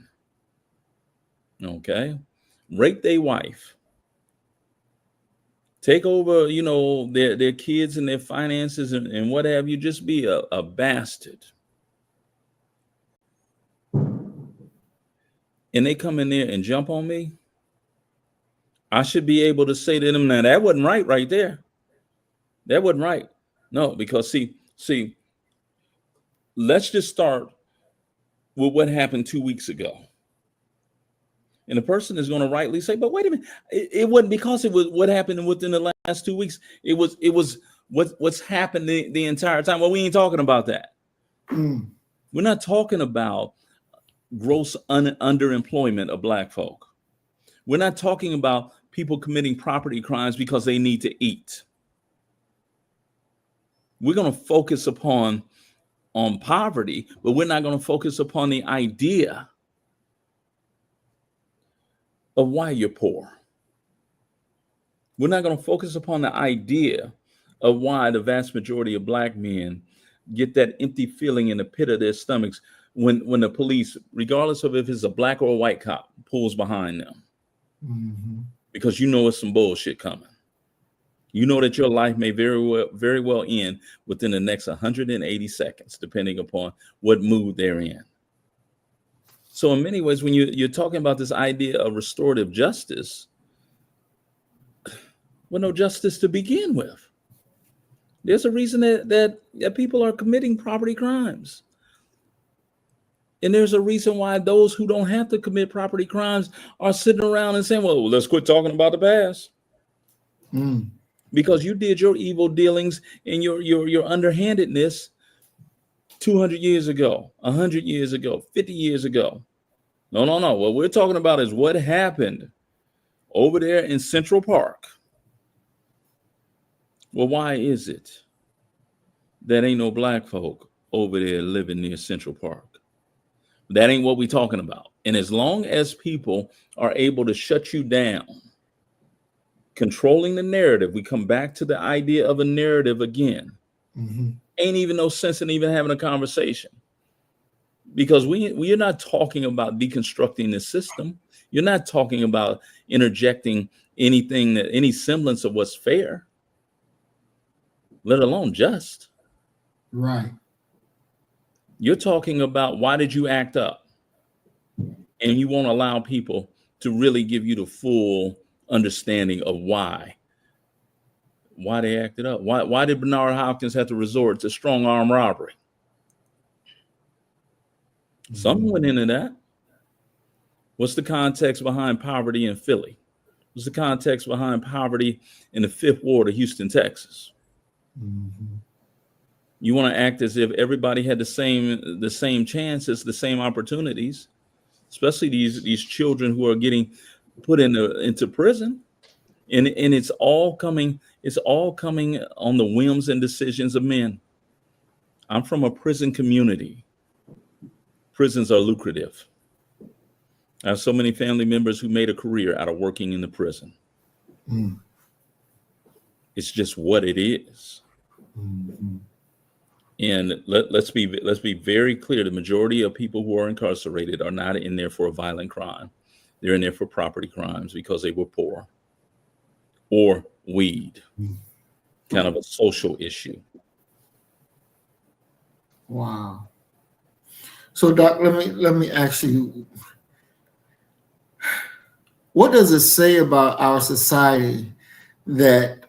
okay, rape their wife, take over, their kids and their finances and what have you, just be a bastard. And they come in there and jump on me, I should be able to say to them, now that wasn't right there. That wasn't right. No, because see, let's just start with what happened 2 weeks ago. And the person is going to rightly say, but wait a minute, it wasn't because it was what happened within the last 2 weeks. It was what's happened the entire time. Well, we ain't talking about that. We're not talking about gross underemployment of Black folk. We're not talking about people committing property crimes because they need to eat. We're going to focus on poverty, but we're not going to focus upon the idea of why you're poor. We're not going to focus upon the idea of why the vast majority of Black men get that empty feeling in the pit of their stomachs when the police, regardless of if it's a Black or a white cop, pulls behind them. Because it's some bullshit coming. You know that your life may very well end within the next 180 seconds, depending upon what mood they're in. So in many ways, when you're talking about this idea of restorative justice, well, no justice to begin with. There's a reason that people are committing property crimes. And there's a reason why those who don't have to commit property crimes are sitting around and saying, well, let's quit talking about the past. Because you did your evil dealings and your underhandedness 200 years ago, 100 years ago, 50 years ago. No. What we're talking about is what happened over there in Central Park. Well, why is it that ain't no Black folk over there living near Central Park? That ain't what we're talking about. And as long as people are able to shut you down, controlling the narrative, we come back to the idea of a narrative again. Ain't even no sense in even having a conversation. Because we are not talking about deconstructing the system. You're not talking about interjecting anything, any semblance of what's fair, let alone just. Right. You're talking about why did you act up? And you won't allow people to really give you the full understanding of why they acted up. Why did Bernard Hopkins have to resort to strong arm robbery? Something went into that. What's the context behind poverty in Philly? was the context behind poverty in the 5th Ward of Houston, Texas. Mm-hmm. You want to act as if everybody had the same chances, the same opportunities, especially these children who are getting put into prison. And it's all coming on the whims and decisions of men. I'm from a prison community. Prisons are lucrative. I have so many family members who made a career out of working in the prison. Mm. It's just what it is. Mm-hmm. And let's be very clear. The majority of people who are incarcerated are not in there for a violent crime. They're in there for property crimes because they were poor or weed, kind of a social issue. Wow. So, Doc, let me ask you, what does it say about our society that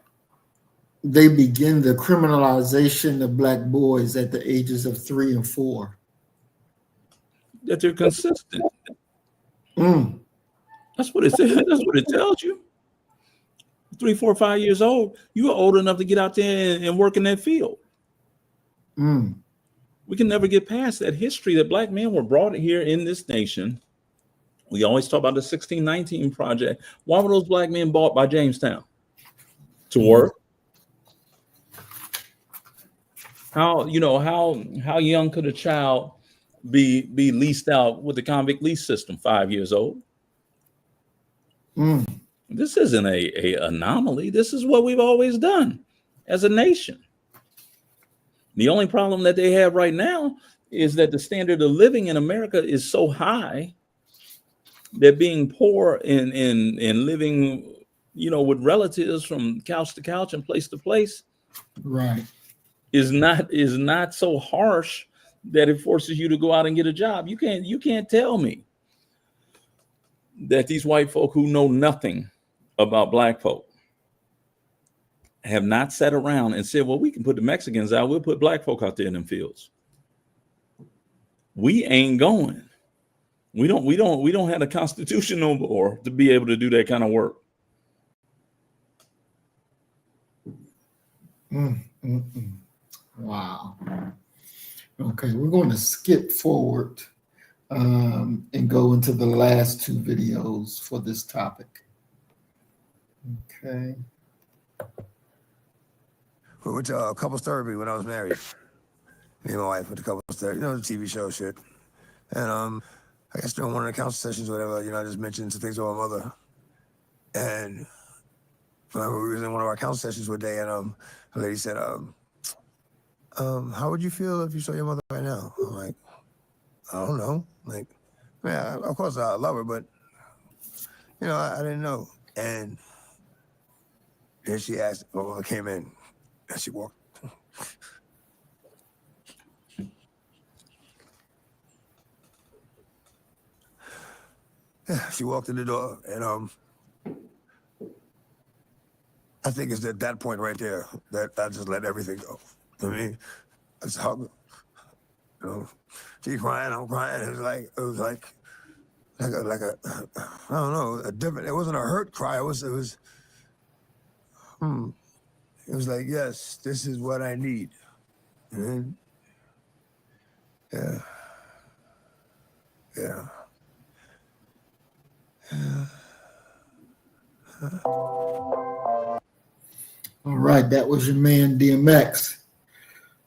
they begin the criminalization of Black boys at the ages of 3 and 4? That they're consistent. Mm. That's what it says. That's what it tells you. 3, 4, 5 years old, you are old enough to get out there and work in that field. Mm. We can never get past that history that Black men were brought here in this nation. We always talk about the 1619 Project. Why were those Black men bought by Jamestown? To work. How young could a child be leased out with the convict lease system? 5 years old. Mm. This isn't a anomaly. This is what we've always done as a nation. The only problem that they have right now is that the standard of living in America is so high that being poor and living, with relatives from couch to couch and place to place, right, is not so harsh that it forces you to go out and get a job. You can't tell me that these white folk who know nothing about Black folk have not sat around and said, well, we can put the Mexicans out. We'll put Black folk out there in them fields. We ain't going. We don't have the Constitution no more to be able to do that kind of work. Wow. Okay, we're going to skip forward and go into the last 2 videos for this topic. Okay. We went to couples therapy when I was married. Me and my wife went to couples therapy, the TV show shit. And I guess during one of the counseling sessions, whatever, I just mentioned some things about my mother. And we was in one of our counseling sessions one day, and a lady said, how would you feel if you saw your mother right now? I'm like, I don't know. Like, yeah, of course I love her, but I didn't know. And then she asked, my mother came in, and she walked. Yeah, she walked in the door, and I think it's at that point right there that I just let everything go. I mean, I just hugged her. She crying, I'm crying. It was like I don't know, a different. It wasn't a hurt cry. It was like, yes, this is what I need. And yeah. All right, that was your man DMX.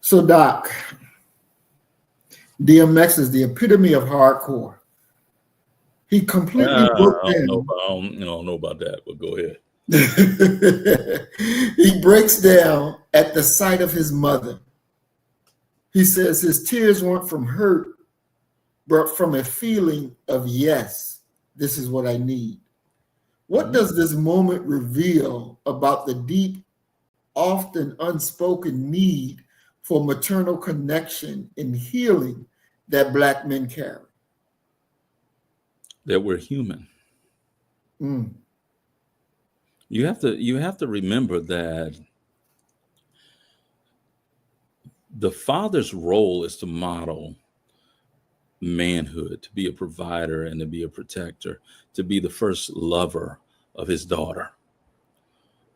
So, Doc, DMX is the epitome of hardcore. He completely broke down. I don't know about that, but go ahead. He breaks down at the sight of his mother. He says his tears weren't from hurt, but from a feeling of, yes, this is what I need. What does this moment reveal about the deep, often unspoken need for maternal connection and healing that Black men carry? That we're human. You have to remember that the father's role is to model manhood, to be a provider and to be a protector, to be the first lover of his daughter.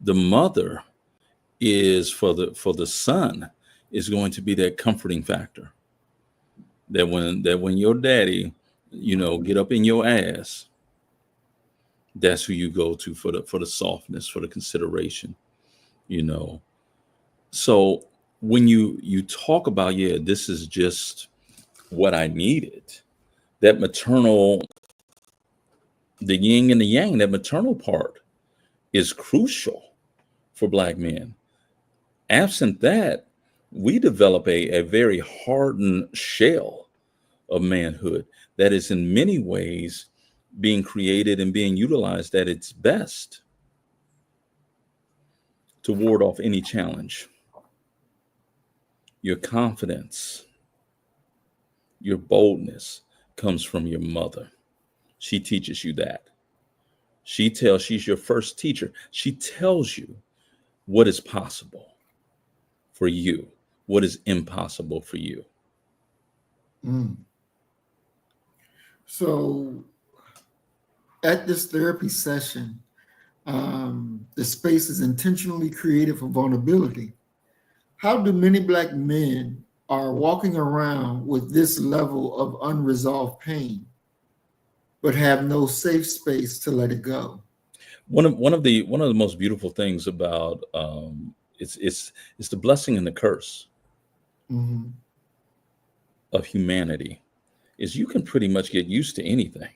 The mother is for the son is going to be that comforting factor. That when your daddy, get up in your ass, that's who you go to for the softness, for the consideration, So when you talk about, this is just what I needed, that maternal, the yin and the yang, that maternal part is crucial for Black men. Absent that, we develop a very hardened shell of manhood that is in many ways being created and being utilized at its best to ward off any challenge. Your confidence, your boldness comes from your mother. She teaches you that. She's your first teacher. She tells you what is possible for you, what is impossible for you. So at this therapy session, the space is intentionally created for vulnerability. How do many Black men are walking around with this level of unresolved pain, but have no safe space to let it go? One of the most beautiful things about it's the blessing and the curse of humanity is you can pretty much get used to anything.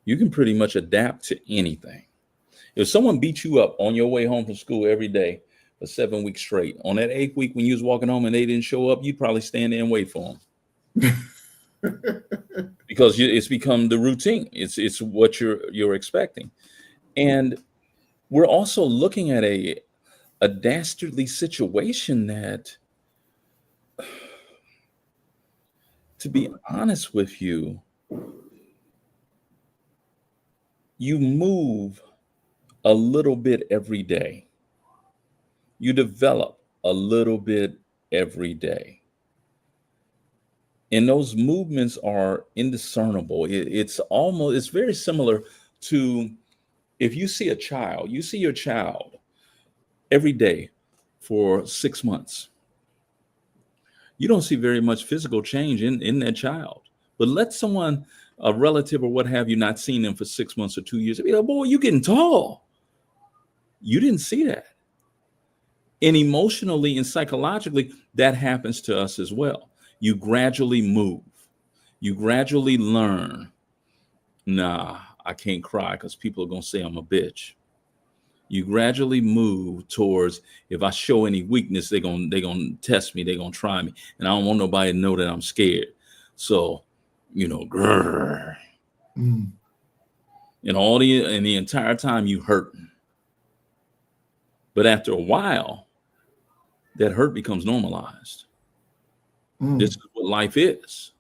You can pretty much adapt to anything. If someone beat you up on your way home from school every day for 7 weeks straight, on that 8th week when you was walking home and they didn't show up, you'd probably stand there and wait for them. Because it's become the routine. It's what you're expecting. And we're also looking at a dastardly situation that, to be honest with you, you move a little bit every day. You develop a little bit every day. And those movements are indiscernible. It's very similar to if you see your child every day for 6 months. You don't see very much physical change in that child. But let someone, a relative or what have you, not seen them for 6 months or 2 years, be like, boy, you're getting tall. You didn't see that. And emotionally and psychologically, that happens to us as well. You gradually move. You gradually learn. Nah, I can't cry because people are going to say I'm a bitch. You gradually move towards, if I show any weakness, they're gonna test me, they're gonna try me. And I don't want nobody to know that I'm scared. So, grrr. And the entire time you hurting. But after a while, that hurt becomes normalized. This is what life is.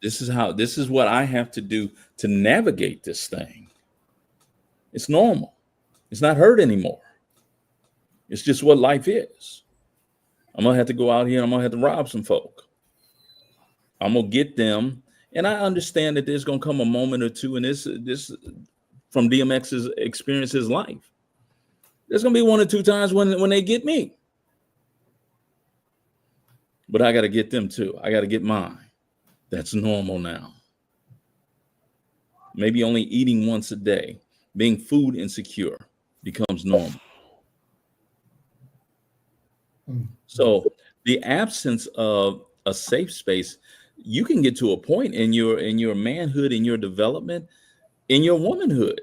This is what I have to do to navigate this thing. It's normal. It's not hurt anymore. It's just what life is. I'm going to have to go out here and I'm going to have to rob some folk. I'm going to get them. And I understand that there's going to come a moment or two, and this from DMX's experience, his life. There's going to be 1 or 2 times when they get me. But I got to get them too. I got to get mine. That's normal now. Maybe only eating once a day, being food insecure becomes normal. So the absence of a safe space, you can get to a point in your manhood, in your development, in your womanhood,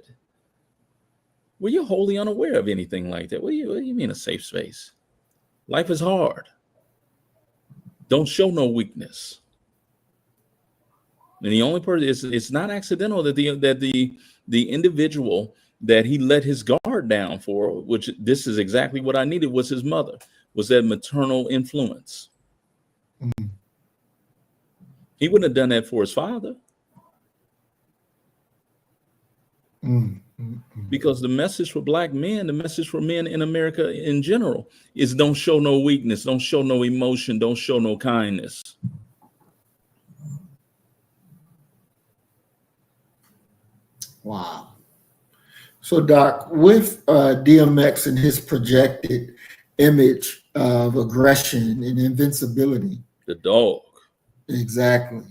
where you're wholly unaware of anything like that. What do you mean a safe space? Life is hard. Don't show no weakness. And the only person it's not accidental that the individual that he let his guard down for, which this is exactly what I needed, was his mother, was that maternal influence. He wouldn't have done that for his father. Because the message for Black men, the message for men in America in general, is don't show no weakness, don't show no emotion, don't show no kindness. Wow. So, Doc, with DMX and his projected image of aggression and invincibility, The dog. exactly.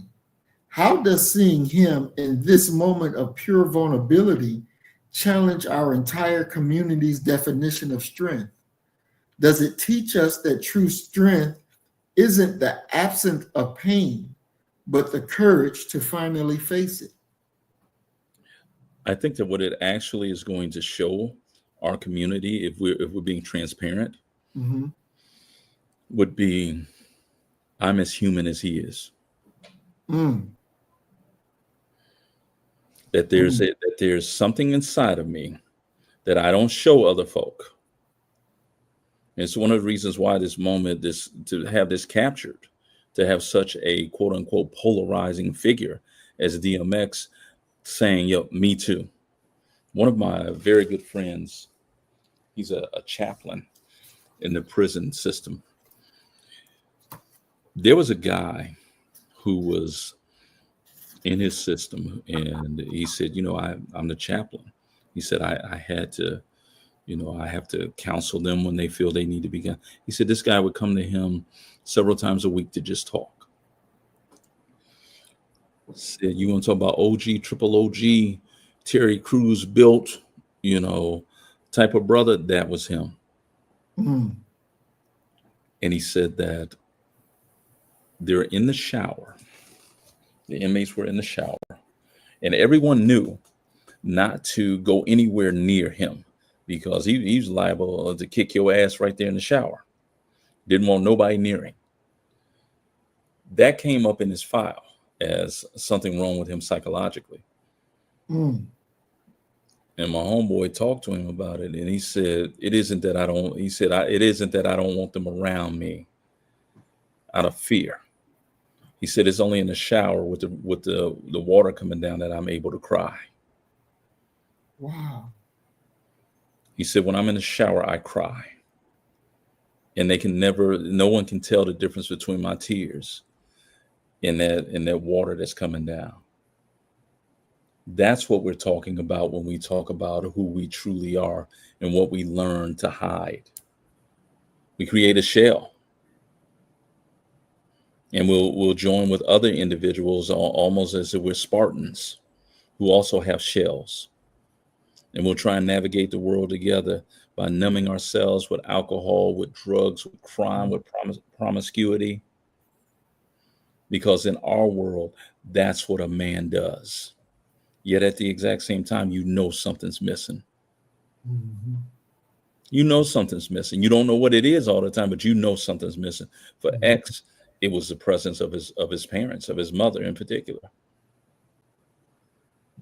How does seeing him in this moment of pure vulnerability challenge our entire community's definition of strength? Does it teach us that true strength isn't the absence of pain, but the courage to finally face it? I think that what it actually is going to show our community, if we're being transparent, Mm-hmm. would be I'm as human as he is. Mm. That there's something inside of me that I don't show other folk. And it's one of the reasons why this moment, to have this captured, to have such a quote unquote polarizing figure as DMX saying, yo, me too. One of my very good friends, he's a chaplain in the prison system. There was a guy who was in his system, and he said, I'm the chaplain. He said, I had to, I have to counsel them when they feel they need to be. He said this guy would come to him several times a week to just talk. Said, you want to talk about OG, triple OG, Terry Crews built, type of brother? That was him. Mm. And he said that they're in the shower. The inmates were in the shower, and everyone knew not to go anywhere near him because he's liable to kick your ass right there in the shower. Didn't want nobody near him. That came up in his file as something wrong with him psychologically. Mm. And my homeboy talked to him about it, and he said, it isn't that I don't want them around me out of fear. He said, it's only in the shower with the water coming down that I'm able to cry. Wow. He said, when I'm in the shower, I cry. And no one can tell the difference between my tears and that water that's coming down. That's what we're talking about when we talk about who we truly are and what we learn to hide. We create a shell. And we'll join with other individuals almost as if we're Spartans who also have shells. And we'll try and navigate the world together by numbing ourselves with alcohol, with drugs, with crime, with promiscuity. Because in our world, that's what a man does. Yet at the exact same time, something's missing. Mm-hmm. Something's missing. You don't know what it is all the time, but something's missing. For X, it was the presence of his parents, of his mother in particular.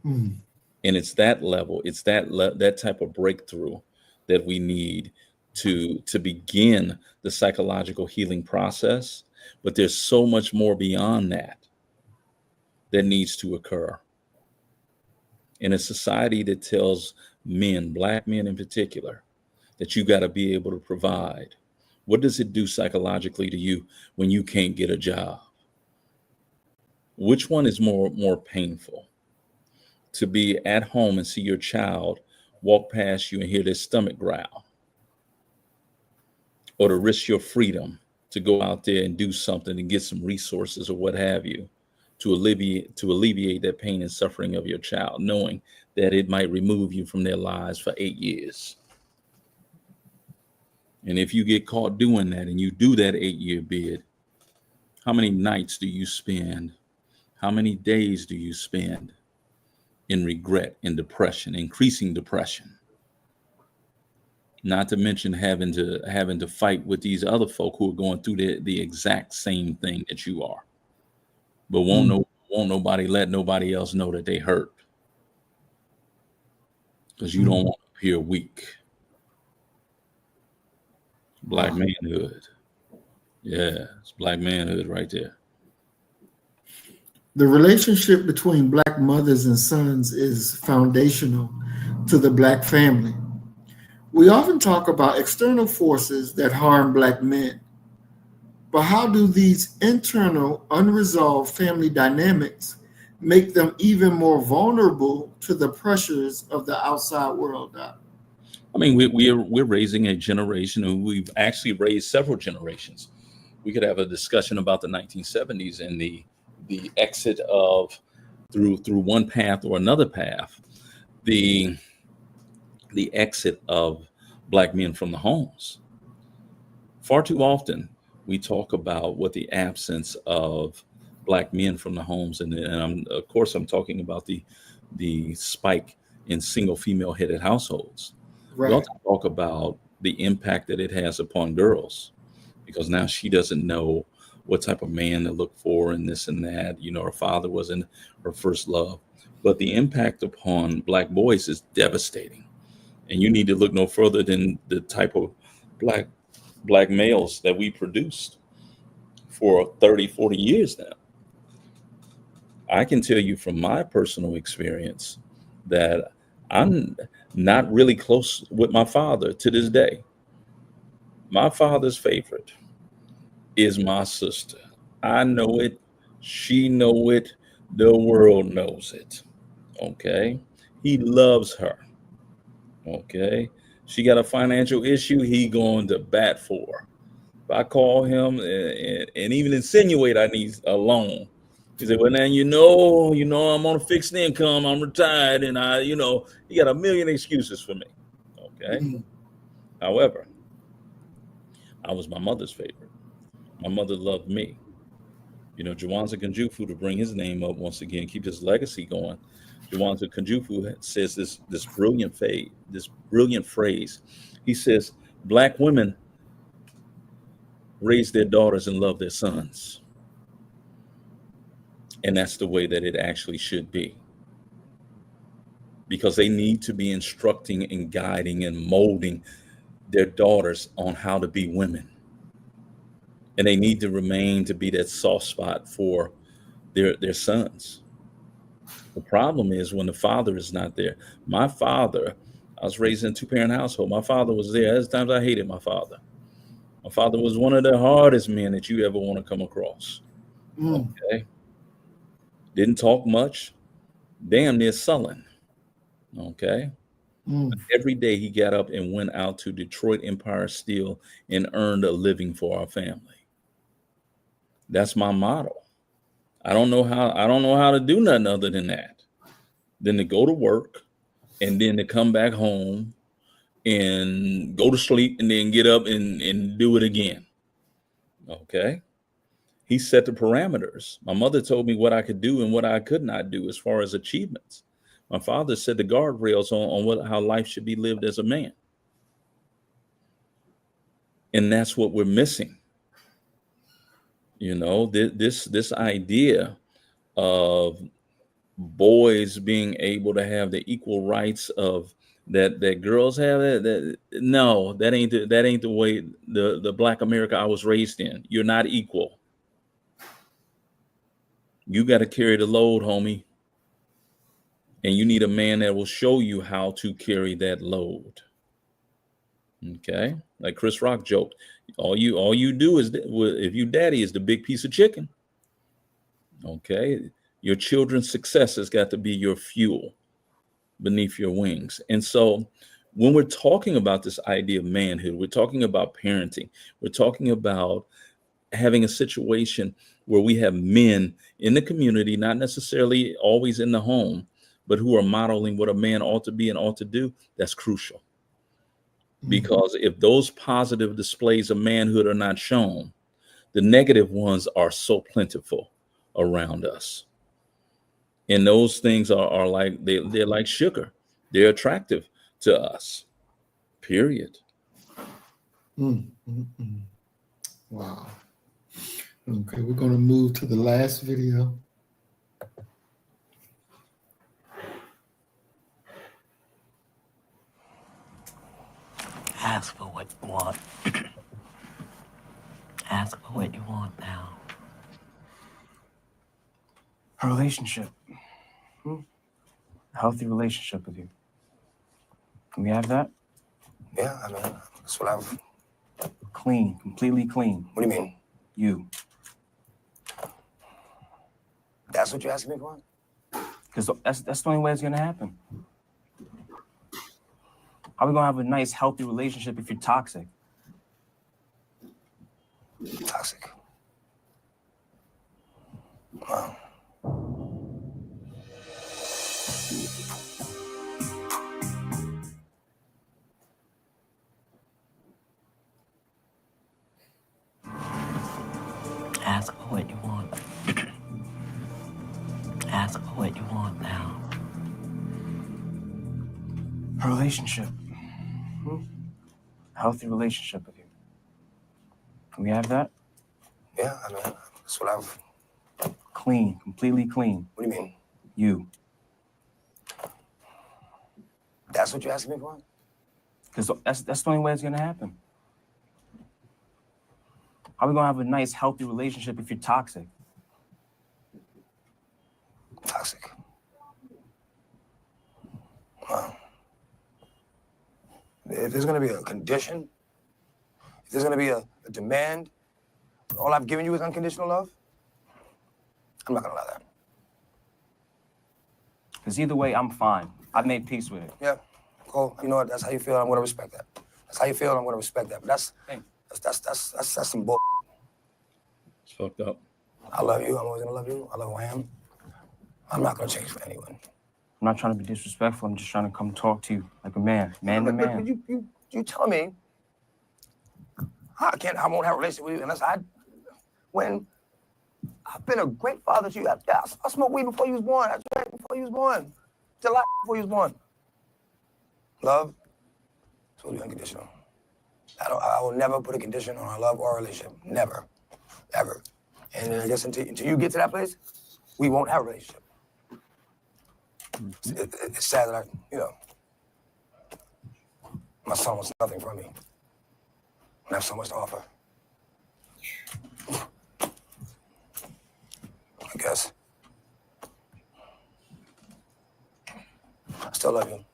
Mm. And it's that level, it's that type of breakthrough that we need to begin the psychological healing process. But there's so much more beyond that needs to occur. In a society that tells men, Black men in particular, that you got to be able to provide, what does it do psychologically to you when you can't get a job? Which one is more painful? To be at home and see your child walk past you and hear their stomach growl, or to risk your freedom to go out there and do something and get some resources or what have you to alleviate that pain and suffering of your child, knowing that it might remove you from their lives for 8 years. And if you get caught doing that and you do that 8-year bid, how many nights do you spend? How many days do you spend in regret and depression, increasing depression? Not to mention having to fight with these other folk who are going through the exact same thing that you are, but won't nobody let nobody else know that they hurt, because you don't want to appear weak. Black manhood. Yeah, it's Black manhood right there. The relationship between Black mothers and sons is foundational to the Black family. We often talk about external forces that harm Black men, but how do these internal unresolved family dynamics make them even more vulnerable to the pressures of the outside world, Doc? I mean, we're raising a generation, and we've actually raised several generations. We could have a discussion about the 1970s and the exit of through one path or another path, the exit of Black men from the homes. Far too often, we talk about what the absence of Black men from the homes, and of course I'm talking about the spike in single female headed households. Right. We also talk about the impact that it has upon girls, because now she doesn't know what type of man to look for and this and that. You know, her father wasn't her first love. But the impact upon Black boys is devastating. And you need to look no further than the type of black males that we produced for 30, 40 years now. I can tell you from my personal experience that I'm not really close with my father to this day. My father's favorite is my sister. I know it. She know it. The world knows it. Okay. He loves her. Okay. She got a financial issue. He going to bat for her. If I call him and even insinuate I need a loan, he said, well, now, you know, I'm on a fixed income. I'm retired. And he got a million excuses for me. Okay. Mm-hmm. However, I was my mother's favorite. My mother loved me. You know, Jawanza Kunjufu, to bring his name up once again, keep his legacy going. Jawanza Kunjufu says this brilliant phrase. He says, Black women raise their daughters and love their sons. And that's the way that it actually should be. Because they need to be instructing and guiding and molding their daughters on how to be women. And they need to remain to be that soft spot for their sons. The problem is when the father is not there. My father, I was raised in a two-parent household. My father was there. There's times I hated my father. My father was one of the hardest men that you ever want to come across. Okay. Didn't talk much. Damn near sullen. Okay. Every day he got up and went out to Detroit Empire Steel and earned a living for our family. That's my motto. I don't know how to do nothing other than that. Than to go to work and then to come back home and go to sleep and then get up and do it again. Okay. He set the parameters. My mother told me what I could do and what I could not do as far as achievements. My father set the guardrails on how life should be lived as a man. And that's what we're missing. You know, this idea of boys being able to have the equal rights of that girls have, no, that ain't the way the Black America I was raised in. You're not equal. You got to carry the load, homie. And you need a man that will show you how to carry that load. Okay, like Chris Rock joked, all you do is, if you daddy is the big piece of chicken. Okay, your children's success has got to be your fuel beneath your wings. And so when we're talking about this idea of manhood, we're talking about parenting, we're talking about having a situation where we have men in the community, not necessarily always in the home, but who are modeling what a man ought to be and ought to do. That's crucial. Because if those positive displays of manhood are not shown, the negative ones are so plentiful around us. And those things are like, they're like sugar. They're attractive to us, period. Wow. Okay, we're going to move to the last video. Ask for what you want. Ask for what you want now. A relationship. A healthy relationship with you. Can we have that? Yeah, I mean, that's what I'm. Clean, completely clean. What do you mean? You. That's what you're asking me for? Because that's the only way it's gonna happen. How are we gonna have a nice, healthy relationship if you're toxic? Toxic. Wow. Ask for what you want. Ask for what you want now. A relationship. A healthy relationship with you. Can we have that? Yeah, I mean, that's what I've. Clean, completely clean. What do you mean? You. That's what you're asking me for? Because that's the only way it's gonna happen. How are we gonna have a nice, healthy relationship if you're toxic? Toxic. Wow. If there's gonna be a condition, if there's gonna be a demand, all I've given you is unconditional love, I'm not gonna allow that. Because either way, I'm fine. I've made peace with it. Yeah, cool. You know what? That's how you feel. I'm gonna respect that. That's how you feel. I'm gonna respect that. But that's some bull. It's fucked up. I love you. I'm always gonna love you. I love who I am. I'm not gonna change for anyone. I'm not trying to be disrespectful. I'm just trying to come talk to you like a man to But man. you tell me I won't have a relationship with you unless when I've been a great father to you. I smoked weed before you was born. I drank before you was born. Did a lot before you was born. Love, it's will be unconditional. I will never put a condition on our love or our relationship. Never, ever. And then I guess until you get to that place, we won't have a relationship. It's sad that my son wants nothing from me. And I have so much to offer. I guess. I still love you.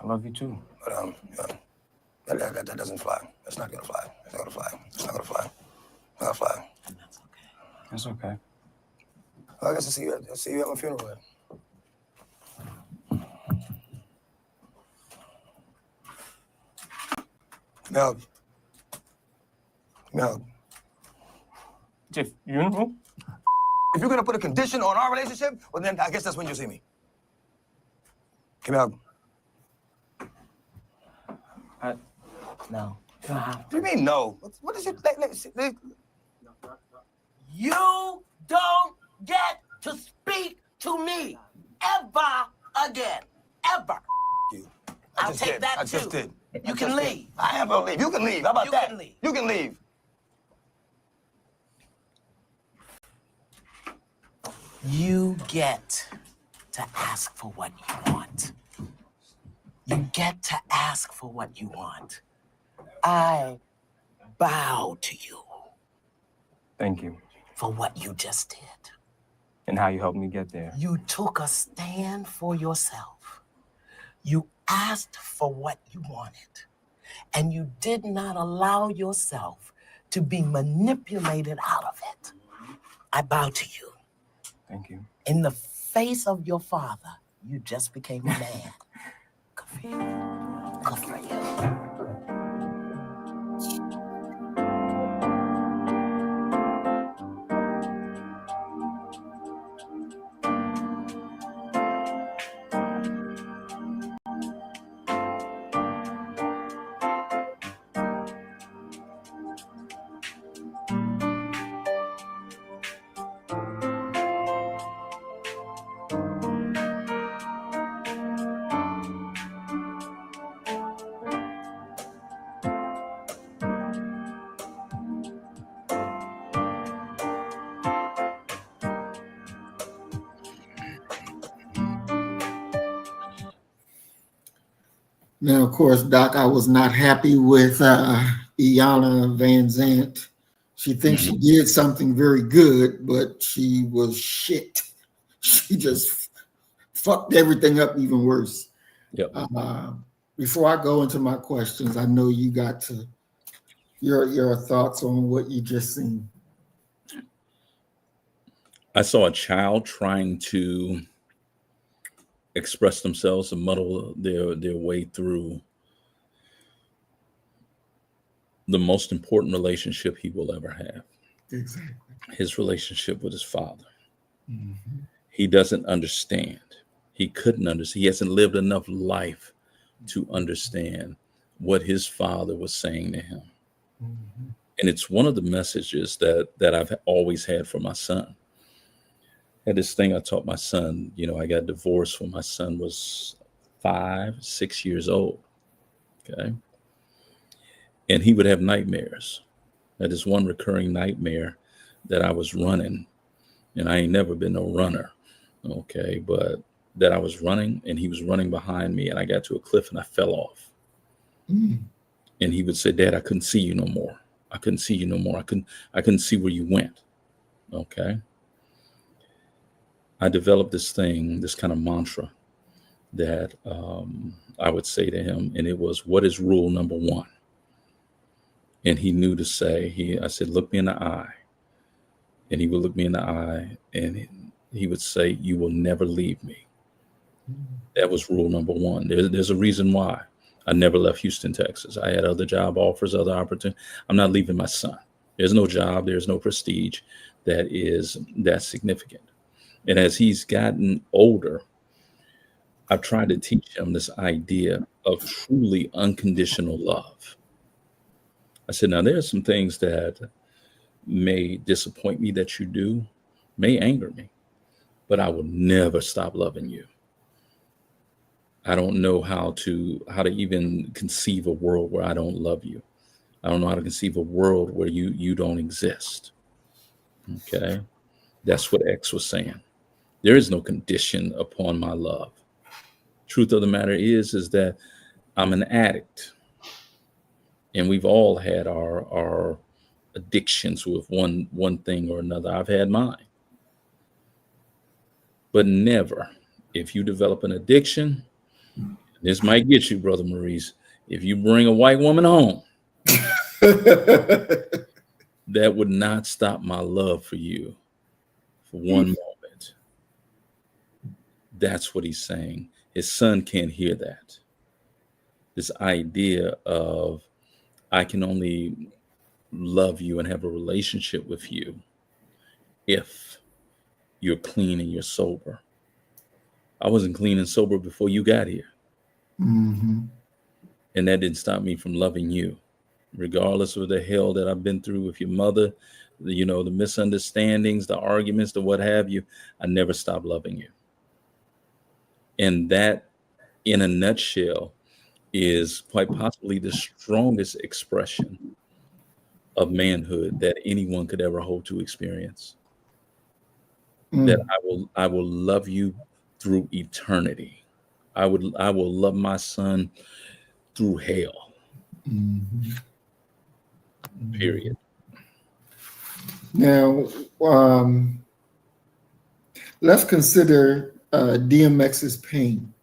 I love you too. But that doesn't fly. That's not gonna fly. It's not gonna fly. It's not gonna fly. It's not gonna fly. And that's okay. That's okay. Well, I guess I'll see you at my funeral then. Mel. Jeff, you know? If you're gonna put a condition on our relationship, well then I guess that's when you'll see me. Come out. No. You don't have What do you mean no? What is it? You don't get to speak to me ever again. Ever. You. I'll take that I too. just did. You can leave. I am gonna leave. You can leave. How about that? You can leave. You can leave. You get to ask for what you want. You get to ask for what you want. I bow to you Thank you. for what you just did. And how you helped me get there. You took a stand for yourself. You asked for what you wanted. And you did not allow yourself to be manipulated out of it. I bow to you. Thank you. In the face of your father, you just became a man. Good for you. Good for you. Now, of course, Doc, I was not happy with Iyanla Vanzant. She thinks she did something very good, but she was shit. She just fucked everything up even worse. Yep. Before I go into my questions, I know you got to your thoughts on what you just seen. I saw a child trying to express themselves and muddle their way through the most important relationship he will ever have. Exactly. His relationship with his father. Mm-hmm. He doesn't understand. He couldn't understand. He hasn't lived enough life to understand what his father was saying to him. Mm-hmm. And it's one of the messages that I've always had for my son. I had this thing I taught my son. I got divorced when my son was 5, 6 years old. Okay. And he would have nightmares. I had this one recurring nightmare that I was running, and I ain't never been no runner. Okay. But that I was running and he was running behind me, and I got to a cliff and I fell off. Mm. And he would say, "Dad, I couldn't see you no more. I couldn't see you no more. I couldn't see where you went." Okay. I developed this kind of mantra that I would say to him, and it was, "What is rule number 1?" And he knew to say, I said, "Look me in the eye." And he would look me in the eye and he would say, "You will never leave me." That was rule number 1. There's a reason why I never left Houston, Texas. I had other job offers, other opportunities. I'm not leaving my son. There's no job, there's no prestige that is that significant. And as he's gotten older, I've tried to teach him this idea of truly unconditional love. I said, now there are some things that may disappoint me that you do, may anger me, but I will never stop loving you. I don't know how to even conceive a world where I don't love you. I don't know how to conceive a world where you don't exist. Okay. That's what X was saying. There is no condition upon my love. Truth of the matter is that I'm an addict. And we've all had our addictions with one thing or another. I've had mine. But never, if you develop an addiction, this might get you, Brother Maurice, if you bring a white woman home, that would not stop my love for you for one moment. That's what he's saying. His son can't hear that. This idea of, I can only love you and have a relationship with you if you're clean and you're sober. I wasn't clean and sober before you got here. Mm-hmm. And that didn't stop me from loving you, regardless of the hell that I've been through with your mother, the misunderstandings, the arguments, the what have you. I never stopped loving you. And that, in a nutshell, is quite possibly the strongest expression of manhood that anyone could ever hope to experience. That I will love you through eternity. I will love my son through hell. Mm-hmm. Period. Now, let's consider DMX's pain.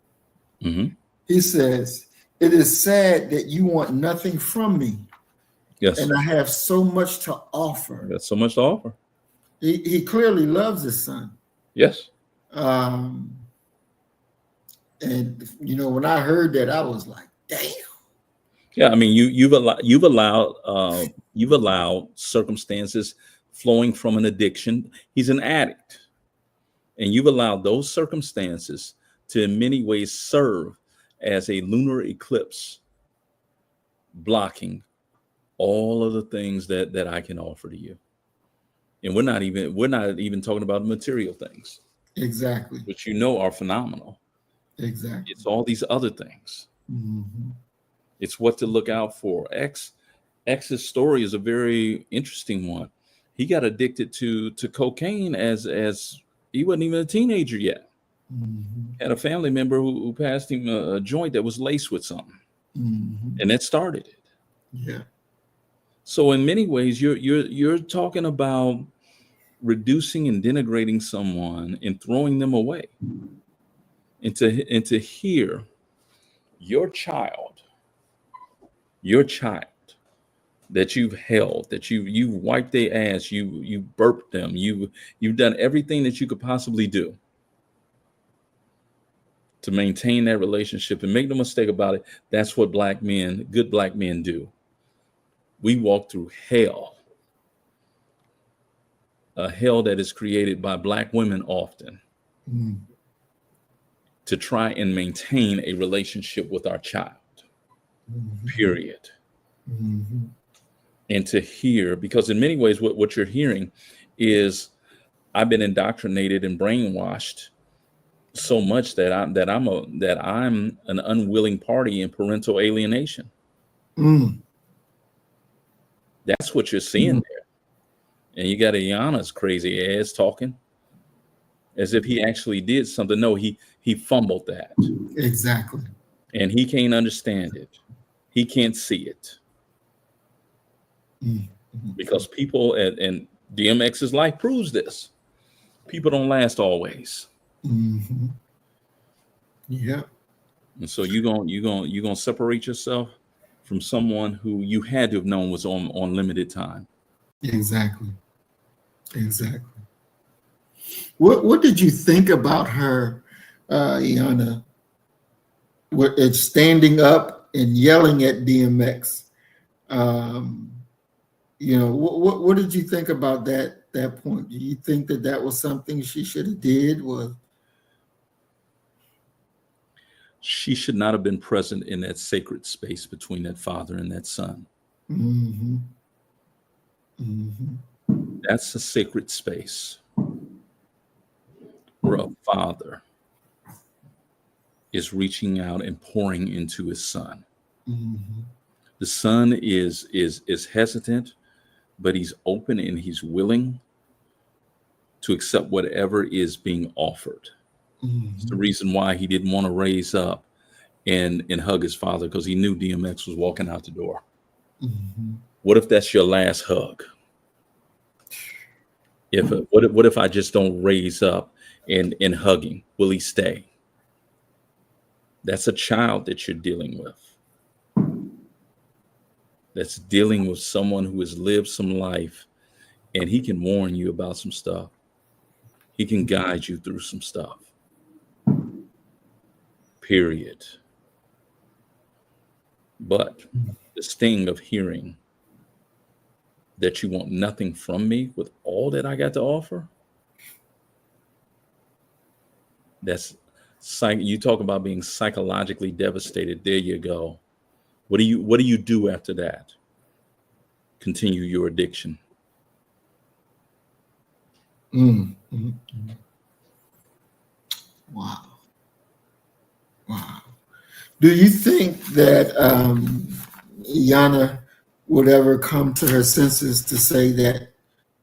Mm-hmm. He says, "It is sad that you want nothing from me. Yes. And I have so much to offer." Got so much to offer. He clearly loves his son. Yes. And when I heard that, I was like, damn. Yeah, I mean, you've allowed circumstances flowing from an addiction. He's an addict, and you've allowed those circumstances to, in many ways, serve as a lunar eclipse, blocking all of the things that I can offer to you. And we're not even talking about material things. Exactly. Which are phenomenal. Exactly. It's all these other things. Mm-hmm. It's what to look out for. X's story is a very interesting one. He got addicted to cocaine as he wasn't even a teenager yet. Mm-hmm. Had a family member who passed him a joint that was laced with something. Mm-hmm. And that started it. Yeah. So in many ways, you're talking about reducing and denigrating someone and throwing them away. And to hear your child that you've held, that you've wiped their ass, you burped them, you've done everything that you could possibly do to maintain that relationship. And make no mistake about it, that's what black men, good black men, do. We walk through hell, a hell that is created by black women often, to try and maintain a relationship with our child, period. And to hear, because in many ways what you're hearing is, I've been indoctrinated and brainwashed so much that I'm an unwilling party in parental alienation. That's what you're seeing there. And you got Ayana's crazy ass talking as if he actually did something. No, he fumbled that. Exactly. And he can't understand it. He can't see it. Because people, and DMX's life proves this, people don't last always. Yeah. And so you're gonna separate yourself from someone who you had to have known was on limited time. Exactly. What did you think about her, Iana, it's standing up and yelling at DMX? What did you think about that point? Do you think that was something she should have did? She should not have been present in that sacred space between that father and that son. That's a sacred space where a father is reaching out and pouring into his son. The son is hesitant, but he's open and he's willing to accept whatever is being offered. It's the reason why he didn't want to raise up and hug his father, because he knew DMX was walking out the door. What if that's your last hug? What if I just don't raise up and hug him? Will he stay? That's a child that you're dealing with. That's dealing with someone who has lived some life, and he can warn you about some stuff. He can guide you through some stuff. Period. But the sting of hearing that you want nothing from me with all that I got to offer, that's you talk about being psychologically devastated. There you go. What do you do after that? Continue your addiction. Wow. Do you think that Iana would ever come to her senses to say that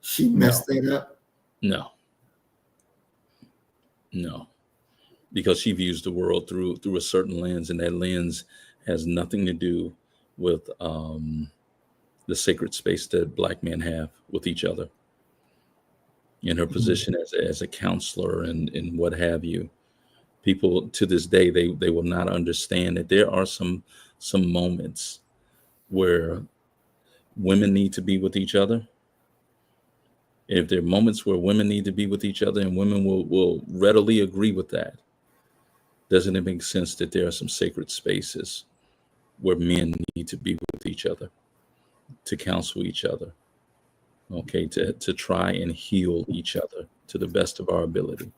she messed that up? No. Because she views the world through a certain lens, and that lens has nothing to do with the sacred space that black men have with each other. In her position as a counselor and what have you, people to this day, they will not understand that there are some moments where women need to be with each other. If there are moments where women need to be with each other, and women will readily agree with that, doesn't it make sense that there are some sacred spaces where men need to be with each other, to counsel each other, okay, to try and heal each other to the best of our ability?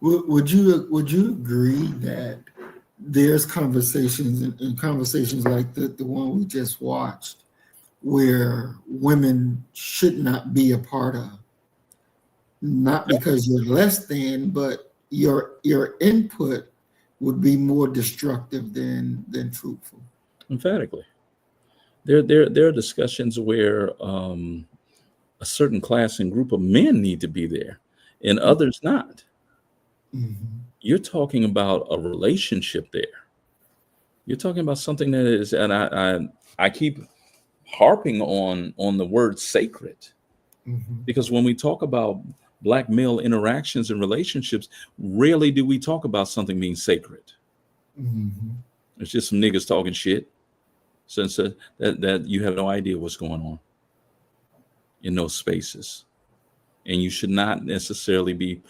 Would you agree that there's conversations and conversations like the one we just watched where women should not be a part of? Not because you're less than, but your input would be more destructive than fruitful. Emphatically. There are discussions where a certain class and group of men need to be there and others not. You're talking about a relationship there. You're talking about something that is, and I keep harping on the word sacred, because when we talk about black male interactions and relationships, rarely do we talk about something being sacred. It's just some niggas talking shit, since that you have no idea what's going on in those spaces. and you should not necessarily be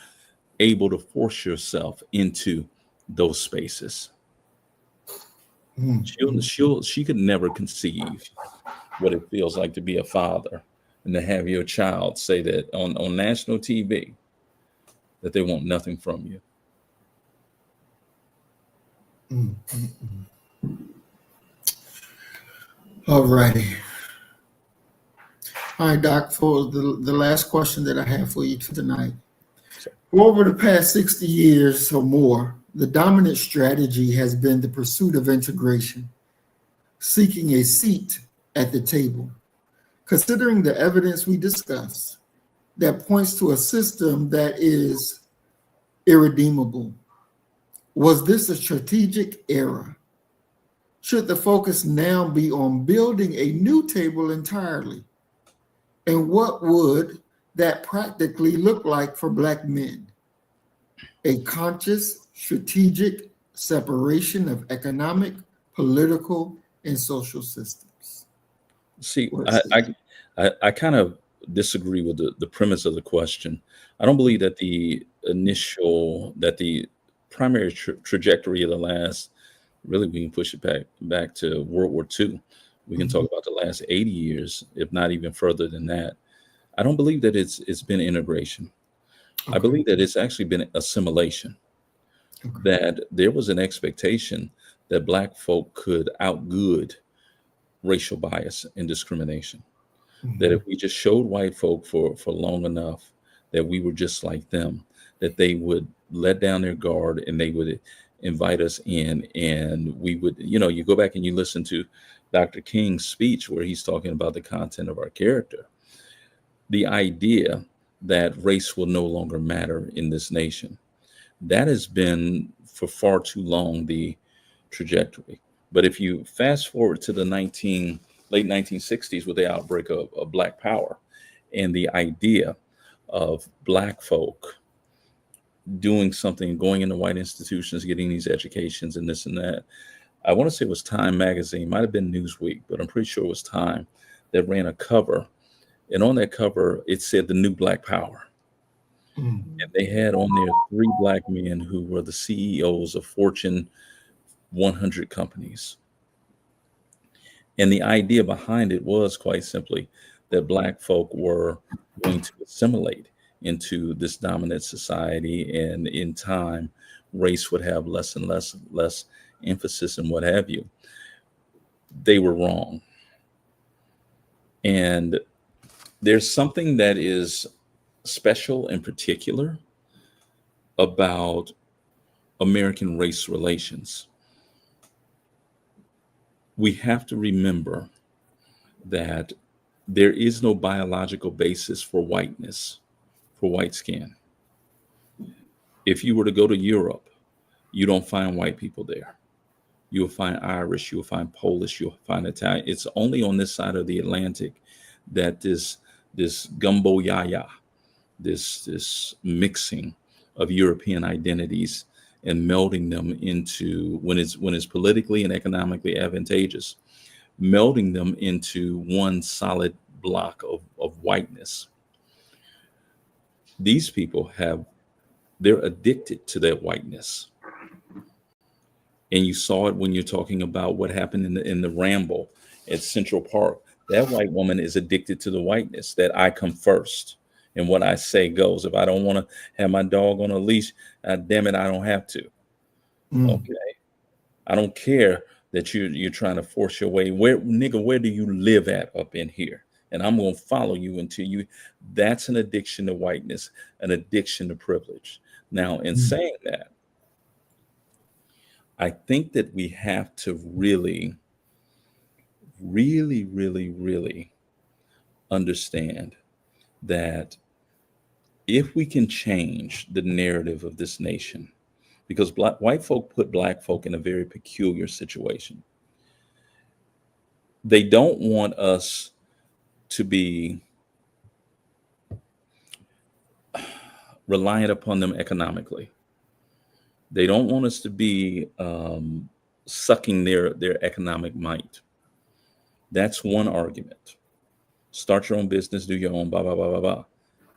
able to force yourself into those spaces. She could never conceive what it feels like to be a father and to have your child say that on national TV that they want nothing from you. All righty. All right, Doc, for the last question that I have for you tonight. For over the past 60 years or more, the dominant strategy has been the pursuit of integration, seeking a seat at the table. Considering the evidence we discussed that points to a system that is irredeemable, was this a strategic error? Should the focus now be on building a new table entirely? And what would that practically look like for Black men? A conscious, strategic separation of economic, political, and social systems. See, I kind of disagree with the premise of the question. I don't believe that the primary trajectory of the last, really, we can push it back to World War II. We can talk about the last 80 years, if not even further than that. I don't believe that it's been integration. I believe that it's actually been assimilation. That there was an expectation that Black folk could outgood racial bias and discrimination. That if we just showed white folk for long enough that we were just like them, that they would let down their guard and they would invite us in, and we would, you go back and you listen to Dr. King's speech where he's talking about the content of our character. The idea that race will no longer matter in this nation, that has been for far too long the trajectory. But if you fast forward to the late 1960s with the outbreak of Black Power and the idea of Black folk doing something, going into white institutions, getting these educations and this and that. I want to say it was Time magazine, might have been Newsweek, but I'm pretty sure it was Time that ran a cover. And on that cover, it said the new Black Power. And they had on there 3 Black men who were the CEOs of Fortune 100 companies. And the idea behind it was quite simply that Black folk were going to assimilate into this dominant society, and in time, race would have less and less emphasis and what have you. They were wrong. And there's something that is special and particular about American race relations. We have to remember that there is no biological basis for whiteness, for white skin. If you were to go to Europe, you don't find white people there. You'll find Irish, you'll find Polish, you'll find Italian. It's only on this side of the Atlantic that this gumbo yaya, this mixing of European identities and melding them into, when it's politically and economically advantageous, melding them into one solid block of whiteness. These people they're addicted to that whiteness. And you saw it when you're talking about what happened in the Ramble at Central Park. That white woman is addicted to the whiteness, that I come first and what I say goes. If I don't want to have my dog on a leash, damn it, I don't have to. Okay. I don't care that you're trying to force your way. Where do you live at up in here? And I'm going to follow you until you. That's an addiction to whiteness, an addiction to privilege. Now, in saying that, I think that we have to really, really, really, really understand that if we can change the narrative of this nation, because white folk put Black folk in a very peculiar situation. They don't want us to be reliant upon them economically. They don't want us to be sucking their economic might. That's one argument. Start your own business, do your own blah, blah, blah, blah, blah.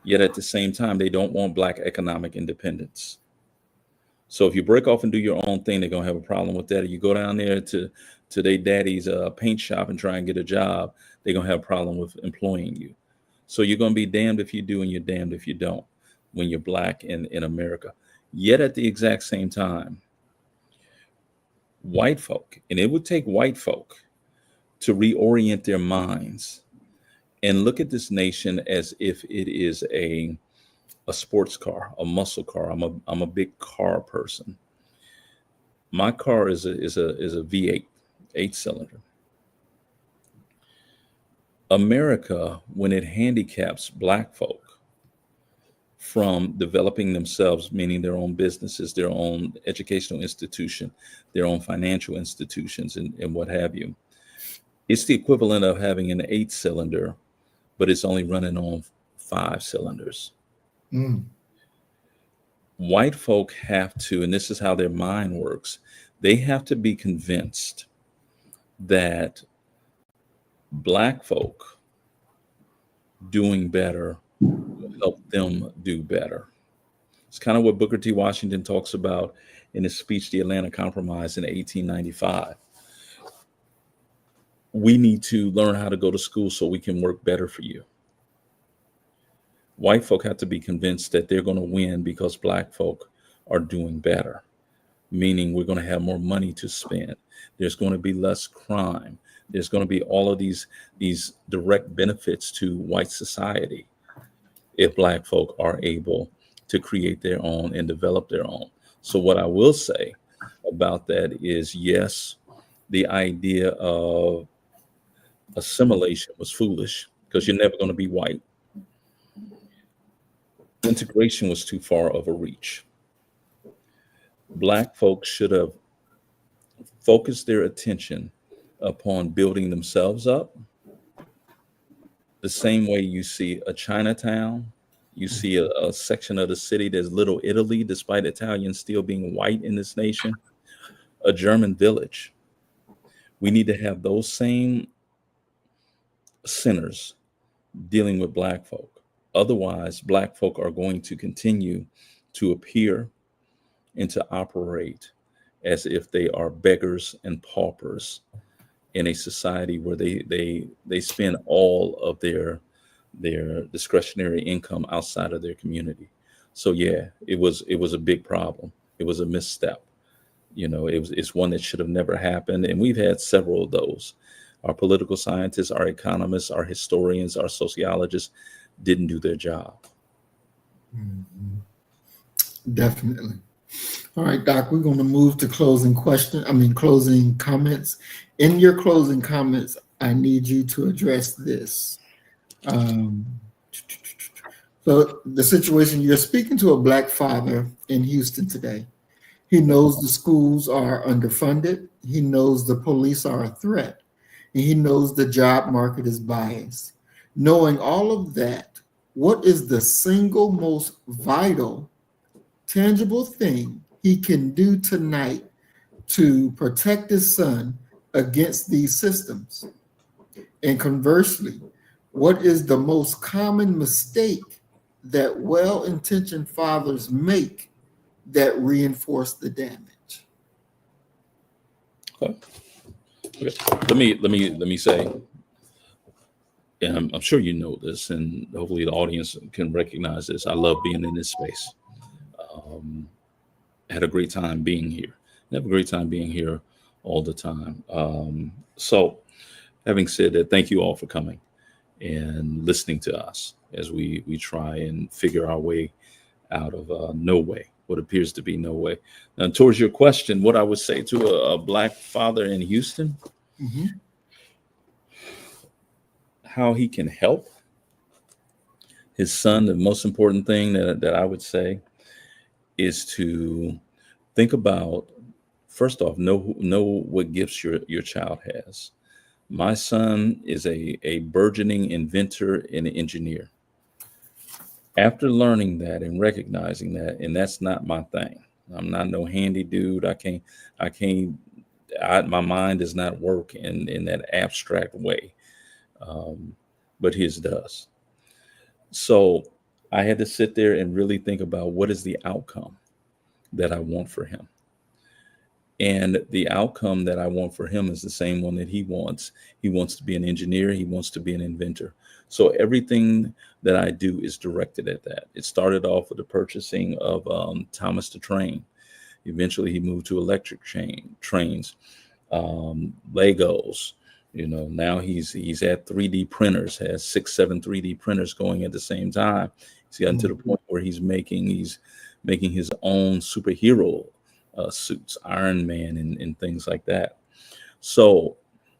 Yet at the same time, they don't want Black economic independence. So if you break off and do your own thing, they're gonna have a problem with that. Or you go down there to their daddy's paint shop and try and get a job, they're gonna have a problem with employing you. So you're gonna be damned if you do and you're damned if you don't when you're Black in America. Yet at the exact same time, white folk, and it would take white folk to reorient their minds and look at this nation as if it is a sports car, a muscle car. I'm a big car person. My car is a V8, 8-cylinder. America, when it handicaps Black folk from developing themselves, meaning their own businesses, their own educational institution, their own financial institutions, and what have you, it's the equivalent of having an 8-cylinder, but it's only running on 5 cylinders. White folk have to, and this is how their mind works, they have to be convinced that Black folk doing better will help them do better. It's kind of what Booker T. Washington talks about in his speech, The Atlanta Compromise in 1895. We need to learn how to go to school so we can work better for you. White folk have to be convinced that they're going to win because Black folk are doing better, meaning we're going to have more money to spend. There's going to be less crime. There's going to be all of these direct benefits to white society if Black folk are able to create their own and develop their own. So what I will say about that is, yes, the idea of assimilation was foolish because you're never going to be white. Integration was too far of a reach. Black folks should have focused their attention upon building themselves up. The same way you see a Chinatown, you see a section of the city that's Little Italy, despite Italians still being white in this nation, a German village. We need to have those same centers dealing with Black folk. Otherwise, Black folk are going to continue to appear and to operate as if they are beggars and paupers in a society where they spend all of their discretionary income outside of their community. So yeah, it was a big problem. It was a misstep. It's one that should have never happened, and we've had several of those. Our political scientists, our economists, our historians, our sociologists didn't do their job. Definitely. All right, Doc, we're going to move to closing comments. In your closing comments, I need you to address this. So the situation, you're speaking to a Black father in Houston today. He knows the schools are underfunded. He knows the police are a threat. And he knows the job market is biased. Knowing all of that, what is the single most vital, tangible thing he can do tonight to protect his son against these systems? And conversely, what is the most common mistake that well-intentioned fathers make that reinforce the damage? Okay. Let me say, and I'm sure you know this, and hopefully the audience can recognize this. I love being in this space. Had a great time being here. I have a great time being here all the time. So having said that, thank you all for coming and listening to us as we try and figure our way out of no way, what appears to be no way. Now, towards your question, what I would say to a Black father in Houston, how he can help his son, the most important thing that I would say is to think about, first off, know what gifts your child has. My son is a burgeoning inventor and engineer. After learning that and recognizing that, and that's not my thing. I'm not no handy dude. My mind does not work in that abstract way, but his does. So I had to sit there and really think about what is the outcome that I want for him. And the outcome that I want for him is the same one that he wants. He wants to be an engineer. He wants to be an inventor. So everything that I do is directed at that. It started off with the purchasing of Thomas the Train. Eventually, he moved to electric trains, Legos. Now he's at 3D printers. Has 6, 7 3D printers going at the same time. He's gotten to the point where he's making his own superhero suits, Iron Man, and things like that. So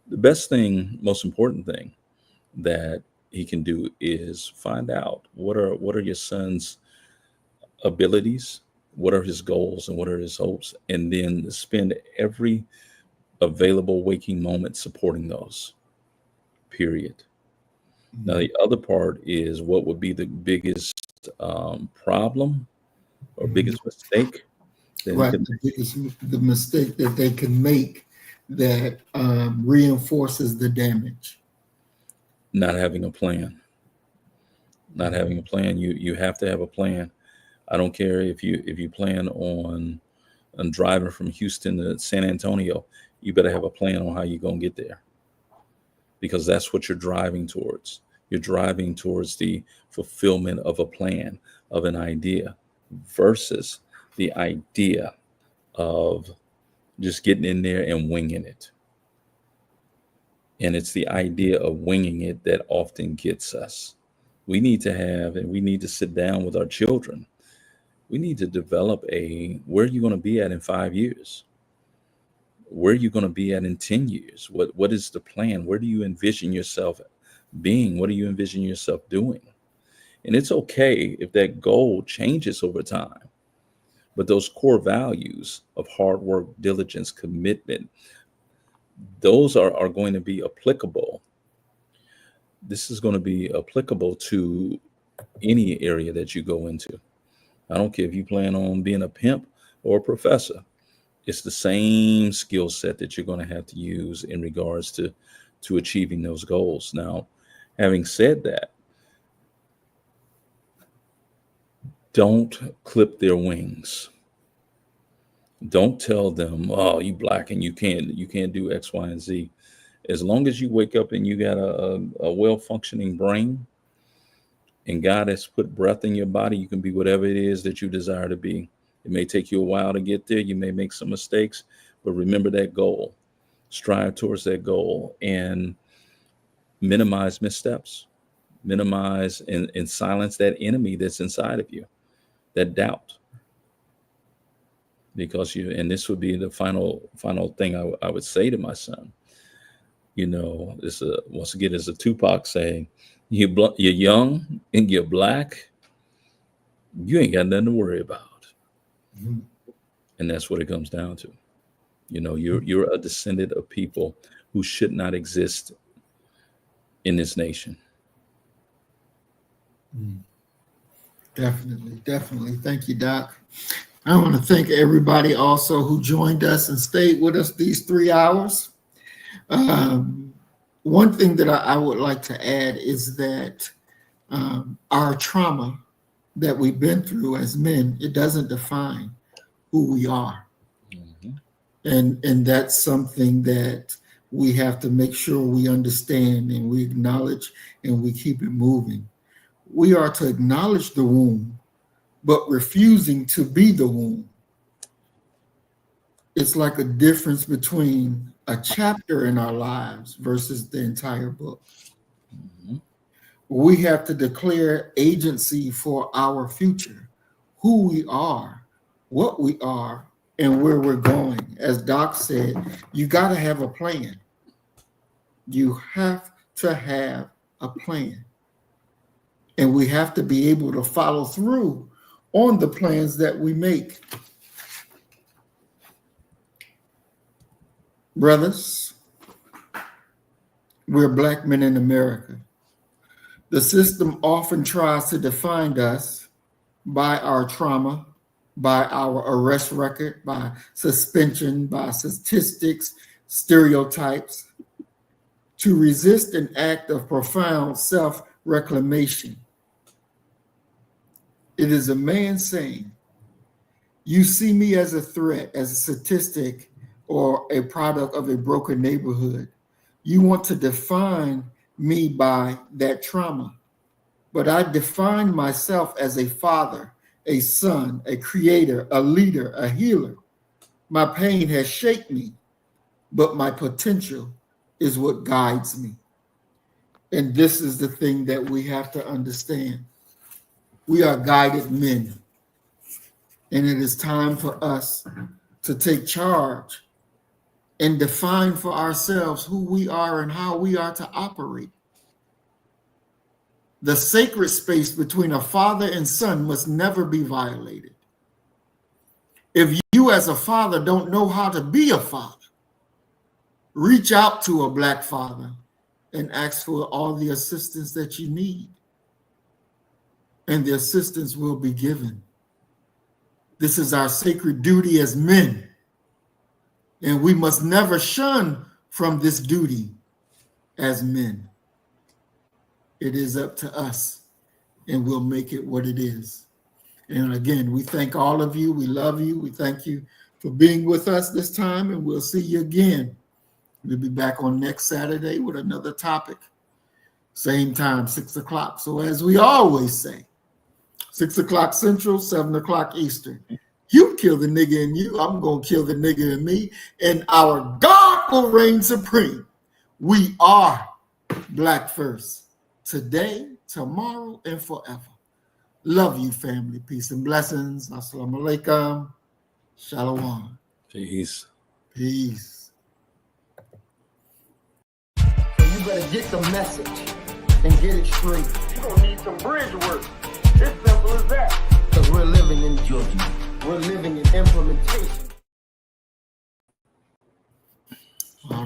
the best thing, most important thing that he can do is find out what are your son's abilities, what are his goals, and what are his hopes, and then spend every available waking moment supporting those, period. Now, the other part is what would be the biggest problem or biggest mistake that he Right, could the mistake that they can make that reinforces the damage. not having a plan. Not having a plan. You have to have a plan. I don't care if you plan on driving from Houston to San Antonio, you better have a plan on how you're gonna get there. Because that's what you're driving towards. You're driving towards the fulfillment of a plan, of an idea, versus the idea of just getting in there and winging it. And it's the idea of winging it that often gets us. We need to sit down with our children. We need to develop where are you going to be at in 5 years? Where are you going to be at in 10 years? What is the plan? Where do you envision yourself being? What do you envision yourself doing? And it's okay if that goal changes over time. But those core values of hard work, diligence, commitment, those are going to be applicable. This is going to be applicable to any area that you go into. I don't care if you plan on being a pimp or a professor. It's the same skill set that you're going to have to use in regards to achieving those goals. Now, having said that, don't clip their wings. Don't tell them, "Oh, you black and you can't do X, Y, and Z." As long as you wake up and you got a well-functioning brain, and God has put breath in your body, you can be whatever it is that you desire to be. It may take you a while to get there. You may make some mistakes, but remember that goal. Strive towards that goal and minimize missteps. Minimize and silence that enemy that's inside of you, that doubt. Because and this would be the final thing I would say to my son. Once again, it's a Tupac saying, you're young and you're black, you ain't got nothing to worry about. Mhm. And that's what it comes down to. You're a descendant of people who should not exist in this nation. Definitely. Thank you, Doc. I want to thank everybody also who joined us and stayed with us these 3 hours. One thing that I would like to add is that our trauma that we've been through as men, it doesn't define who we are. And that's something that we have to make sure we understand and we acknowledge and we keep it moving. We are to acknowledge the wound, but refusing to be the wound. It's like a difference between a chapter in our lives versus the entire book. We have to declare agency for our future, who we are, what we are, and where we're going. As Doc said, you got to have a plan. You have to have a plan. And we have to be able to follow through on the plans that we make. Brothers, we're black men in America. The system often tries to define us by our trauma, by our arrest record, by suspension, by statistics, stereotypes, to resist an act of profound self-reclamation. It is a man saying, you see me as a threat, as a statistic, or a product of a broken neighborhood. You want to define me by that trauma. But I define myself as a father, a son, a creator, a leader, a healer. My pain has shaped me, but my potential is what guides me. And this is the thing that we have to understand. We are guided men. And it is time for us to take charge and define for ourselves who we are and how we are to operate. The sacred space between a father and son must never be violated. If you as a father don't know how to be a father, reach out to a Black father and ask for all the assistance that you need. And the assistance will be given. This is our sacred duty as men. And we must never shun from this duty as men. It is up to us, and we'll make it what it is. And again, we thank all of you. We love you. We thank you for being with us this time, and we'll see you again. We'll be back on next Saturday with another topic. Same time, 6 o'clock. So as we always say, 6 o'clock Central, 7 o'clock Eastern. You kill the nigga in you, I'm going to kill the nigga in me, and our God will reign supreme. We are Black first. Today, tomorrow, and forever. Love you, family. Peace and blessings. Assalamu alaikum. Shalom. Peace. Peace. So you better get the message and get it straight. You're going to need some bridge work. It's simple as that. Because we're living in judgment. We're living in implementation. All right.